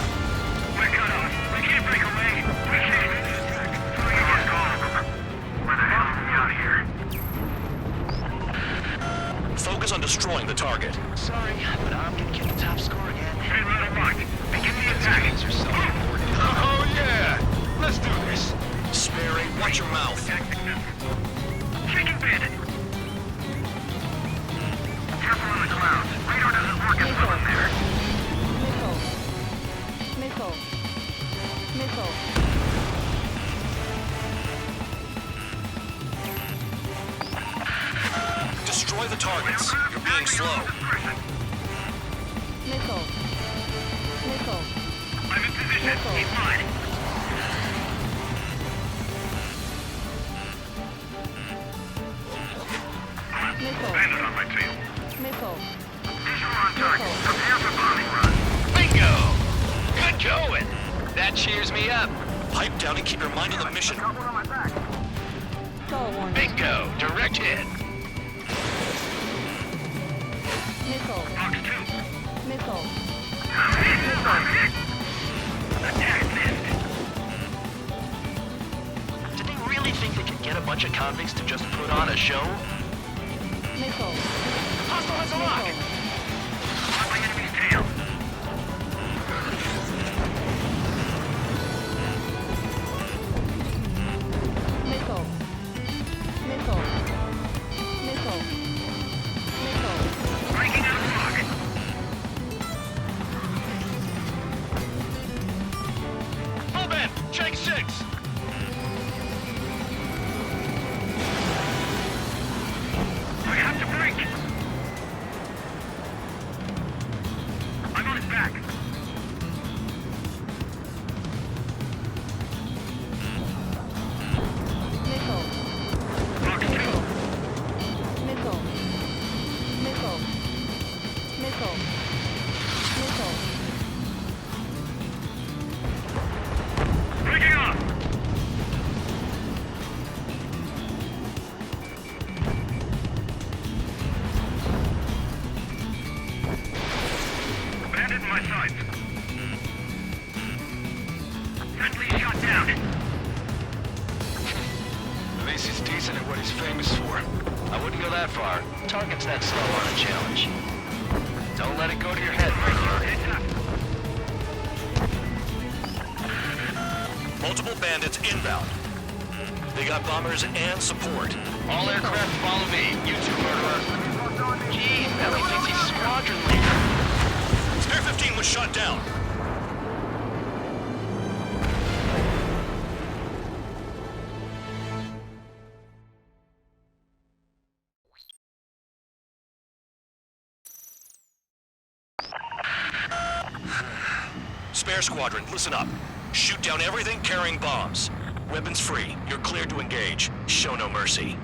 We're cut off! We can't break away! We can't! Throwing you on call! Where the hell are we out here? Focus on destroying the target. Sorry, but I'm gonna get the top score again. Stay right on mark! Begin the attack! These are so important. Oh yeah! Let's do this! Sperry, watch your mouth. Shaking bandit! Careful on the clouds. Radar doesn't work as well in there. Missile. Missile. Missile. Destroy the targets. You're being slow. Missile. Missile. I'm in position. Keep mine. Missile. Bandit on my tail. Missile. Visual on target. Prepare for bombing run. Bingo! Good going! That cheers me up. Pipe down and keep your mind on the mission. Got one on my back. Stall warning. Bingo! Direct hit. Missile. Box 2. Missile. I'm hit. I'm hit. Attack missed. Did they really think they could get a bunch of convicts to just put on a show? Missile. Hostile has a lock! On my enemy's tail. Missile. Missile. Missile. Missile. Breaking out of pocket. Move in! Check 6! I have to break. I'm on his back. Missile. Box 2. Missile. Missile. Missile. Missile. Breaking off. Bandit in my sights. Friendly shot down. At least he's decent at what he's famous for. I wouldn't go that far. Target's that slow on a challenge. Don't let it go to your head, Regular. Multiple bandits inbound. They got bombers and support. All aircraft follow me. You two, murderer. Gee, Ellie thinks he's squadron leader. Spare 15 was shot down. Spare squadron, listen up. Shoot down everything carrying bombs. Weapons free. You're cleared to engage. Show no mercy.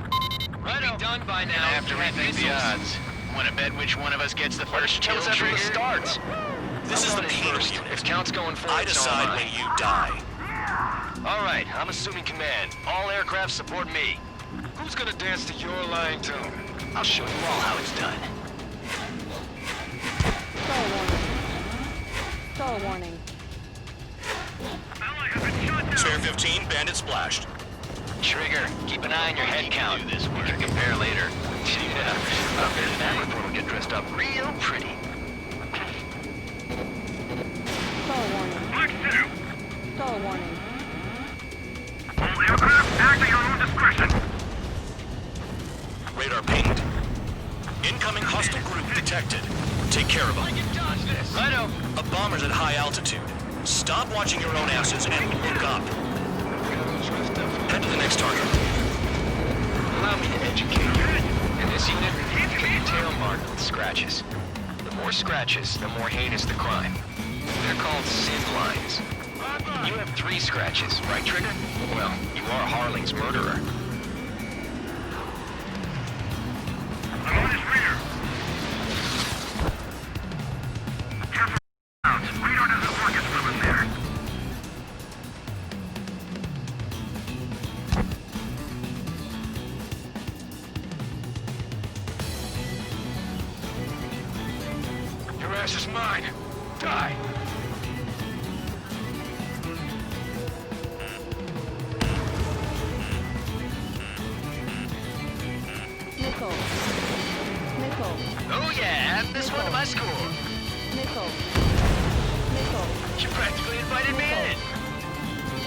Right done by now. I have to rethink the odds. Want to bet which one of us gets the first kill after the starts? This is the penal first. unit. If count's going first, I decide when you die. All right, I'm assuming command. All aircraft support me. Who's gonna dance to your line tune? I'll show you all how it's done. Stall warning. Stall warning. Spare 15, bandit splashed. Trigger, keep an eye on your head count. Do this work. We can compare later. Yeah, I bet that report will get dressed up real pretty. Stall warning. Stall warning. All aircraft act at your own discretion. Radar pinged. Incoming hostile group detected. Take care of them. Righto. A bomber's at high altitude. Stop watching your own asses and look up. Head to the next target. Allow me to educate you. In this unit, you get your tail marked with scratches. The more scratches, the more heinous the crime. They're called sin lines. You have 3 scratches, right, Trigger? Well, you are Harling's murderer. I'm on his rear. Careful out. Radar doesn't work as well in there. Your ass is mine. Die. Missile. Missile. Oh yeah, add this one to my score. Missile. Missile. You practically invited me in.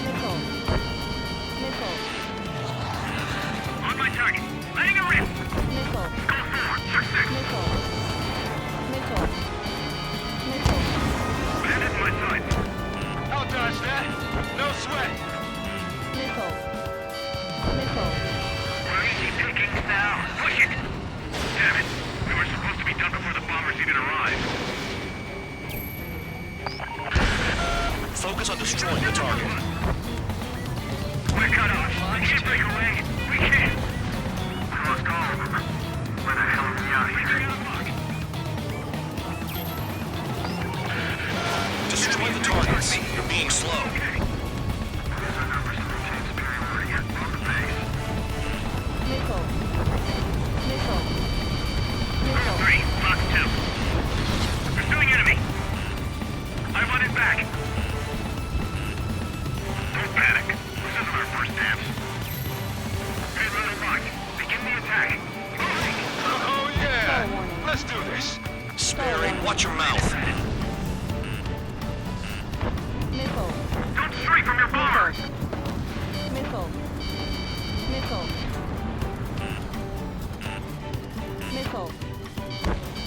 Missile. Missile. On my target. Letting a rip. Missile. Go forward. Success. Missile. Missile. Missile. Bandit in my sight. I'll dodge that. No sweat. Missile. Missile. We're easy pickings now. Push it. Damn it. We were supposed to be done before the bombers even arrived. Focus on destroying the target. We're cut off. We can't break away. We can't. We lost all of them. Where the hell are we out here? Destroy the targets. You're being slow. Missile. Missile. Echo 3, Fox 2. Pursuing enemy. I want it back. Don't panic. This isn't our first dance. Hey, Little Rock, begin the attack. Moving. Oh yeah. Let's do this. Sparing, watch your mouth. Missile. Don't stray from your bombers. Missile. Missile. Missile.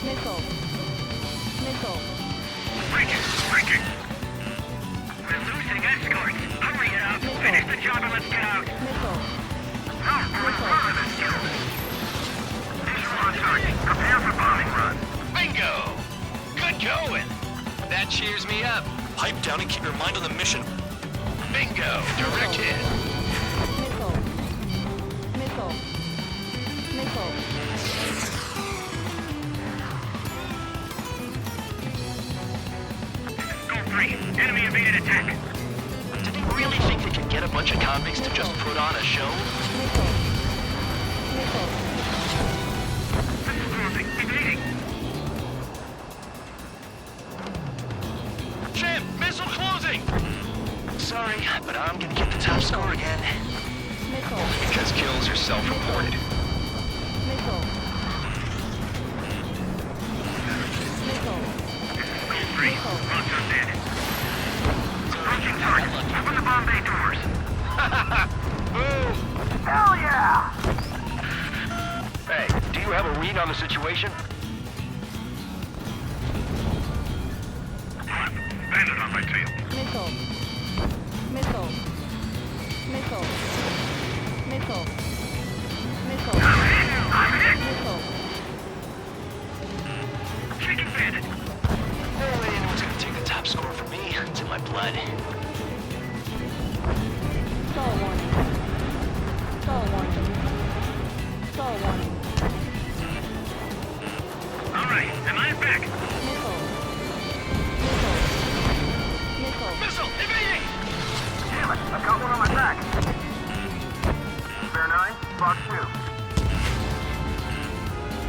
Missile. Missile. Breaking. We're losing escorts. Hurry it up. Finish the job and let's get out. Missile. We're this kill. Visual on target. Prepare for bombing run. Bingo. Good going. That cheers me up. Pipe down and keep your mind on the mission. Bingo. Direct hit. Missile. Missile. Missile. Go 3. Enemy evaded attack. Do they really think they can get a bunch of convicts to just put on a show? Missile. Missile. Evading. Champ, missile closing! Sorry, but I'm gonna get the top score again. Missile. Because kills are self-reported. Missile. Missile. Go 3. Roger bandit. Approaching target. Open the bomb bay doors. Boom! Hell yeah! Hey, do you have a read on the situation? Bandit on my tail. Missile. Missile. Missile. Missile. Missile. Missile. Shaking bandit. Only anyone's gonna take the top score from me. It's in my blood. Stall warning. Stall warning. Stall warning. All right, am I back? Missile. Missile. Missile. Missile! Evading! Damn it, I've got one on my back. Bear 9, Fox 2.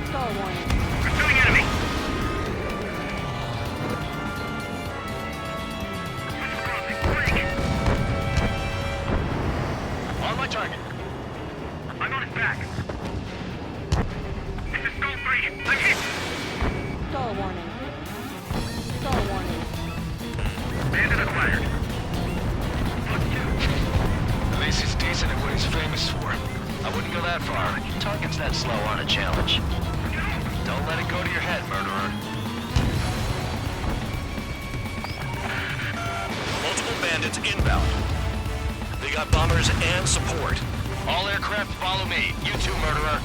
Stall warning. Pursuing enemy. On my target. I'm on his back. This is Skull 3. I'm hit. Stall warning. Stall warning. Bandit acquired. Fox 2. At least he's decent at what he's famous for. I wouldn't go that far. Targets that slow on a challenge. Don't let it go to your head, murderer. Multiple bandits inbound. They got bombers and support. All aircraft follow me. You too, murderer.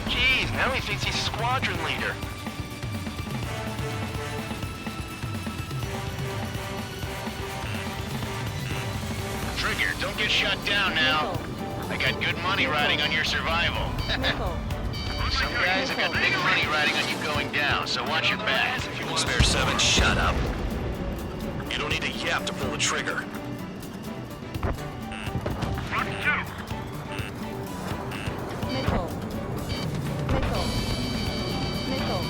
Jeez, now he thinks he's squadron leader. Trigger, don't get shut down now. I got good money riding on your survival. Some guys have got big money riding on you going down, so watch your back. Spare 7, shut up. You don't need to yap to pull the trigger. Missile. Missile. Missile.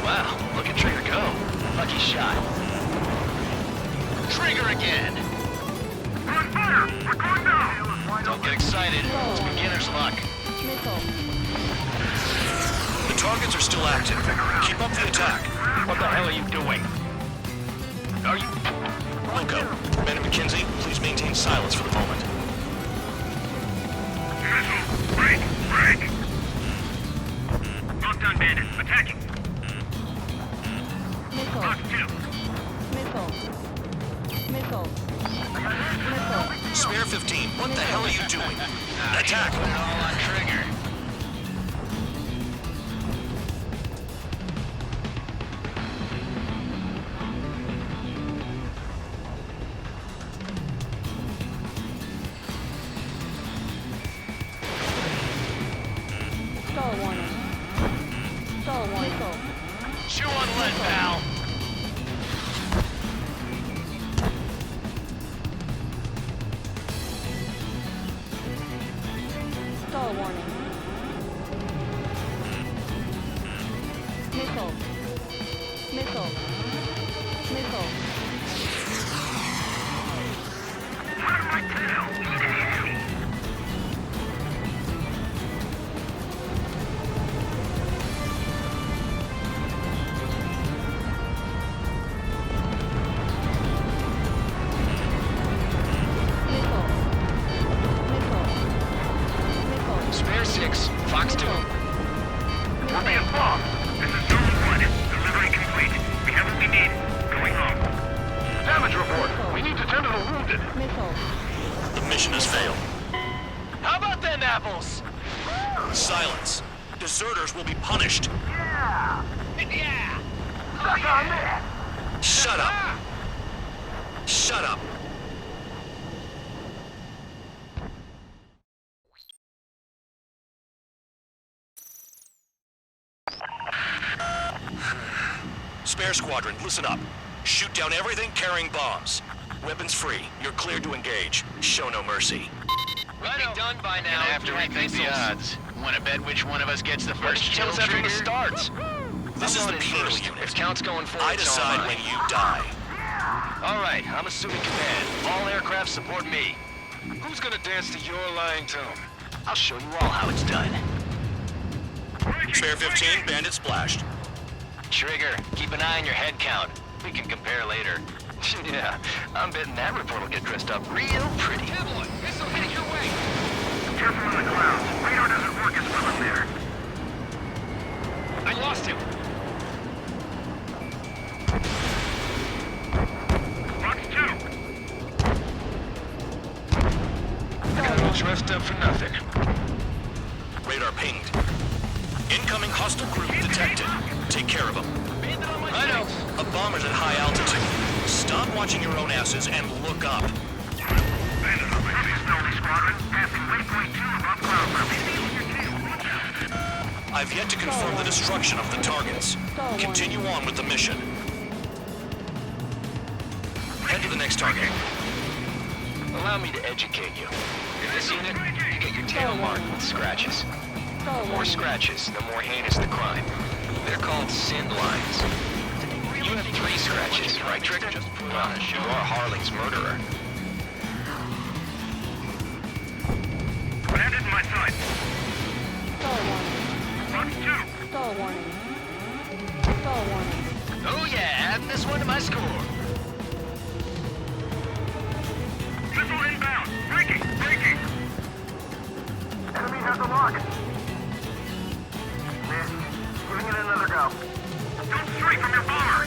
Wow, look at Trigger go. Lucky shot. Trigger again. Don't get excited. It's beginner's luck. The targets are still active. Keep up the attack. What the hell are you doing? Are you... Wilco, Bandit McKenzie, please maintain silence for the moment. Break! All done, Bandit. Attacking. Missile. Mark 2. Missile. Missile. Missile. Spare 15, what the hell are you doing? Attack! Put it all on Trigger. Stall warning. Stall warning. Missile. Chew on lead, pal. Stall warning. Missile. Missile. Missile. Spare 6, Fox 2. We're being bombed. This is Zone 1. Delivery complete. We have what we need. Going home. Damage report. We need to tend to the wounded. The mission has failed. How about them apples? Silence. Deserters will be punished. Yeah. Suck on that. Shut up. Shut up. Spare squadron, listen up. Shoot down everything carrying bombs. Weapons free. You're cleared to engage. Show no mercy. We'll be done by now. Gonna have to rethink the odds. Want to bet which one of us gets the first kill after the starts? This is the penal unit. If count's going forward, I decide when you die. All right, I'm assuming command. All aircraft support me. Who's gonna dance to your lying tune? I'll show you all how it's done. Spare 15, bandit splashed. Trigger, keep an eye on your head count. We can compare later. Yeah, I'm betting that report will get dressed up real pretty. Boy, missile heading your way. Careful in the clouds. Radar doesn't work as well up there. I lost him. Fox 2. Got all dressed up for nothing. Radar pinged. Incoming hostile group detected. Take care of them. I know. A bomber's at high altitude. Stop watching your own asses and look up. Bandit on the heavy penalty squadron. Passing waypoint 2 above cloud level. I've yet to confirm the destruction of the targets. Continue on with the mission. Head to the next target. Allow me to educate you. In this unit, you get your tail marked with scratches. The more scratches, the more heinous the crime. They're called sin lines. You have 3 scratches, right, Trigger? Well, you are Harling's murderer. Bandit in my sight. Stall warning. Fox 2. Stall warning. Stall warning. Oh yeah, add this one to my score. Missile inbound. Breaking. Enemy has the lock. Miss. Giving it another go. Don't stray from your bomber.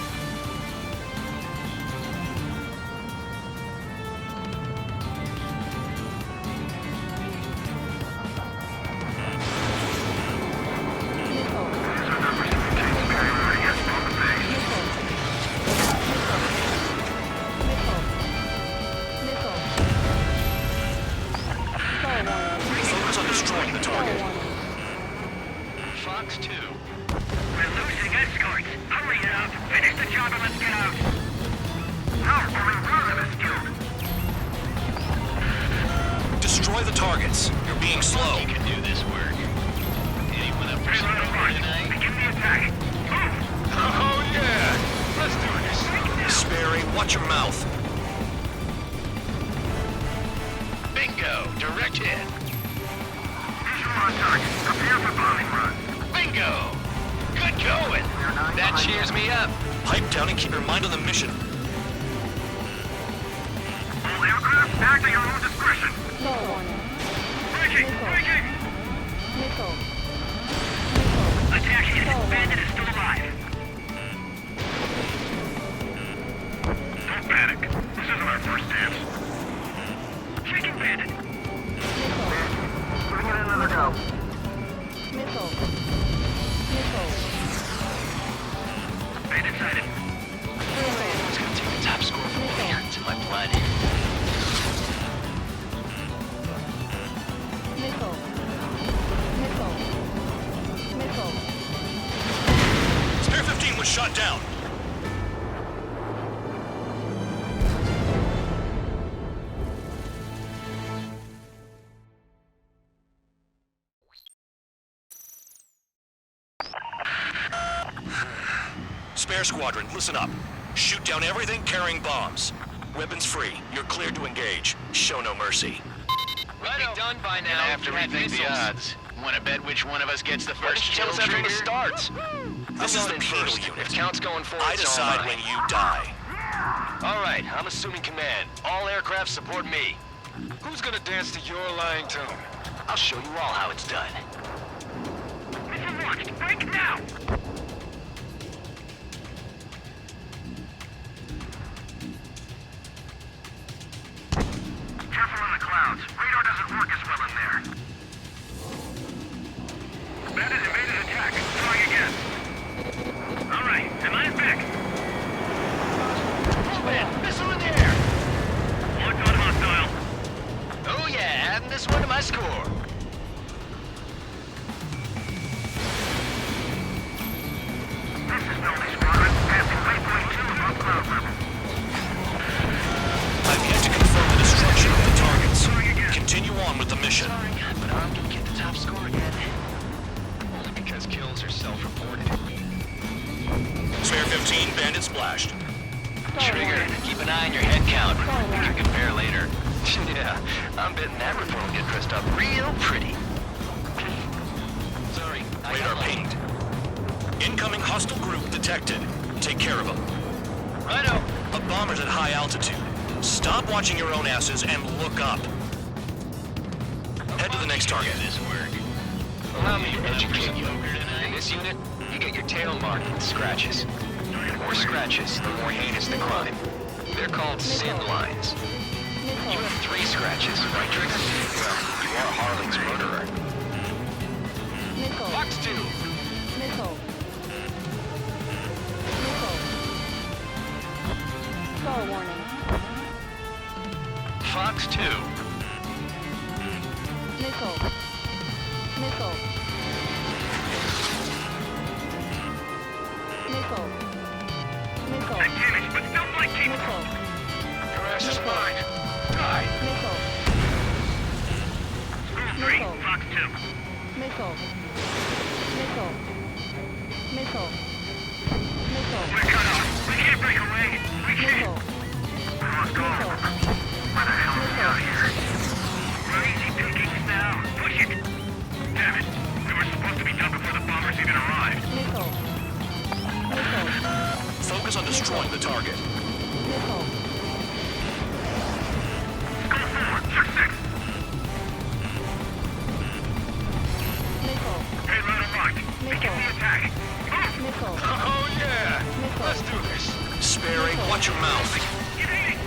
Fox 2. We're losing escorts. Hurry up. Finish the job and let's get out. No, only one of us killed. Destroy the targets. You're being slow. You can do this work. Anyone up for some trouble tonight? Begin the attack. Oh yeah! Let's do this. Sperry, watch your mouth. Bingo! Direct hit. Visual on target. Prepare for bombing run. Bingo! Good going! That cheers me up. Pipe down and keep your mind on the mission. All aircraft, act at your own discretion. Stall warning. Breaking! Breaking! Missile. Attack hit. Bandit is still alive. Don't panic. This isn't our first dance. Shaking Bandit. Putting in another go. Missile. Missile. Bandit sighted. It's gonna take the top score from me to my blood. Missile. Missile. Missile. Spare 15 was shot down. Spare squadron, listen up. Shoot down everything carrying bombs. Weapons free. You're cleared to engage. Show no mercy. We'll be done by now. After we think the odds. Want to bet which one of us gets the first kill after the starts? This is the penal If unit. count's going forward, I decide when you die. All right, I'm assuming command. All aircraft support me. Who's gonna dance to your lying tune? I'll show you all how it's done. Missile launched. Break now. Careful in the clouds. Radar doesn't work as well in there. Bandit evaded attack. Trying again. All right, am I back? Movement! Missile in the air! Locked on hostile. Oh yeah, adding this one to my score. This is Melody Squadron. Passing waypoint 2 above cloud level. I've yet to confirm the destruction of the targets. Continue on with the mission. But I'm gonna get the top score again. Only because kills are self-reported. Spare 15, bandit splashed. Trigger, keep an eye on your head count. We can compare later. Yeah, I'm betting that report will get dressed up real pretty. Sorry, Radar pinged. Incoming hostile group detected. Take care of them. Righto. A bomber's at high altitude. Stop watching your own asses and look up. Head to the next target. This work. Allow me to educate you. In this unit, you get your tail marked with scratches. The more scratches, the more heinous the crime. They're called sin lines. You have 3 scratches, right, Trigger? Well, you are Harling's murderer. Missile. Fox 2. Missile. Missile. Stall warning. Fox 2. Missile. Missile. Missile. Missile. I'm damaged, but still flanking. Missile. Your ass is mine. Die. Missile. School 3, Fox 2. Missile. Missile. Missile. Missile. We're cut off. We can't break away. We can't. Missile. Lost all of them. Where the hell are we out here? We're easy pickings now. Push it. Damn it. We were supposed to be done before the bombers even arrived. Missile. Missile. Focus on destroying the target. Missile. School 4, check 6. Missile. Payload unlocked. Begin the attack. Missile. Oh yeah. Missile. Let's do this. Sperry, watch your mouth. Evading.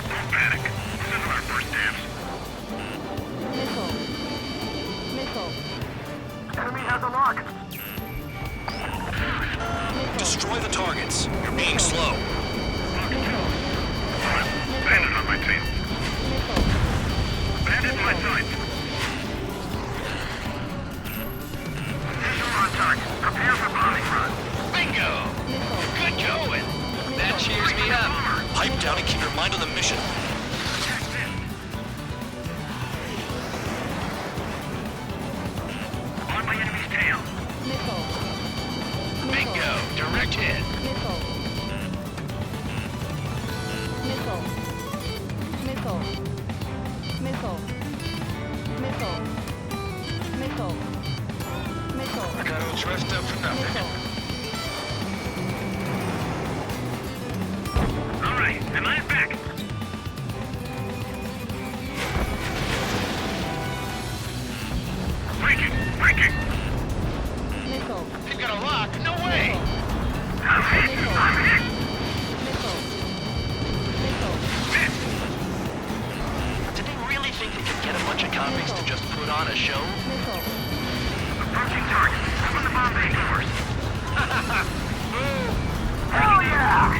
Don't panic. This isn't our first dance. Missile. Missile. Enemy has a lock. Destroy the targets. You're being slow. Bandit on my tail. Bandit in my sights. Visual on assigned to the mission. On my enemy's tail. Missile. Bingo! Direct hit. Missile. Missile. Missile. Missile. Missile. Missile. Missile. I got all dressed up for nothing. Missile. All right, am I back? Breaking! Breaking! Missile. They've got a lock. No way! Missile. Missile. Missile. Did they really think they could get a bunch of convicts to just put on a show? Missile. Approaching target. I'm on the bomb bay doors. Oh yeah!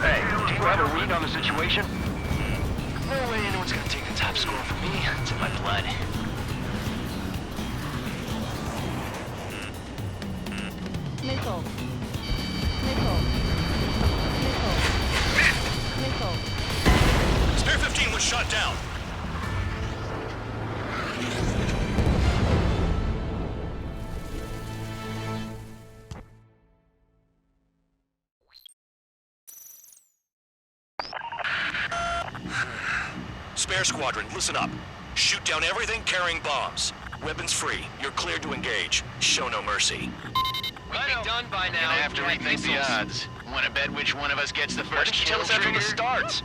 Hey, do you have a read on the situation? No way anyone's gonna take the top score from me. It's in my blood. Missile. Missile. Missile. Missile. Spare 15 was shot down. Spare Squadron, listen up. Shoot down everything carrying bombs. Weapons free. You're cleared to engage. Show no mercy. Right done by now. Gonna have to rethink the odds. Want to bet which one of us gets the first kill? Why didn't you tell us that from the start?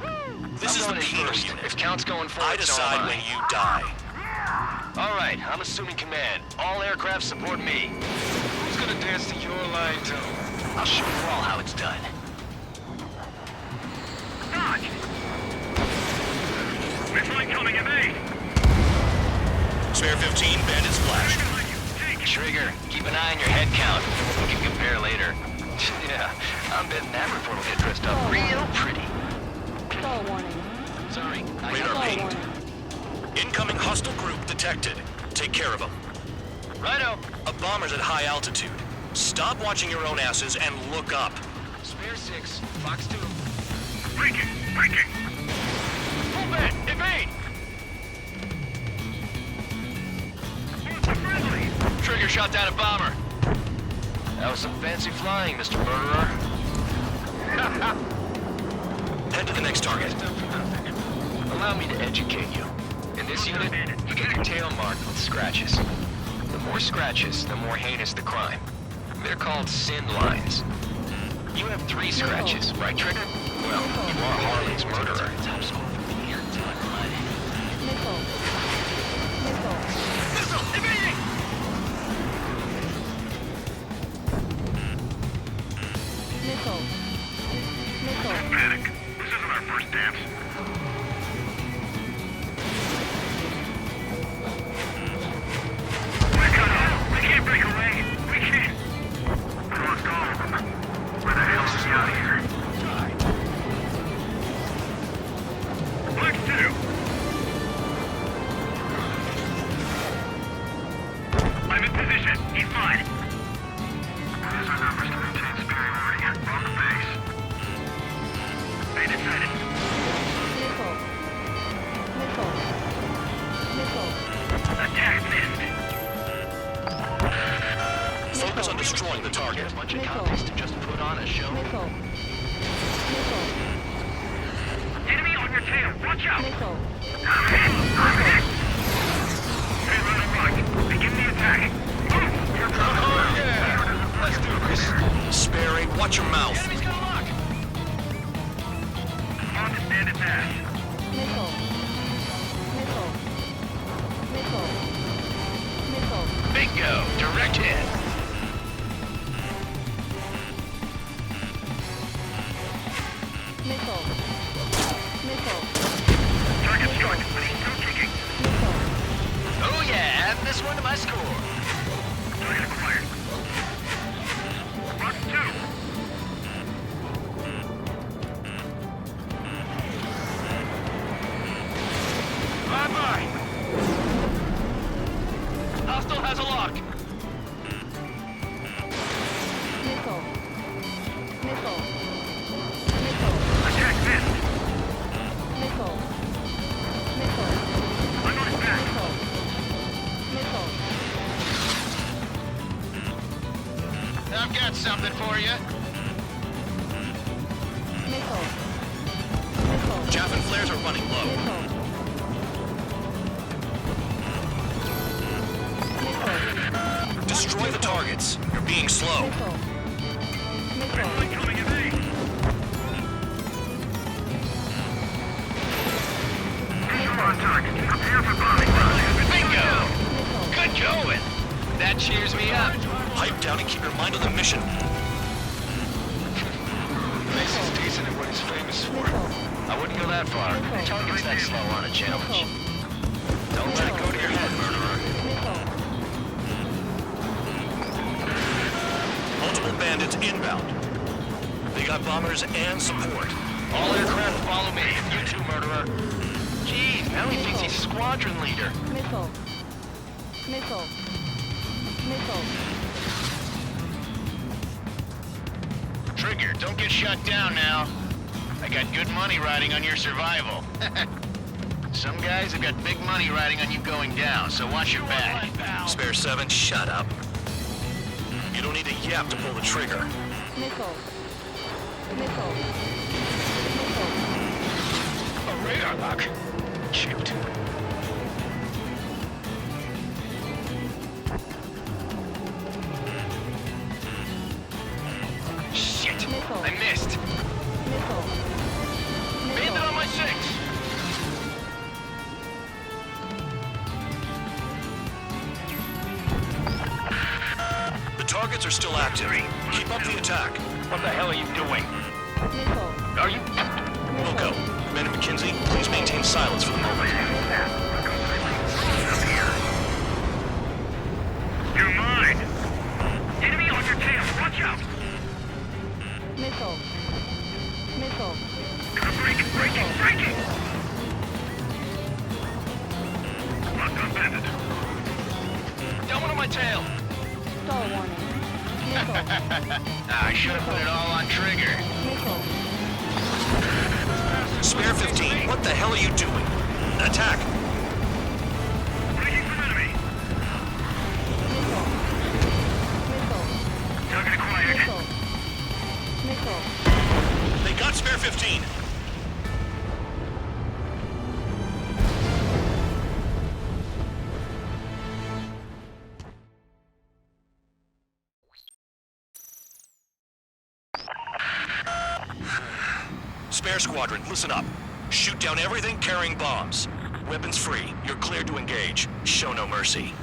This is the penal first. unit. If Count's going for I it, so decide am I. when you die. All right, I'm assuming command. All aircraft support me. Who's gonna dance to your line tune? I'll show you all how it's done. Dodge! Missile incoming, evade! Spare 15, bandit splash. Trigger, keep an eye on your head count. We can compare later. Yeah, I'm betting that report will get dressed up real pretty. Stall warning. Sorry, I Radar Stall pinged. warning. Incoming hostile group detected. Take care of them. Righto. A bomber's at high altitude. Stop watching your own asses and look up. Spare 6, Fox 2. Breaking! Breaking! Move it! Evade! Trigger shot down a bomber. That was some fancy flying, Mr. Murderer. Head to the next target. Allow me to educate you. In this unit, you get your tail marked with scratches. The more scratches, the more heinous the crime. They're called sin lines. You have 3 scratches, right, Trigger? Well, you are Harley's murderer. Top score for me. It's in my blood. Missile. Missile. Missile! Evading! Missile. Missile. Panic. This isn't our first dance. We're cut off. We can't break away. We can't. We lost all of them. Where the hell is he out of here? Black 2. I'm in position. He's mine. Use our numbers to maintain superiority. On the base. Made it sighted. Missile. Missile. Missile. Attack missed. Focus on destroying the target. A bunch of convicts to just put on a show. Missile. Missile. Enemy on your tail. Watch out. Missile. Stay right on right. Begin the attack. Move. You're Yeah! Let's do this. Sperry, watch your mouth. Enemy's got a lock. on to standard dash. Missile. Missile. Missile. Missile. Bingo! Direct hit. Missile. Missile. Target struck, but he's still kicking. Missile. Oh yeah, add this one to my score. Target acquired. Rock 2. Bye-bye. Hostile has a lock. I've got something for you. Missile. Missile. Chaff and flares are running low. Missile. Destroy the targets. You're being slow. Bingo! Good going! That cheers me up. Pipe down and keep your mind on the mission. Mason's decent at what he's famous for. I wouldn't go that far. Target's that slow on a challenge. Don't let it go to your head, murderer. Multiple bandits inbound. They got bombers and support. All aircraft follow me. You too, murderer. Jeez, now he thinks he's squadron leader. Missile. Missile. Missile. Trigger, don't get shut down now. I got good money riding on your survival. Some guys have got big money riding on you going down, so watch your back. Spare 7, shut up. You don't need a yap to pull the trigger. Missile. Missile. Missile. A radar lock. Shoot. Shit! Missile. I missed. Missile. Bandit on my 6. The targets are still active. Keep up the attack. What the hell are you doing? Missile. Are you? Wilco, Commander McKenzie, please maintain silence for the moment. You're mine! Enemy on your tail, watch out! Missile. Missile. Breaking! Locked on bandit. Got one on my tail. Stall warning. Missile. I should have put it all on trigger. Missile. Spare 15, what the hell are you doing? Attack! Breaking from enemy. Missile. Missile. Target acquired. Missile. Missile. They got spare 15. Spare squadron, listen up. Shoot down everything carrying bombs. Weapons free. You're cleared to engage. Show no mercy.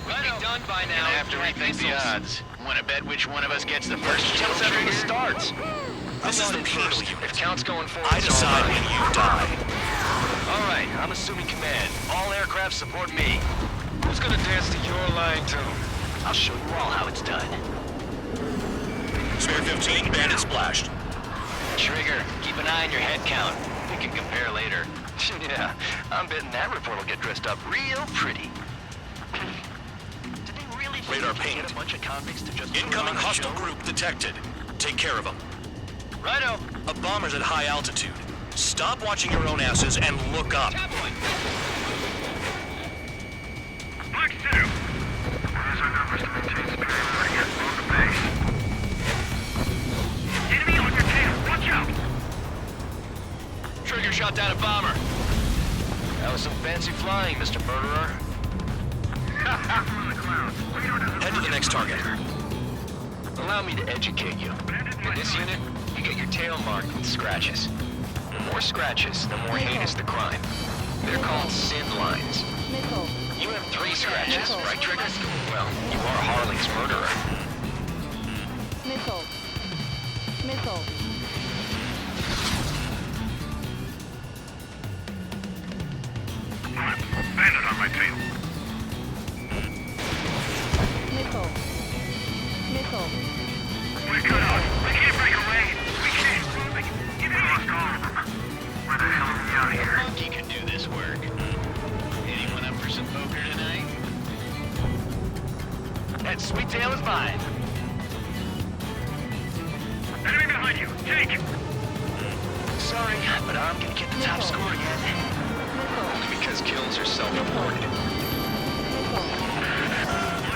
Right done by now. I have to rethink the odds. Want to bet which one of us gets the first kill from the starts? This is the penal If unit. count's going forward, I decide when you die. All right, I'm assuming command. All aircraft support me. Who's gonna dance to your line tune? I'll show you all how it's done. Spare 15, bandit splashed. Trigger, keep an eye on your head count. We can compare later. Yeah, I'm betting that report will get dressed up real pretty. Did they really think Radar they could pinged. get a bunch of convicts to just Incoming put on a hostile show? group detected. Take care of them. Righto. A bomber's at high altitude. Stop watching your own asses and look up. Black 2. Where's our numbers to maintain superiority against the base? Enemy on your tail, watch out! Trigger shot down a bomber. That was some fancy flying, Mr. Murderer. Head to the next target. Allow me to educate you. In this unit, you get your tail marked with scratches. The more scratches, the more heinous the crime. They're called sin lines. Missile. You have 3 scratches, right, Trigger? Well, you are Harley's murderer. Missile. Missile. Bandit on my tail. Missile. Missile. We're cut out. We can't break away. We can't. Get lost all of them. Where the hell are we out A here? monkey can do this work. Anyone up for some poker tonight? That sweet tail is mine. Enemy behind you. Take! Sorry, but I'm gonna get the top score again. Because kills are self-reported.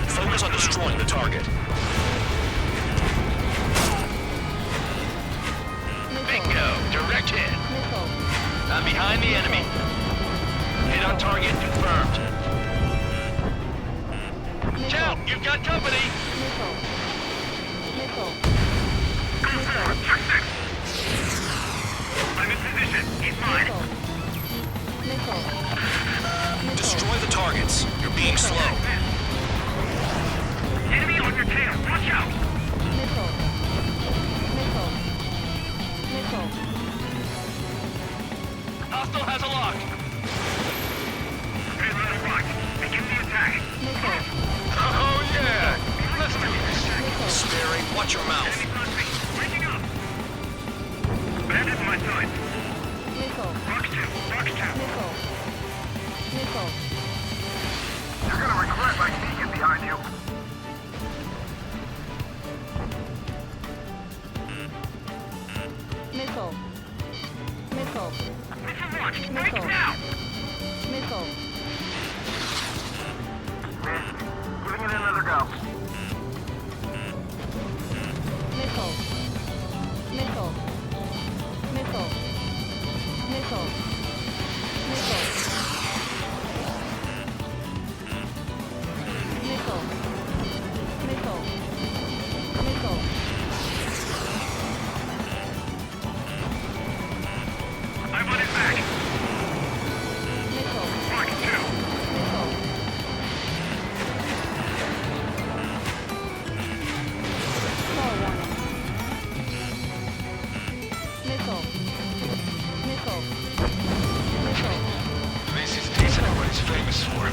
Focus on destroying the target. on target confirmed. Cal, you've got company. Missile. Missile. I'm in position. He's mine. Missile. Destroy the targets. You're being slow. Enemy on your tail. Watch out. Missile. Missile. Missile. Hostile has a lock. Hey, let's rock. Begin the attack. Missile. Oh, yeah! Let's do this. Sperry, watch your mouth. Waking up. Bandit in my sight. Missile. Rock 2. Rock 2. Missile. Missile. You're gonna regret my sneaking behind you. Missile. Missile. Missile launched. Right Missile. now. Missile. Giving it another go. Missile. Missile. Missile. Missile. Missile. Missile. Missile. Missile. I want it back. Missile. Rock 2. Missile. Stall warning. Missile. Missile. Missile. This is decent at what he's famous for.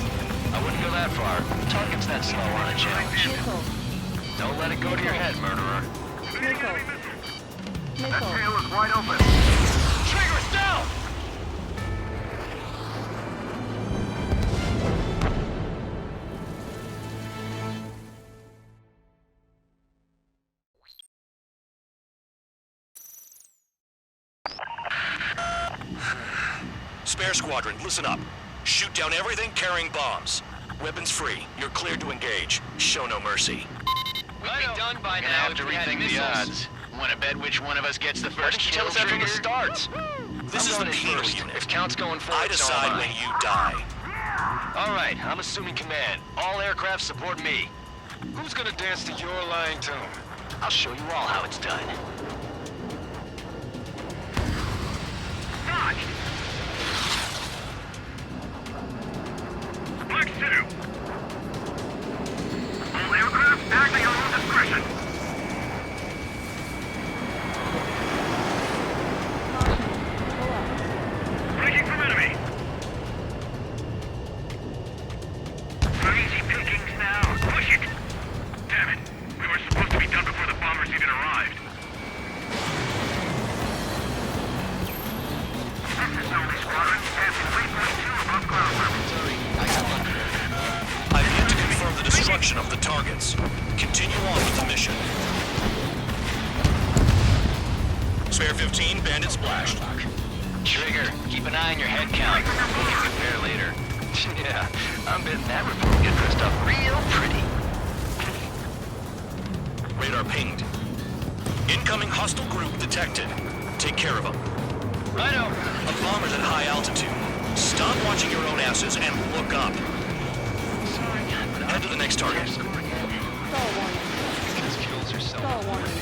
I wouldn't go that far. Target's that slow on a challenge. Missile. Don't let it go to your head, murderer. Missile. That Missile. tail is wide open. Trigger is down. Spare Squadron, listen up. Shoot down everything carrying bombs. Weapons free. You're cleared to engage. Show no mercy. We'd be done by now have to rethink the odds. Want to bet which one of us gets the first kill? Tell us that from the start. This is the penal unit. If count's going forward, I decide when you die. All right, I'm assuming command. All aircraft support me. Who's gonna dance to your lying tune? I'll show you all how it's done. Dodge. Black 2. All aircraft acting on your discretion. Breaking from enemy. Crazy pickings now. Push it. Damn it. We were supposed to be done before the bombers even arrived. This is Zombie Squadron. Passing 3.2 above ground level. I've yet to confirm the destruction of the targets. Continue on with the mission. Spare 15, bandit splashed. Trigger, keep an eye on your head count. We can compare later. Yeah, I'm betting that report will get dressed up real pretty. Radar pinged. Incoming hostile group detected. Take care of them. Righto. A bomber's at high altitude. Stop watching your own asses and look up. Head to the next target. Stall warning. Because kills are so. Stall warning.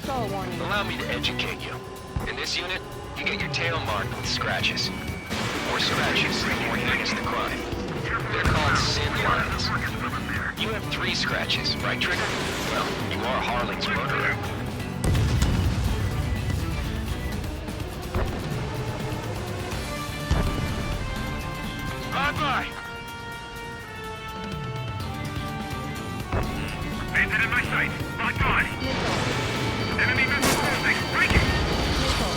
Stall warning. Allow me to educate you. In this unit, you get your tail marked with scratches. More scratches, the more heinous the crime. They're called sin lines. You have 3 scratches, right, Trigger? Well, you are Harling's murderer. Bye-bye. Bandit in my sight. Locked on. Enemy missile closing. Breaking. Missile.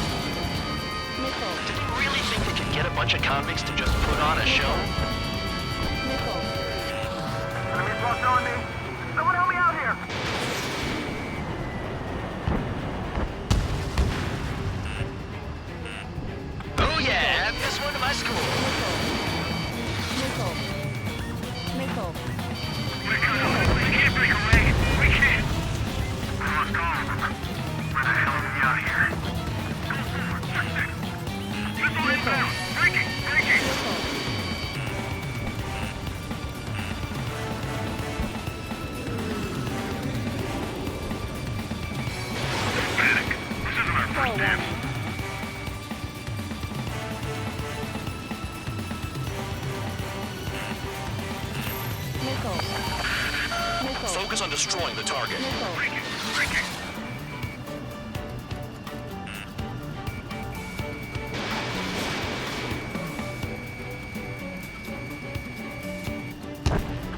Did you really think they could get a bunch of convicts to just put on a show? Missile. Enemy's lost on me. Someone help me out here. Oh yeah, add this one to my school. Missile. Missile. We can't break away. We can't. We lost all of them. Where the hell are we out here? Go forward. Check this. Missile inbound. Breaking. Breaking. warning. Missile. Missile. Focus on destroying the target.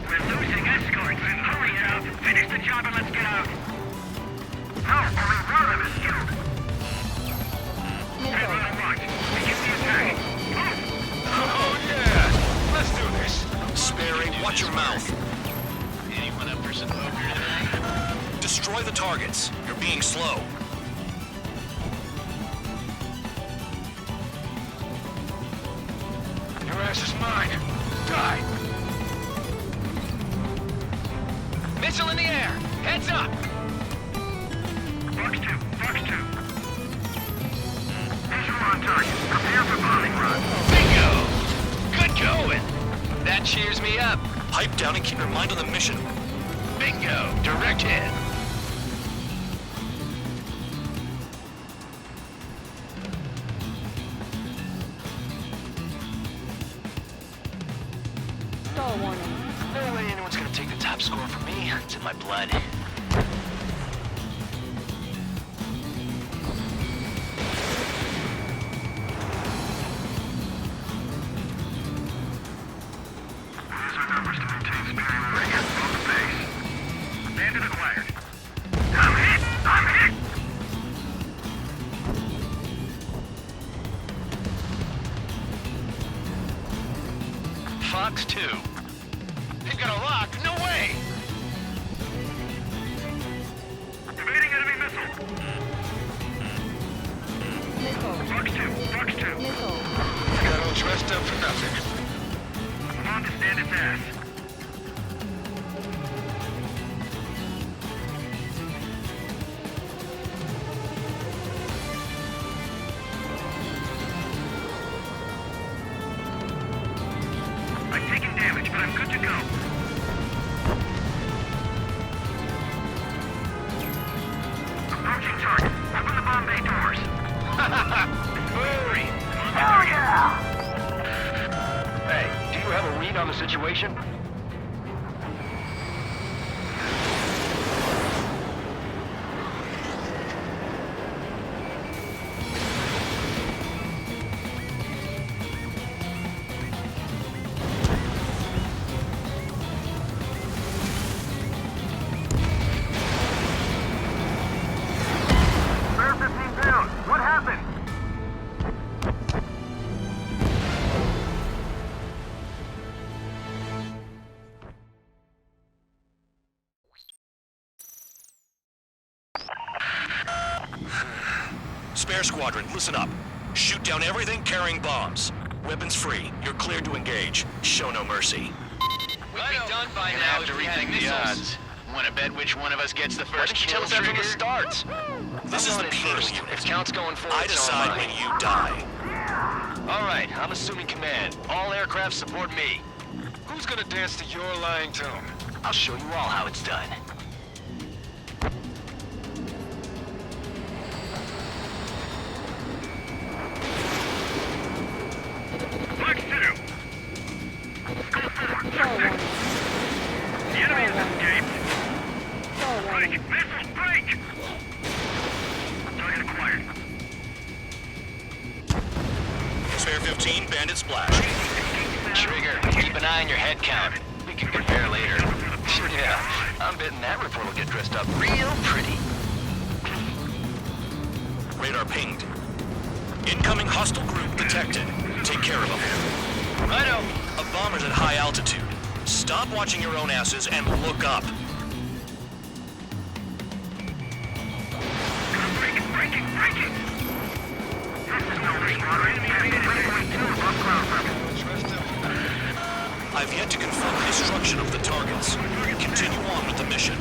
We're losing escorts. Hurry it up. Finish the job and let's get out. Oh, only one of us killed. Hey, run and watch. Begin the attack. Oh, yeah! Let's do this. Sperry, watch your mouth. Anyone up for some poker tonight? Destroy the targets. You're being slow. Your ass is mine. Die! Missile in the air! Heads up! Fox 2, Fox 2. Visual on target. Prepare for bombing run. Bingo! Good going! That cheers me up. Pipe down and keep your mind on the mission. Bingo! Direct hit. Stall warning. No way anyone's gonna take the top score from me. It's in my blood. Here's our numbers to maintain superiority on the base. Bandit acquired. I'm hit! I'm hit! Fox 2. They've got a lock. No way! Evading enemy missile. Missile. Fox 2, Fox 2. Missile. Got all dressed up for nothing. Come on to stand its ass. I'm taking damage, but I'm good to go. Approaching target. Open the bomb bay doors. Hurry! Hell yeah! Hey, do you have a read on the situation? Bear 15 down. What happened? Spare squadron, listen up. Shoot down everything carrying bombs. Weapons free. You're cleared to engage. Show no mercy. We'd be done by now if we had missiles. Wanna bet which one of us gets the first kill from the start? This is the penal If unit. count's going forward, I decide when you die. All right, I'm assuming command. All aircraft support me. Who's gonna dance to your lying tune? I'll show you all how it's done. Fox 2. Go forward. Stall warning. The enemy has escaped. Stall warning. Break! Missiles, break! Target acquired. Spare 15, bandit splash. Trigger, keep an eye on your head count. We can compare later. Yeah, I'm betting that report will get dressed up real pretty. Radar pinged. Incoming hostile group detected. Take care of them. I know. A bomber's at high altitude. Stop watching your own asses and look up. Breaking, breaking, breaking! This is no squadron. Bandit 3.2 above ground level. I've yet to confirm the destruction of the targets. Continue on with the mission.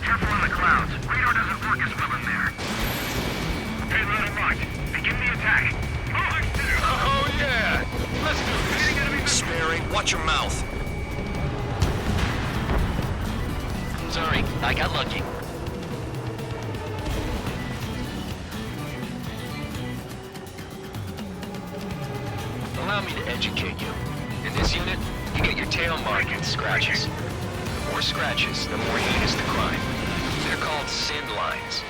Careful on the clouds. Radar doesn't work as well in there. Hey, let him rock. Begin the attack. Oh, yeah! Let's do this. Sperry, watch your mouth. I got lucky. Allow me to educate you. In this unit, you get your tail marked with scratches. The more scratches, the more heinous the crime. They're called sin lines.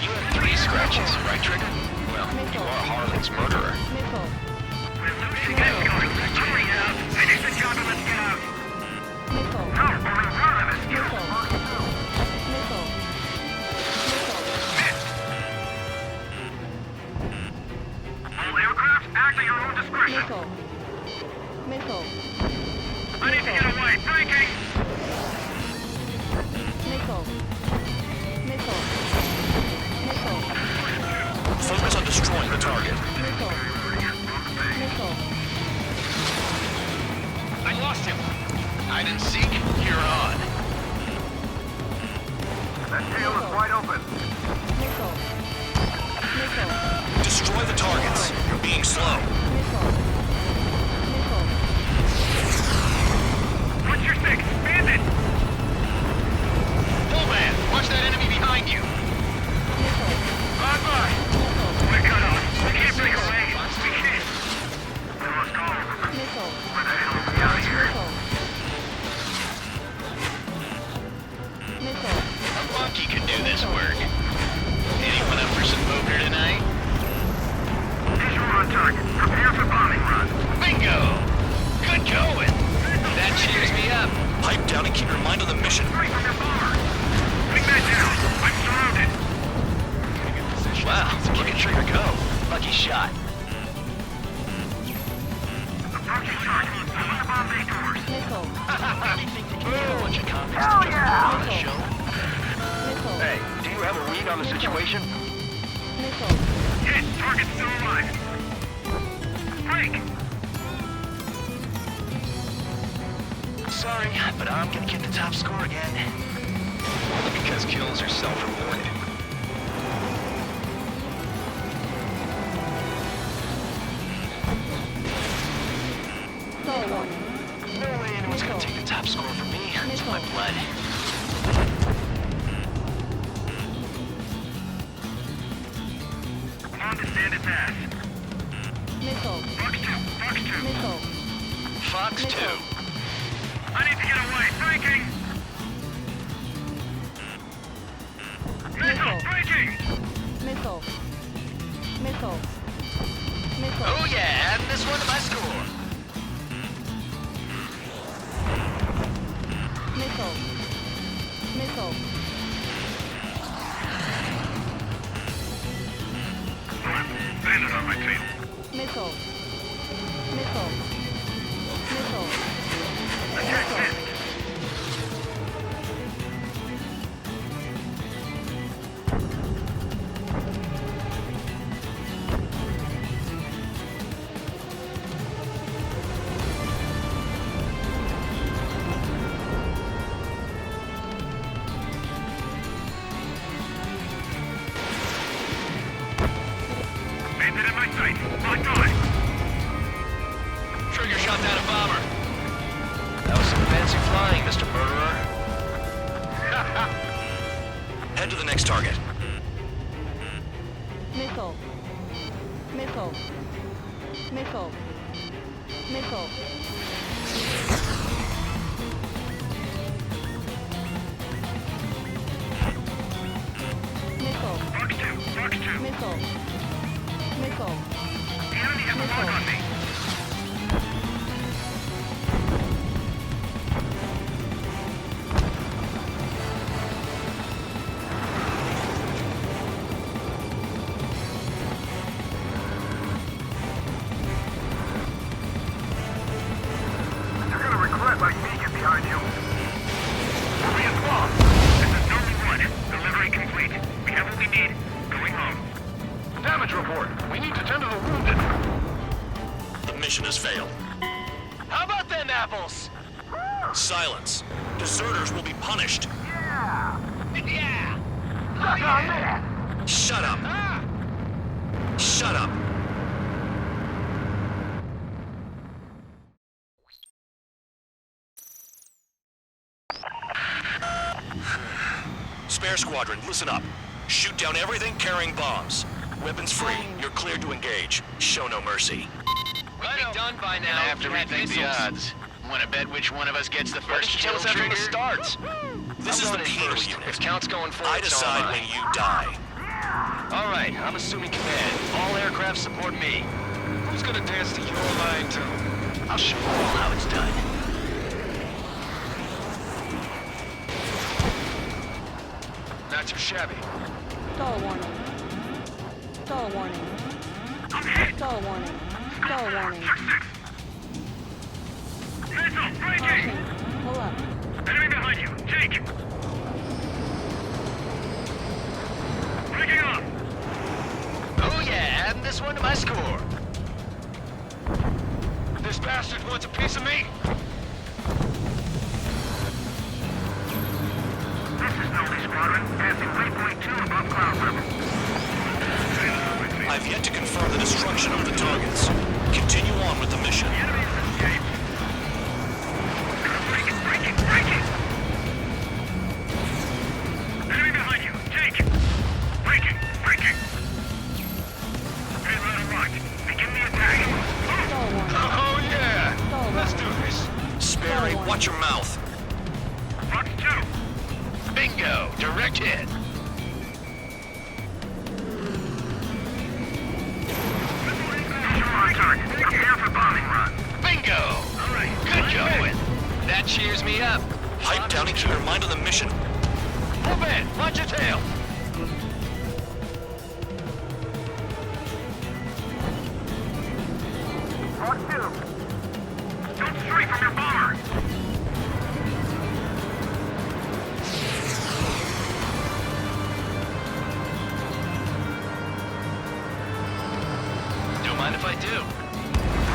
You have 3 scratches, right, Trigger? Well, you are Harlan's murderer. Hurry out! Finish the job and let's get out! No, we're in front of us! All aircraft, act at your own discretion! Missile. I need to get away! Breaking! Missile. Focus on destroying the target. I lost him. Hide and seek, you're on. That tail is wide open. Destroy the targets. You're being slow. What's your six? Bandit! Pull man, watch that enemy behind you. Bye-bye! We're cut off. We can't break away. We can't. We lost call. Where the hell are we out here? A monkey can do this work. Anyone up for some poker tonight? Visual on target. Prepare for bombing run. Bingo! Good going. That cheers me up. Pipe down and keep your mind on the mission. Free from their bomber. Wingman down. I'm surrounded. Wow, look at Trigger go. Lucky shot. Approaching target. Open the bomb bay doors. Anything to get a bunch of copies Hell to yeah! on the show. Hey, do you have a read on the situation? Hit. Target's still alive. Break. Sorry, but I'm gonna get the top score again. Because kills are self-rewarded. No way anyone's gonna take the top score from me. It's my blood. On to Bandit's ass. Fox 2. Fox 2. I need to get away. Breaking. Missile. Breaking. Oh yeah, adding this one to my score. Bandit on my tail. Attack missed. Bandit in my sight. Locked on. Trigger shot down a bomber. That was some fancy flying, Mr. Murderer. Head to the next target. Fox 2. Fox 2. The enemy has a lock on me. You're gonna regret letting me get behind you. We'll be as long. This is Norman 1. Delivery complete. We have what we need. Going home. Damage report. We need to tend to the wounded. The mission has failed. How about them apples? Silence. Deserters will be punished. Yeah! Yeah! Suck on that! Shut up. Shut up. Spare Squadron, listen up. Shoot down everything carrying bombs. Weapons free. You're cleared to engage. Show no mercy. We'd be done by now. I have to rethink the odds. Want to bet which one of us gets the first kill after it starts? This is the penal first. unit. If count's going forward, I decide when you die. All right, I'm assuming command. All aircraft support me. Who's gonna dance to your line too? I'll show you all how it's done. Not too shabby. Stall warning. Stall warning. Stall warning. Stall warning. Missile, breaking! Pull up. Enemy behind you. Take! Breaking up! Oh yeah, adding this one to my score. This bastard wants a piece of me. This is Noble Squadron, passing waypoint 2 above cloud level. I've yet to confirm the destruction of the targets. Continue on with the mission. The enemy is escaped. Breaking! Enemy behind you. Take! Breaking! Payload unlocked. Begin the attack. Oh yeah! Let's do this. Sperry, watch your mouth. Fox 2. Bingo! Direct hit. On target. Prepare for bombing run. Bingo! All right. Good going. That cheers me up. Pipe down and keep your mind on the mission. Move in. Watch your tail. Fox 2. Don't stray from your bomber. Don't mind if I do.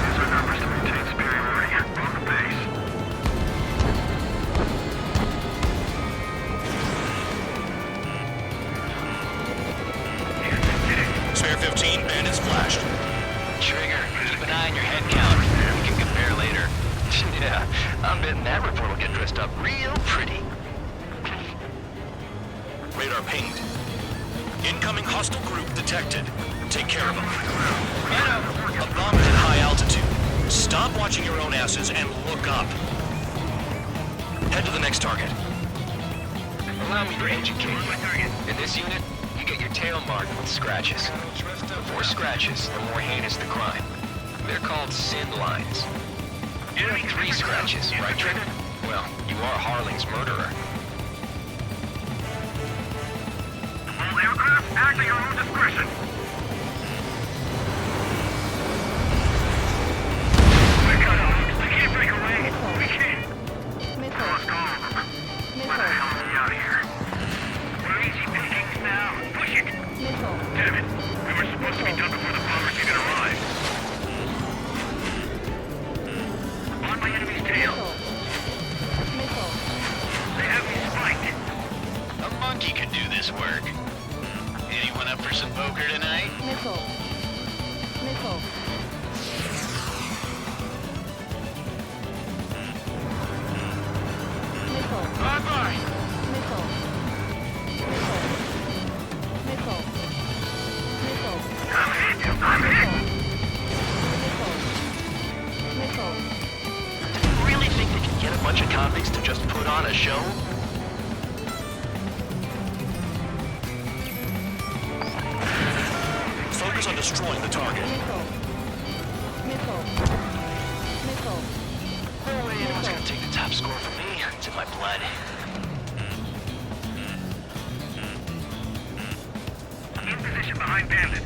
These are numbers to maintain superiority on the base. Spare 15, bandits flashed. Trigger, keep an eye on your head count. We can compare later. Yeah, I'm betting that report will get dressed up real pretty. Radar pinged. Incoming hostile group detected. Take care of them. A bomb at high altitude. Stop watching your own asses and look up. Head to the next target. Allow me to educate you. In this unit, you get your tail marked with scratches. The more scratches, the more heinous the crime. They're called sin lines. You have 3 scratches, right, Trigger? Well, you are Harling's murderer. All aircraft, act at your own discretion. We're cut off. We can't break away. We can't. Lost all of them. Where the hell are we out here? We're easy pickings now. Push it. Damn it. We were supposed to be done before the bombers even arrived. On my enemy's tail. They have me spiked. A monkey could do this work. Anyone up for some poker tonight? Missile. Bye-bye! You really think they can get a bunch of convicts to just put on a show? Focus on destroying the target. No way anyone's gonna take the top score from me. It's in my blood. In position behind bandit.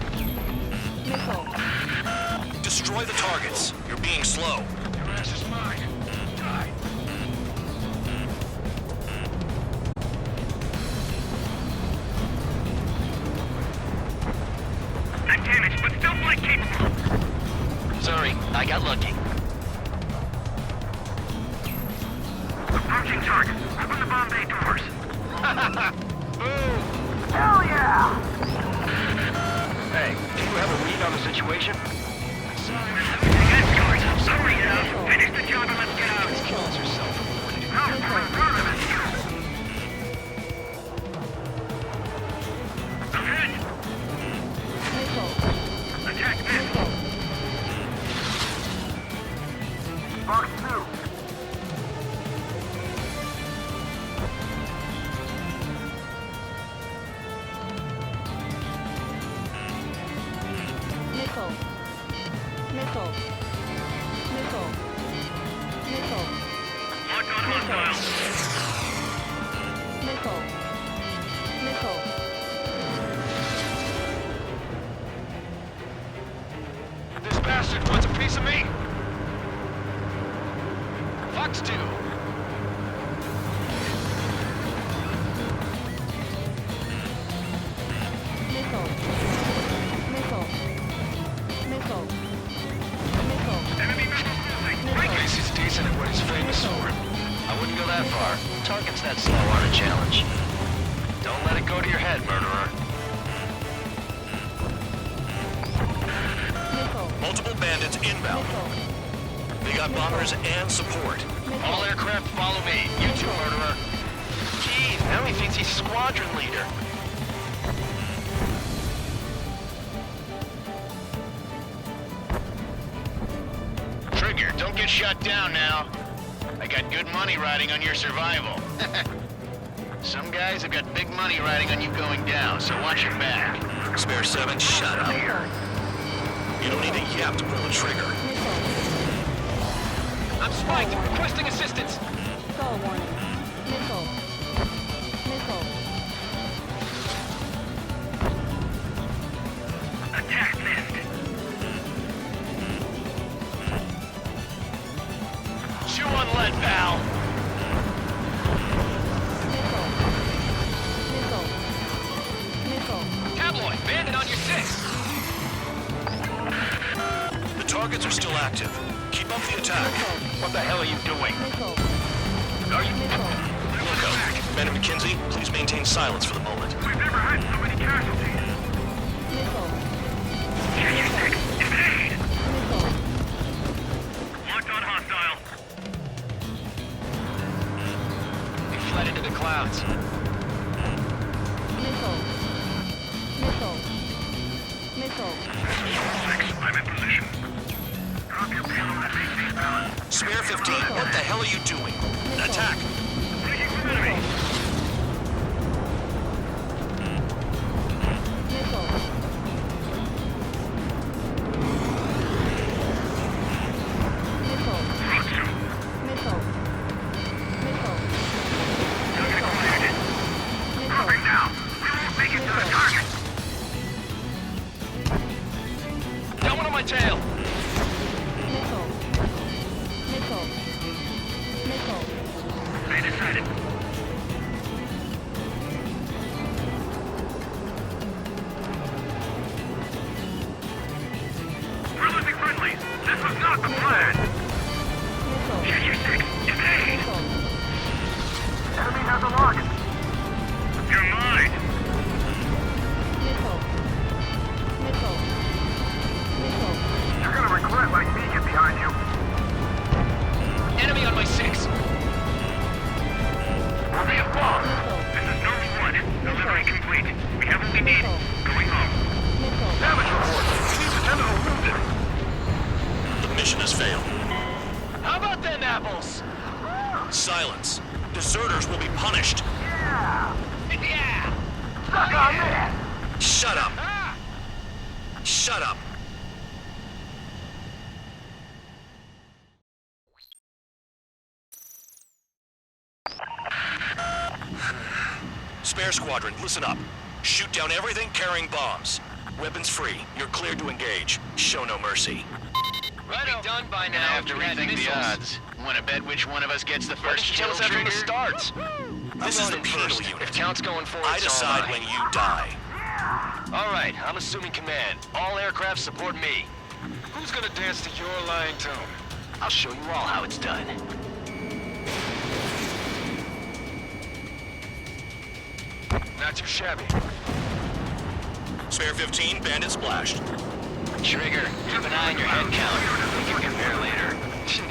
Destroy the targets. You're being slow. Your ass is mine. Die. I'm damaged, but still flight capable. Sorry, I got lucky. Approaching target. Open the bomb bay doors. Boom! Hell yeah! Hey, do you have a read on the situation? Hurry now. Finish the job and let's get out. Kills herself. How far? Box 2. Missile. Missile. Missile. Missile. Locked on hostile. Missile. Missile. This bastard wants a piece of me. Fox 2. Missile. Missile. Missile. Missile. Enemy He's decent at what he's famous for. I wouldn't go that far. Targets that slow aren't a challenge. Don't let it go to your head, murderer. Multiple bandits inbound. They got bombers and support. All aircraft follow me. You too, murderer. Jeez, now he thinks he's squadron leader. Trigger, don't get shut down now. I got good money riding on your survival. Some guys have got big money riding on you going down, so watch your back. Spare 7, shut up. You don't need a yap to pull the trigger. I'm spiked. Requesting assistance. Stall warning. Missile. Missile. Attack missed. Chew on lead, pal. Missile. Missile. Tabloid, bandit on your 6. The targets are still active. Keep up the attack. What the hell are you doing? Are you... Look up. Ben and McKenzie, please maintain silence for the moment. We've never had so many casualties. Evade! Locked on hostile. He fled into the clouds. Missile. Missile. Missile. 6, I'm in position. Drop your payload at base eastbound. Spare 15, what the hell are you doing? Attack! Taking some enemy. Missile. Missile. Missile. Missile. Target acquired. Dropping now. We won't make it to the target. Got one on my tail. Missile. Missile. Missile. They decided. We're losing friendlies. This was not the plan. Check your 6. Evade! Enemy has a lock. You're mine. Missile. Missile. Missile. You're gonna regret letting me get behind you. Enemy on my 6. We're being bombed. This is Normal 1. Delivery complete. We have what we need. Going home. Damage report. We need to tend to the wounded. The mission has failed. How about them apples? Silence. Deserters will be punished. Yeah. Suck on this. Shut up. Shut up. Spare squadron, listen up. Shoot down everything carrying bombs. Weapons free. You're cleared to engage. Show no mercy. Right done by now. I have to rethink the odds. Want to bet which one of us gets the first kill after the trigger? starts. This is the penal If unit. count's going forward, I so am decide I. when you die. All right, I'm assuming command. All aircraft support me. Who's gonna dance to your lying tune? I'll show you all how it's done. Not too shabby. Spare 15, bandit splashed. Trigger, keep an eye on your head count. We can compare later.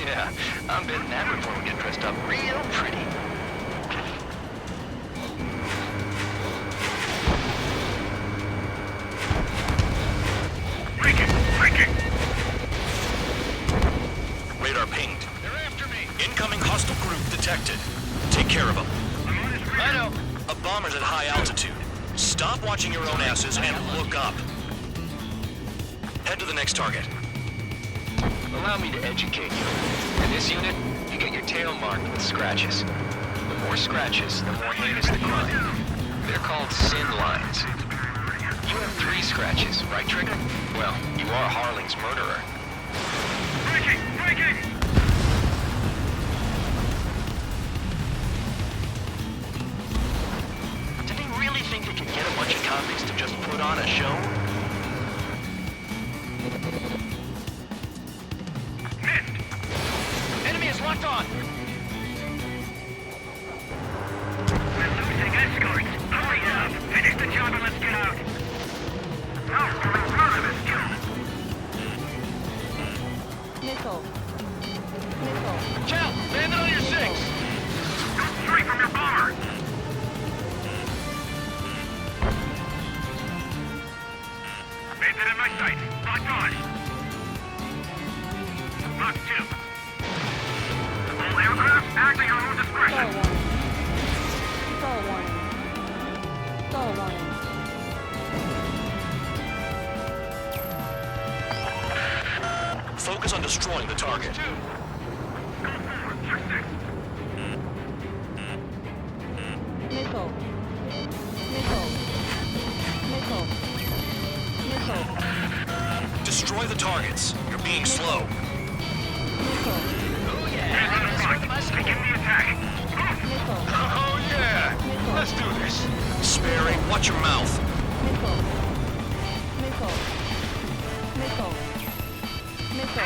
Yeah, I'm betting that before we get dressed up real pretty. Breaking! Breaking! Radar pinged. They're Incoming hostile group detected. Take care of them. Righto. A bomber's at high altitude. Stop watching your own asses and look up. Head to the next target. Allow me to educate you. In this unit, you get your tail marked with scratches. The more scratches, the more heinous the crime. They're called sin lines. You have 3 scratches, right, Trigger? Well, you are Harling's murderer. Breaking! Breaking! Did they really think they could get a bunch of convicts to just put on a show? Enemy is locked on. We're losing escorts. Hurry up! Finish the job and let's get out! No, we're proud of this job. Missile. Missile. Chow, land it on your 6. Go straight from your bomber! Bandit in my sight. Locked on. Lock 2. All aircraft acting on your discretion. Stall warning. Stall warning. Focus on destroying the target. Missile. Missile. Missile. Missile. Destroy the targets. You're being slow. Missile. Oh yeah! Begin the attack! Missile. Oh yeah! Let's do this. Sperry, watch your mouth. Missile. Missile. Missile. Missile.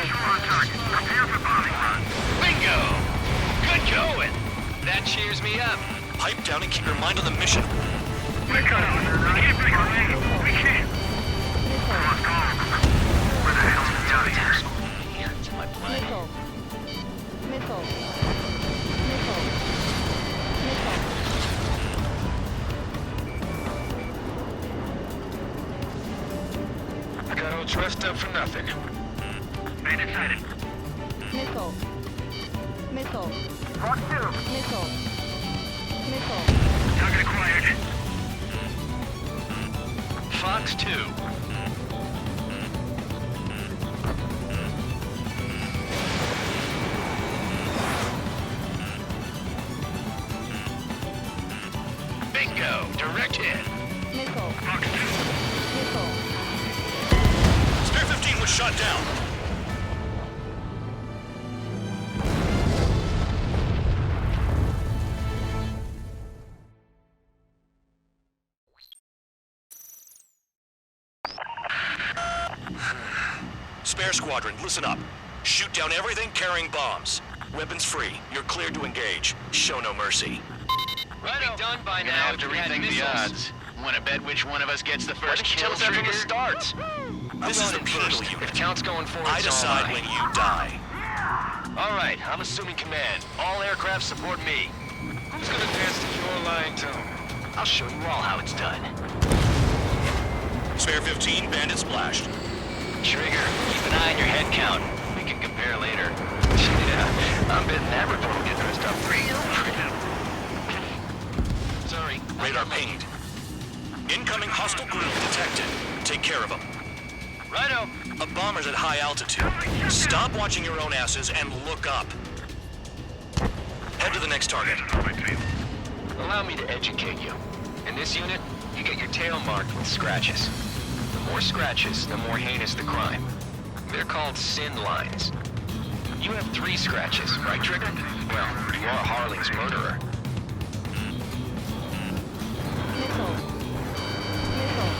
Prepare for bombing run. Bingo! Good going! That cheers me up. Pipe down and keep your mind on the mission. We're cut off. We can't break away. We can't. Lost call. Where the hell is he out of here? Into my blood. Missile. Missile. Missile. Missile. Got all dressed up for nothing. Bandit sighted. Missile. Missile. Lock 2. Missile. Missile. Target acquired. Fox 2. Bingo! Direct hit. Missile. Fox 2. Missile. Spear 15 was shot down. Spare squadron, listen up. Shoot down everything carrying bombs. Weapons free. You're cleared to engage. Show no mercy. Right done by now. Have to rethink the odds. Want to bet which one of us gets the first kill? Tell us that from the start. This is the penal unit. If count's going forward, I decide when you die. All right, I'm assuming command. All aircraft support me. Who's gonna dance to your lying tone? I'll show you all how it's done. Spare 15, bandit splashed. Trigger, keep an eye on your head count. We can compare later. Yeah, I'm betting that report will get dressed up real pretty. Sorry. Radar pinged. Incoming hostile group detected. Take care of them. Righto. A bomber's at high altitude. Stop watching your own asses and look up. Head to the next target. Allow me to educate you. In this unit, you get your tail marked with scratches. The more scratches, the more heinous the crime. They're called sin lines. You have 3 scratches, right, Trigger? Well, you are Harling's murderer. Missile. Missile.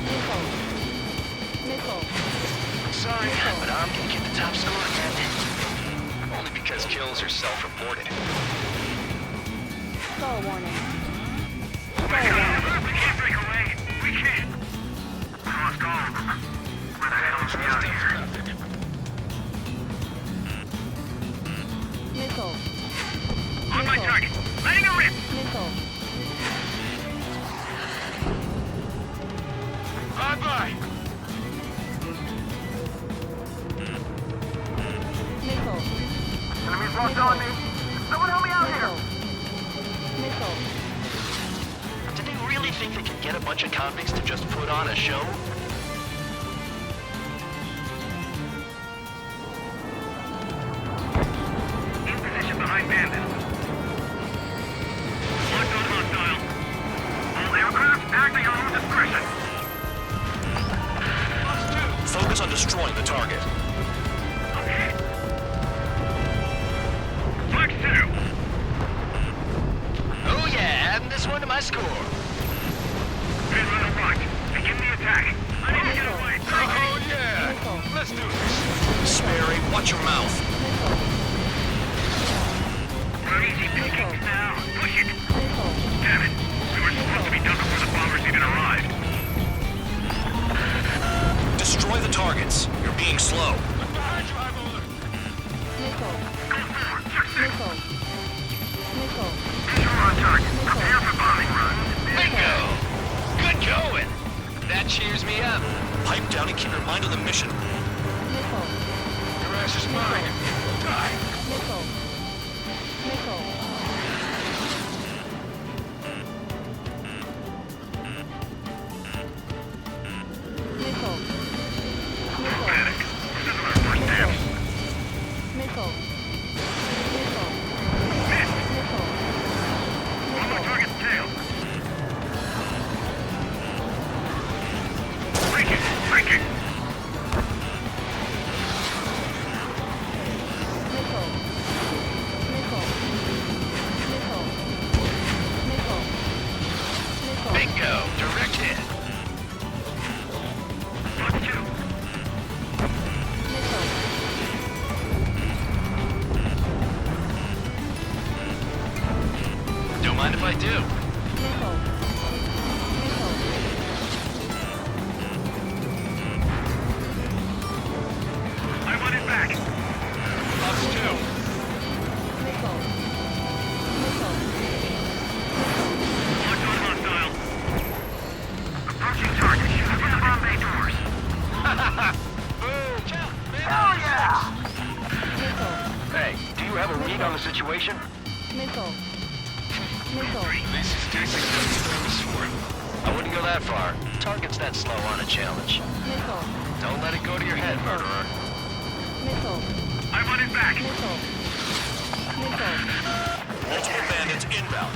Missile. Missile. Sorry, but I'm gonna get the top score, Captain. Only because kills are self-reported. Stall warning. We can't break away. We can't. Lost call. Where the hell is he out of here? Missile. On my target. Letting her rip. Missile. Bye-bye. Lost on me. Someone help me out here. Missile. Did they really think they could get a bunch of convicts to just put on a show? In position behind bandits. Locked on hostile. All aircraft acting on discretion. Focus on destroying the target. Flex 2. Oh yeah, adding this one to my score. Head right up right. Begin the attack. I need to get away. Oh yeah! Let's do this. Sperry, watch your mouth. We're easy pickings now. Push it. Damn it. We were supposed to be done before the bombers even arrived. Destroy the targets. You're being slow. Missile. Missile. Missile. Visual on target. Prepare for bombing run. Bingo! Good going! That cheers me up. Pipe down and keep your mind on the mission. Missile. Your ass is mine. Die! Missile. Missile. Missile. No panic. This is our first dance. Missile. Missile. Missed. Missile. On the target's tail. Breaking. Breaking. Missile. Missile. Missile. Missile. Missile. Bingo! Direct hit. Flex 2. Missile. Don't mind if I do. Missile. Missile. I want it back. Us too. Missile. Missile. Locked on hostile. Approaching target. Shoot from the bomb bay doors. Boom! Hell yeah! Missile. Hey, do you have a read on the situation? Missile. Missile. This is D6 I wouldn't go that far. Target's that slow on a challenge. Missile. Don't let it go to your head, murderer. Missile. I want it back. Missile. Missile. Multiple bandits inbound.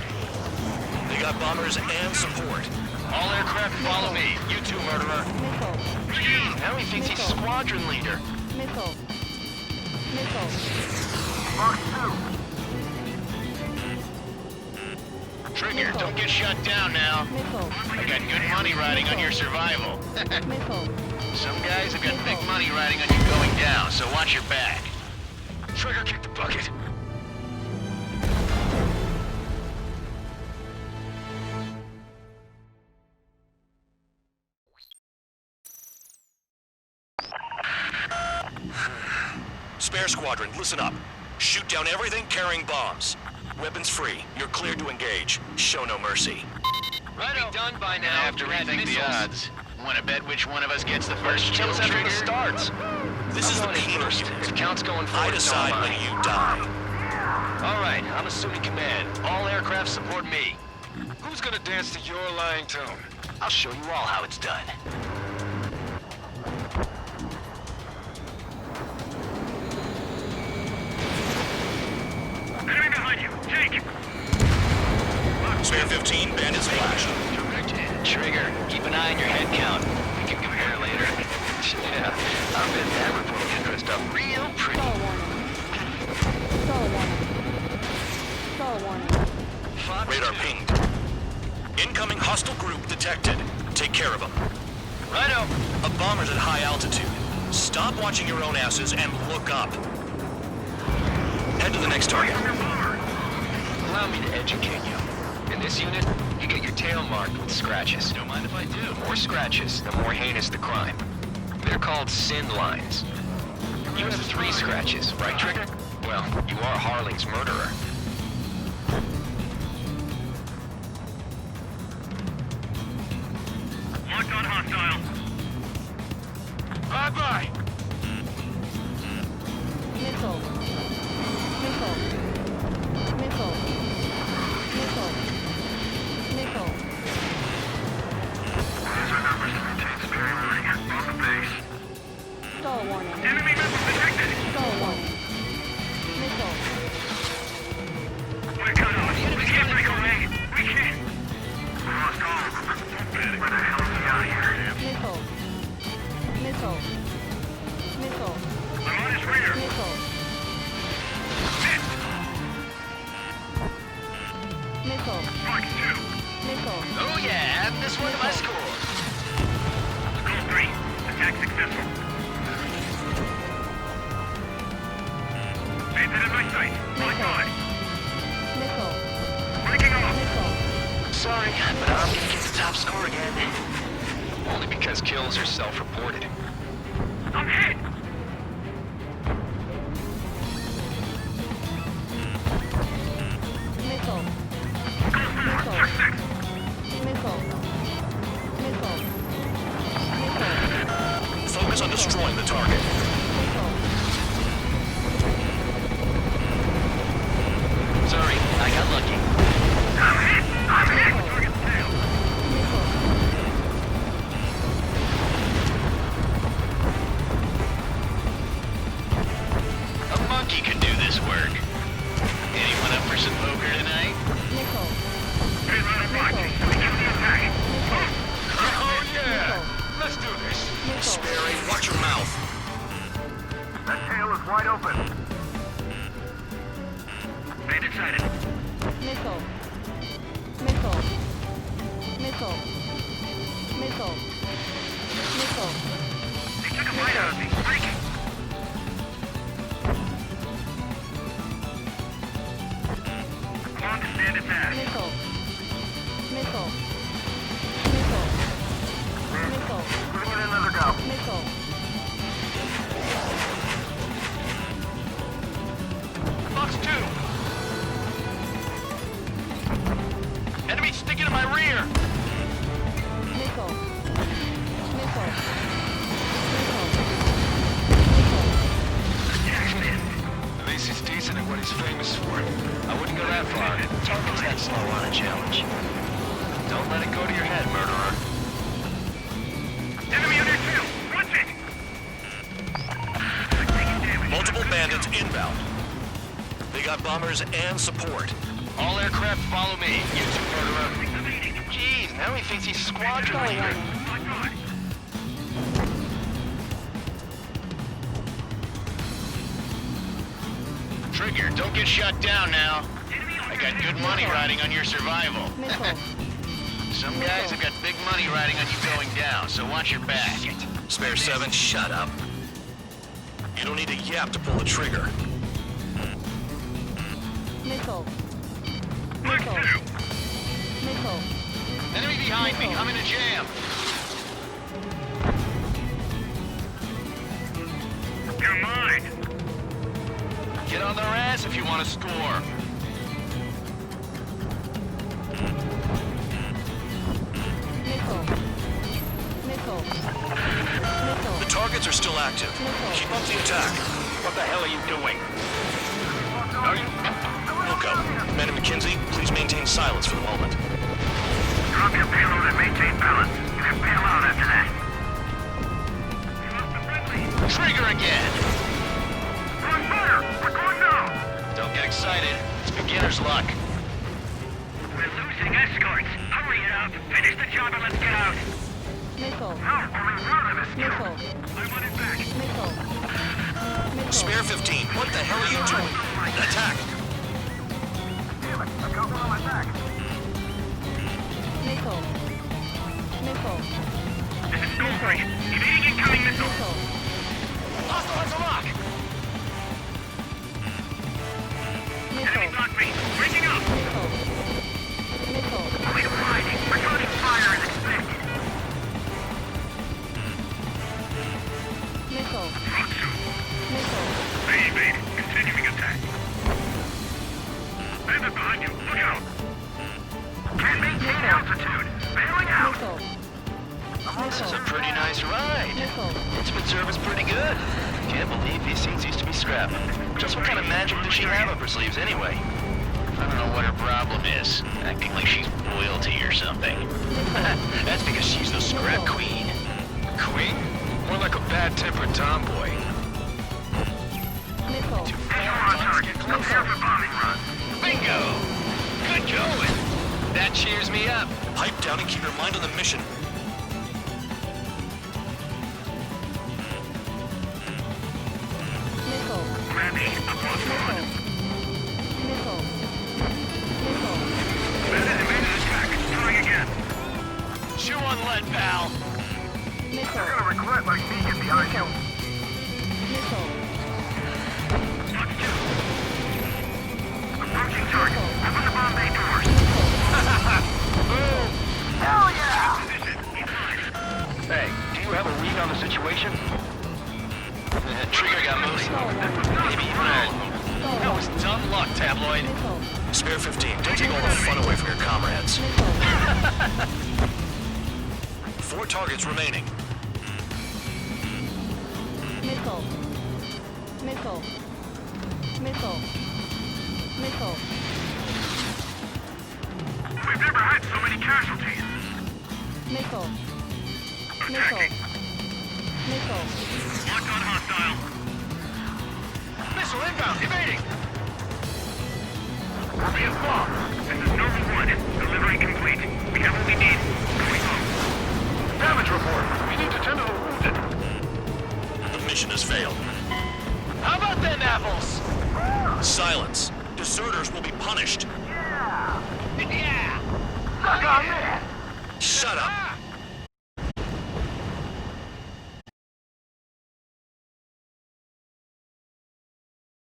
They got bombers and support. All aircraft follow me. You too, murderer. Missile. Jeez, now he thinks he's squadron leader. Missile. Missile. Box 2. Trigger, don't get shut down now. Missile. I've got good money riding on your survival. Missile. Some guys have got big money riding on you going down, so watch your back. Trigger, kick the bucket. Spare squadron, listen up. Shoot down everything carrying bombs. Weapons free. You're cleared to engage. Show no mercy. Righto. Done by now. I have to rethink the odds. Want to bet which one of us gets the first kill after this starts? This is the penal first. unit. If counts going I forward, so decide am when I. you die. All right, I'm assuming command. All aircraft support me. Who's gonna dance to your lying tune? I'll show you all how it's done. Enemy behind you. Take. Spare 15, bandits flash. Direct hit. Trigger, keep an eye on your head count. We can compare later. Yeah, I bet that report will get dressed up real pretty. Star warning. Star warning. Star warning. Radar pinged. Incoming hostile group detected. Take care of them. Righto. A bomber's at high altitude. Stop watching your own asses and look up. Head to the next target. Allow me to educate you. In this unit, you get your tail marked with scratches. Don't mind if I do. The more scratches, the more heinous the crime. They're called sin lines. You have 3 scratches, right, Trigger? Well, you are Harling's murderer. Locked on hostile. Bye-bye. Missile. Missile. away. We can't. We lost all of them. Where the hell are we out here? Missile. Missile. Missile. I'm on his rear. Missile. Missile. Mark 2. Missile. Oh yeah, add this one to my score. Call 3. Attack successful. Bandit in my sight. My God. Missile. Breaking off. Missile. Sorry, but I'm gonna get the top score again. Only because kills are self-reported. I'm hit. Missile. Call 4. Check 6. Missile. Missile. Missile. Focus on destroying the target. Sorry, I got lucky. I'm hit. I'm hit. Target's down. A monkey can do this work. Anyone up for some poker tonight? Missile. Stay right on mark. Begin the attack. Oh yeah! Let's do this. Sperry, watch your mouth. That tail is wide open. Bandit sighted. Missile. Missile. Missile. Missile. Missile. They took a bite out of me. Breaking. I'm on to stand its ass. Missile. Missile. Missile. Missile. Giving it another go. Missile. Fox 2! Enemy sticking in my rear! Missile. Missile. At least he's decent at what he's famous for. I wouldn't go that far. Target's that slow on a challenge. Don't let it go to your head, murderer. Enemy under 2. Watch it. Taking damage. Multiple bandits inbound. They got bombers and support. All aircraft follow me, you two murderer. Jeez, now he thinks he's squadron leader. My God. Trigger, don't get shut down now. I got good money riding on your survival. Missile. Some guys have got big money riding on you going down, so watch your back. Spare 7, shut up. You don't need a yap to pull the trigger. Missile. Mark 2. Missile. Enemy behind me, I'm in a jam. You're mine. Get on their ass if you want to score. Missile. Missile. Missile. The targets are still active. Keep up the attack. What the hell are you doing? Are you? Wilco, Man McKenzie, please maintain silence for the moment. Drop your payload and maintain balance. You can bail out after that. You lost the friendly. Trigger again! Going fire! We're going now! Don't get excited. It's beginner's luck. We're losing escorts. Hurry it up. Finish the job and let's get out. Missile. No, only one of us. Missile. I want it back. Missile. Missile. Spare 15, what the hell are you doing? Attack! Damn it, I've got one on my back. Missile. Missile. This is Skull 3. Evading incoming missile. Missile. Hostile has a lock! Enemy block me. Breaking up. Missile. Missile. We're fighting. Returning fire as expected. Missile. Rotsu. Missile. They evade. Continuing attack. Bandit behind you. Look out. Can't maintain altitude. Bailing out. Missile. This is a pretty nice ride. Missile. Instrument service pretty good. Can't believe these seats used to be scrapped. Just what kind of magic does she have up her sleeves anyway? I don't know what her problem is. Acting like she's royalty or something. That's because she's the scrap queen. Queen? More like a bad-tempered tomboy. Missile. Visual on target. Prepare for bombing run. Bingo! Good going! That cheers me up. Pipe down and keep your mind on the mission. Missile. Grammy, up on front. Missile. Missile. Bandit evaded attack. Trying again. Chew on lead, pal. Missile. Got a recruit like me get behind you. Missile. Approaching target. Open the bomb bay doors. Boom! Hell yeah! Hey, do you have a read on the situation? Trigger got most. Maybe even that was dumb luck, Tabloid. Spare 15. Don't take all the fun away from your comrades. 4 targets remaining. Missile. Missile. Missile. Missile. We've never had so many casualties. Missile. Missile. Missile. Locked on hostile. Missile inbound, evading. We're being bombed. This is Nova 1. Delivery complete. We have what we need. Going home. Damage report. We need to tend to the wounded. The mission has failed. How about them apples? Silence. Deserters will be punished. Yeah! Yeah! Suck on that! Shut up.